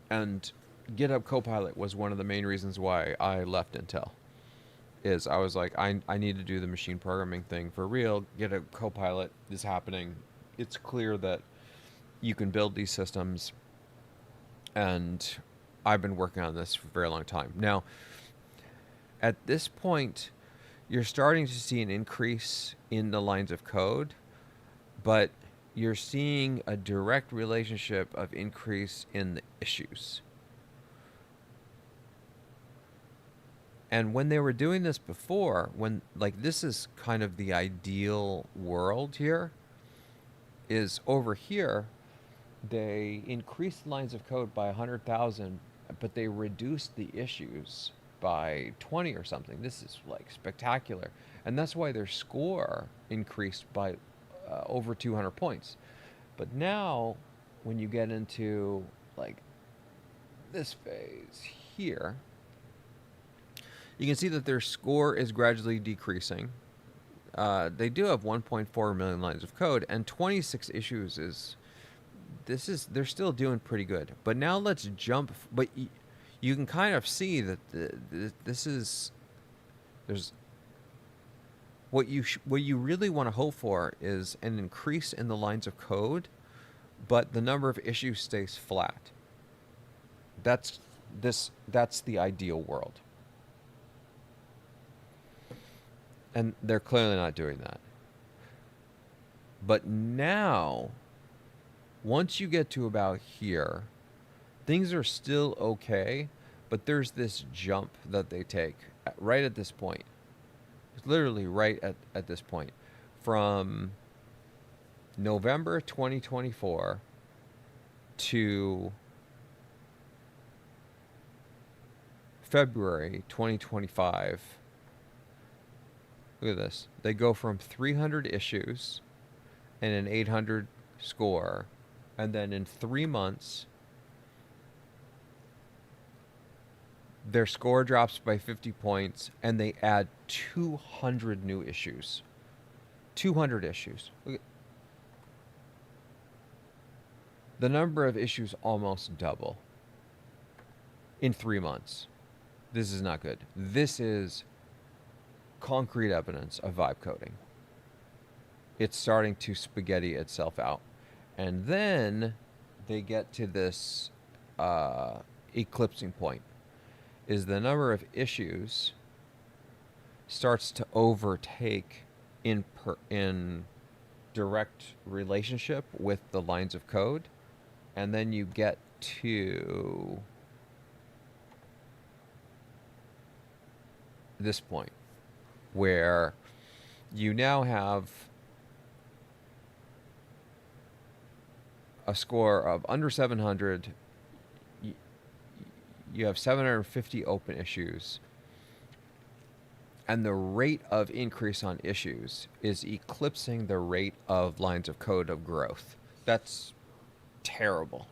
S1: and GitHub Copilot was one of the main reasons why I left Intel. Is I was like, I need to do the machine programming thing for real. GitHub Copilot is happening. It's clear that you can build these systems, and I've been working on this for a very long time. Now, at this point, you're starting to see an increase in the lines of code, but you're seeing a direct relationship of increase in the issues. And when they were doing this before, when, like, this is kind of the ideal world here, is over here, they increased the lines of code by 100,000, but they reduced the issues by 20 or something. This is, like, spectacular. And that's why their score increased by over 200 points. But now, when you get into, like, this phase here, you can see that their score is gradually decreasing. They do have 1.4 million lines of code, and 26 issues they're still doing pretty good. But now let's jump. But you can kind of see that there's what you really want to hope for is an increase in the lines of code, but the number of issues stays flat. That's the ideal world. And they're clearly not doing that. But now, once you get to about here, things are still okay, but there's this jump that they take right at this point. It's literally right at this point. From November 2024 to February 2025. Look at this. They go from 300 issues, and an 800 score, and then in 3 months, their score drops by 50 points, and they add 200 new issues. 200 issues. The number of issues almost double in 3 months. This is not good. This is concrete evidence of vibe coding. It's starting to spaghetti itself out. And then they get to this eclipsing point, is the number of issues starts to overtake in direct relationship with the lines of code, and then you get to this point where you now have a score of under 700. You have 750 open issues, and the rate of increase on issues is eclipsing the rate of lines of code of growth. That's terrible.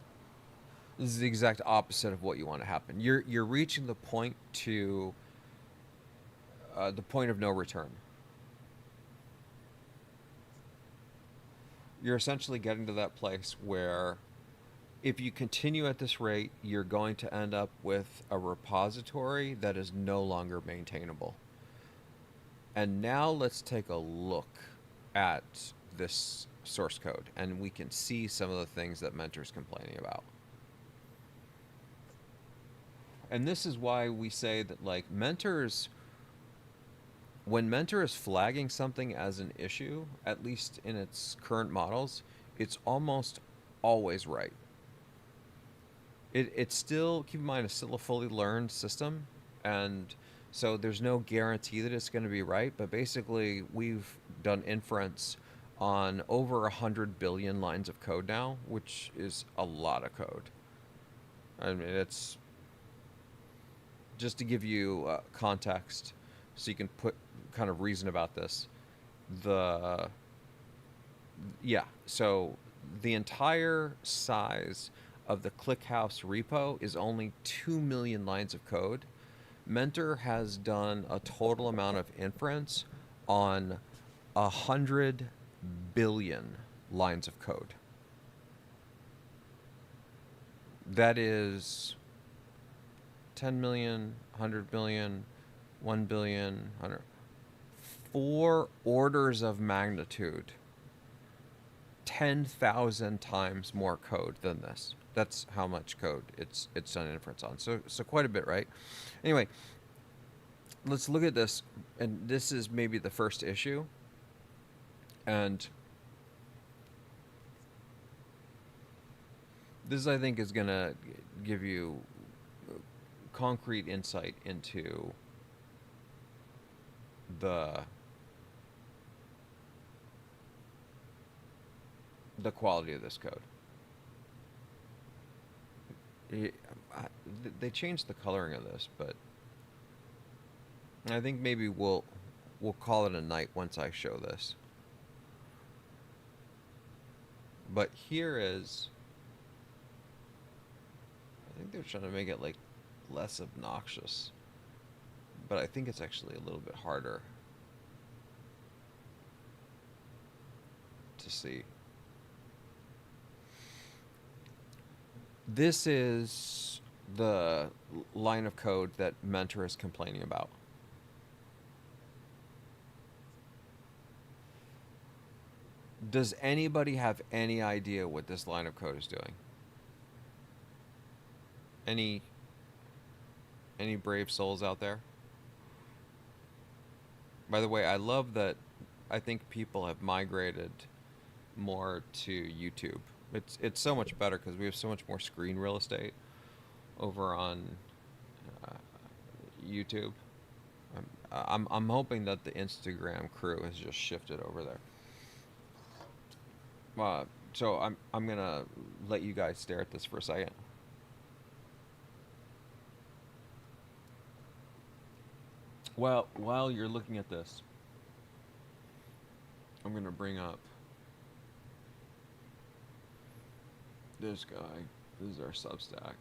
S1: This is the exact opposite of what you want to happen. You're reaching the point to the point of no return. You're essentially getting to that place where if you continue at this rate, you're going to end up with a repository that is no longer maintainable. And now let's take a look at this source code, and we can see some of the things that Mentor's complaining about. And this is why we say that, like, Mentor's, when Mentor is flagging something as an issue, at least in its current models, it's almost always right. It's still, keep in mind, it's still a fully learned system, and so there's no guarantee that it's going to be right, but basically we've done inference on over 100 billion lines of code now, which is a lot of code. I mean, it's just to give you context so you can put kind of reason about this. So the entire size of the ClickHouse repo is only 2 million lines of code. Mentor has done a total amount of inference on 100 billion lines of code. That is 10 million, 100 billion, 1 billion, 100. 4 orders of magnitude, 10,000 times more code than this. That's how much code it's done inference on. So quite a bit, right? Anyway, let's look at this, and this is maybe the first issue. And this, I think, is going to give you concrete insight into the quality of this code. They changed the coloring of this, but I think maybe we'll call it a night once I show this. But here is, I think they're trying to make it like less obnoxious, but I think it's actually a little bit harder to see. This is the line of code that Mentor is complaining about. Does anybody have any idea what this line of code is doing? Any brave souls out there? By the way, I love that I think people have migrated more to YouTube. It's so much better because we have so much more screen real estate over on YouTube. I'm hoping that the Instagram crew has just shifted over there. So I'm gonna let you guys stare at this for a second. Well, while you're looking at this, I'm gonna bring up this guy. This is our Substack.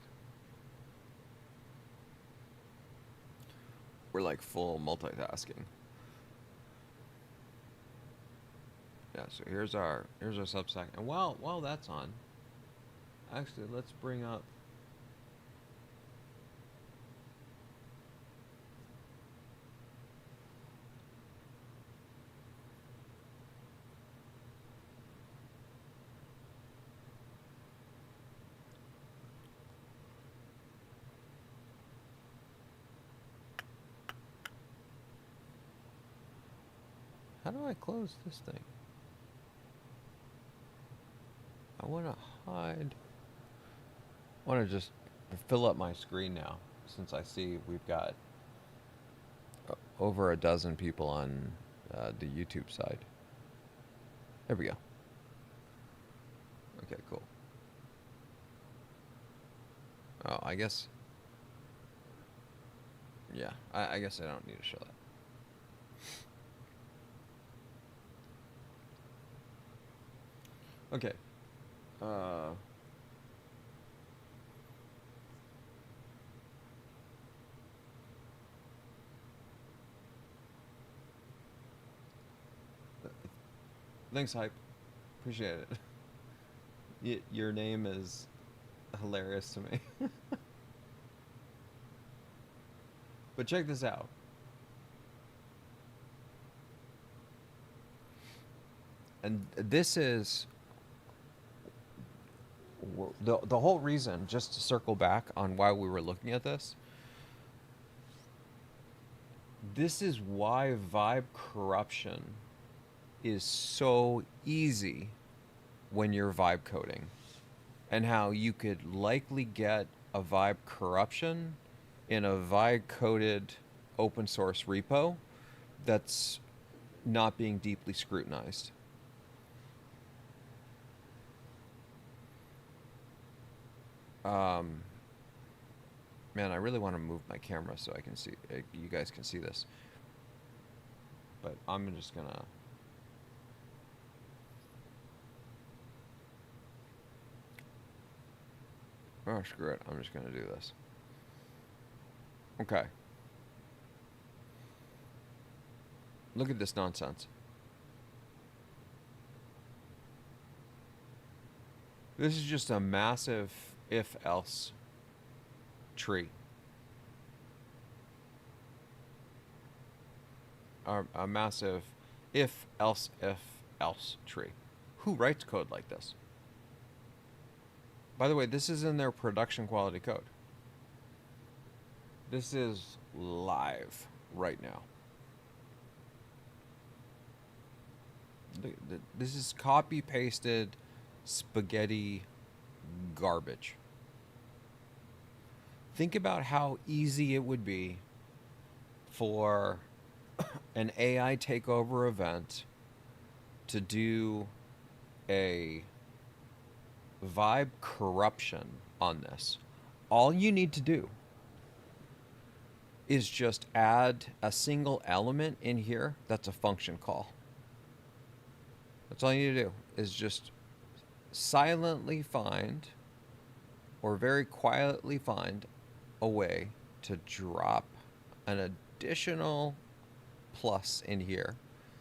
S1: We're like full multitasking. Yeah, so here's our Substack. And while that's on, actually let's bring up how do I close this thing? I want to hide. I want to just fill up my screen now since I see we've got over a dozen people on the YouTube side. There we go. Okay, cool. Oh, I guess. Yeah, I guess I don't need to show that. Okay. Uh, Thanks, Hype. Appreciate it. Your name is hilarious to me. But check this out. And this is the whole reason, just to circle back on why we were looking at this. This is why vibe corruption is so easy when you're vibe coding, and how you could likely get a vibe corruption in a vibe coded open source repo that's not being deeply scrutinized. Man, I really want to move my camera so I can see, you guys can see this. But I'm just gonna. Oh, screw it. I'm just gonna do this. Okay. Look at this nonsense. This is just a massive if-else tree. A massive if-else tree. Who writes code like this? By the way, this is in their production quality code. This is live right now. This is copy-pasted spaghetti garbage. Think about how easy it would be for an AI takeover event to do a vibe corruption on this. All you need to do is just add a single element in here that's a function call. That's all you need to do, is just silently find, or very quietly find, a way to drop an additional plus in here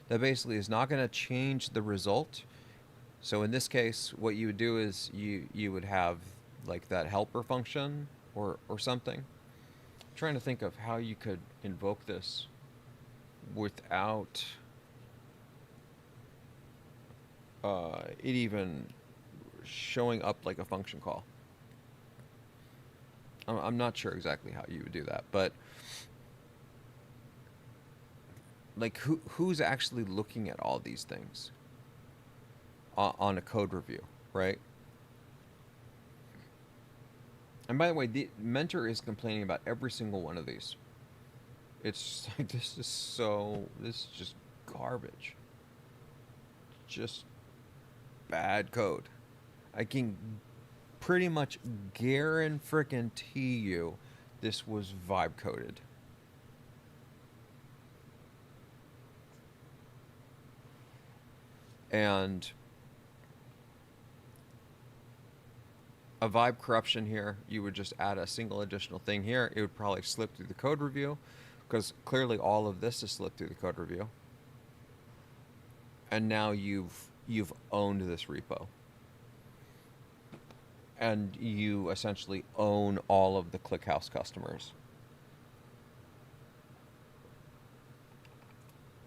S1: that basically is not going to change the result. So in this case, what you would do is you would have like that helper function or something. I'm trying to think of how you could invoke this without it even showing up like a function call. I'm not sure exactly how you would do that, but like who's actually looking at all these things on a code review, right? And by the way, the mentor is complaining about every single one of these. It's like, this is just garbage. Just bad code. I can pretty much guarantee you this was vibe coded. And a vibe corruption here, you would just add a single additional thing here. It would probably slip through the code review, because clearly all of this is slipped through the code review. And now you've owned this repo. And you essentially own all of the ClickHouse customers.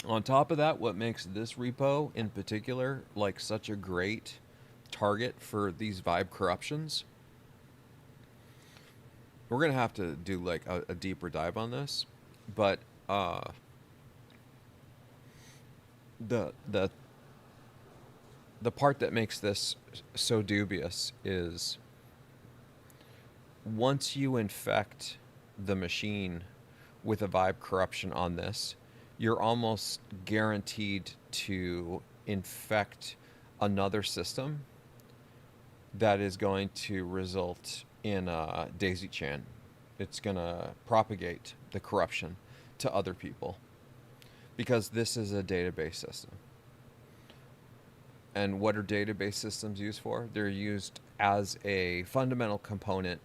S1: On top of that, what makes this repo in particular like such a great target for these vibe corruptions, we're gonna have to do like a deeper dive on this, but the the the part that makes this so dubious is once you infect the machine with a vibe corruption on this, you're almost guaranteed to infect another system that is going to result in a daisy chain. It's going to propagate the corruption to other people because this is a database system. And what are database systems used for? They're used as a fundamental component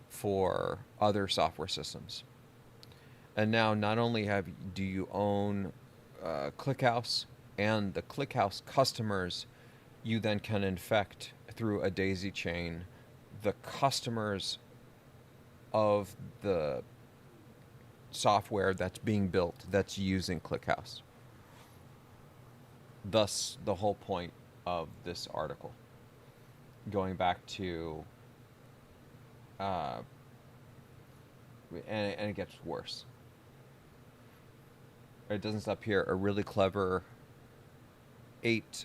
S1: for other software systems. And now not only do you own ClickHouse and the ClickHouse customers, you then can infect through a daisy chain the customers of the software that's being built that's using ClickHouse. Thus, the whole point of this article. Going back to, and it gets worse. It doesn't stop here. A really clever 8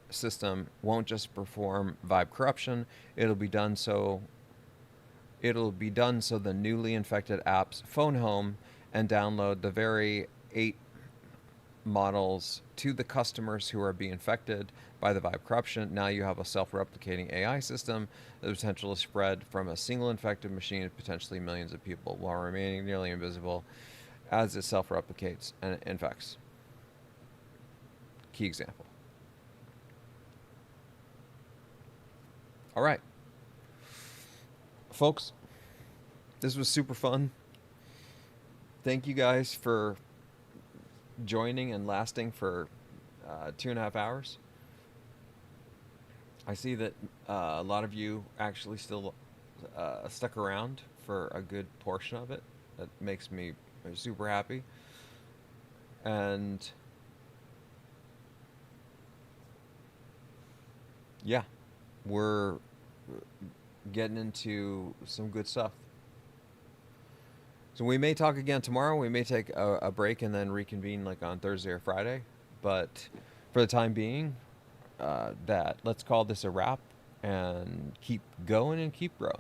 S1: system won't just perform vibe corruption. It'll be done so the newly infected apps phone home and download the very 8 models to the customers who are being infected by the vibe corruption. Now you have a self-replicating AI system, the potential to spread from a single infected machine to potentially millions of people while remaining nearly invisible as it self-replicates and infects. Key example. All right, folks, this was super fun. Thank you guys for joining and lasting for 2.5 hours. I see that a lot of you actually still stuck around for a good portion of it. That makes me super happy. And yeah, we're getting into some good stuff. So we may talk again tomorrow. We may take a break and then reconvene like on Thursday or Friday. But for the time being, let's call this a wrap and keep going and keep growing.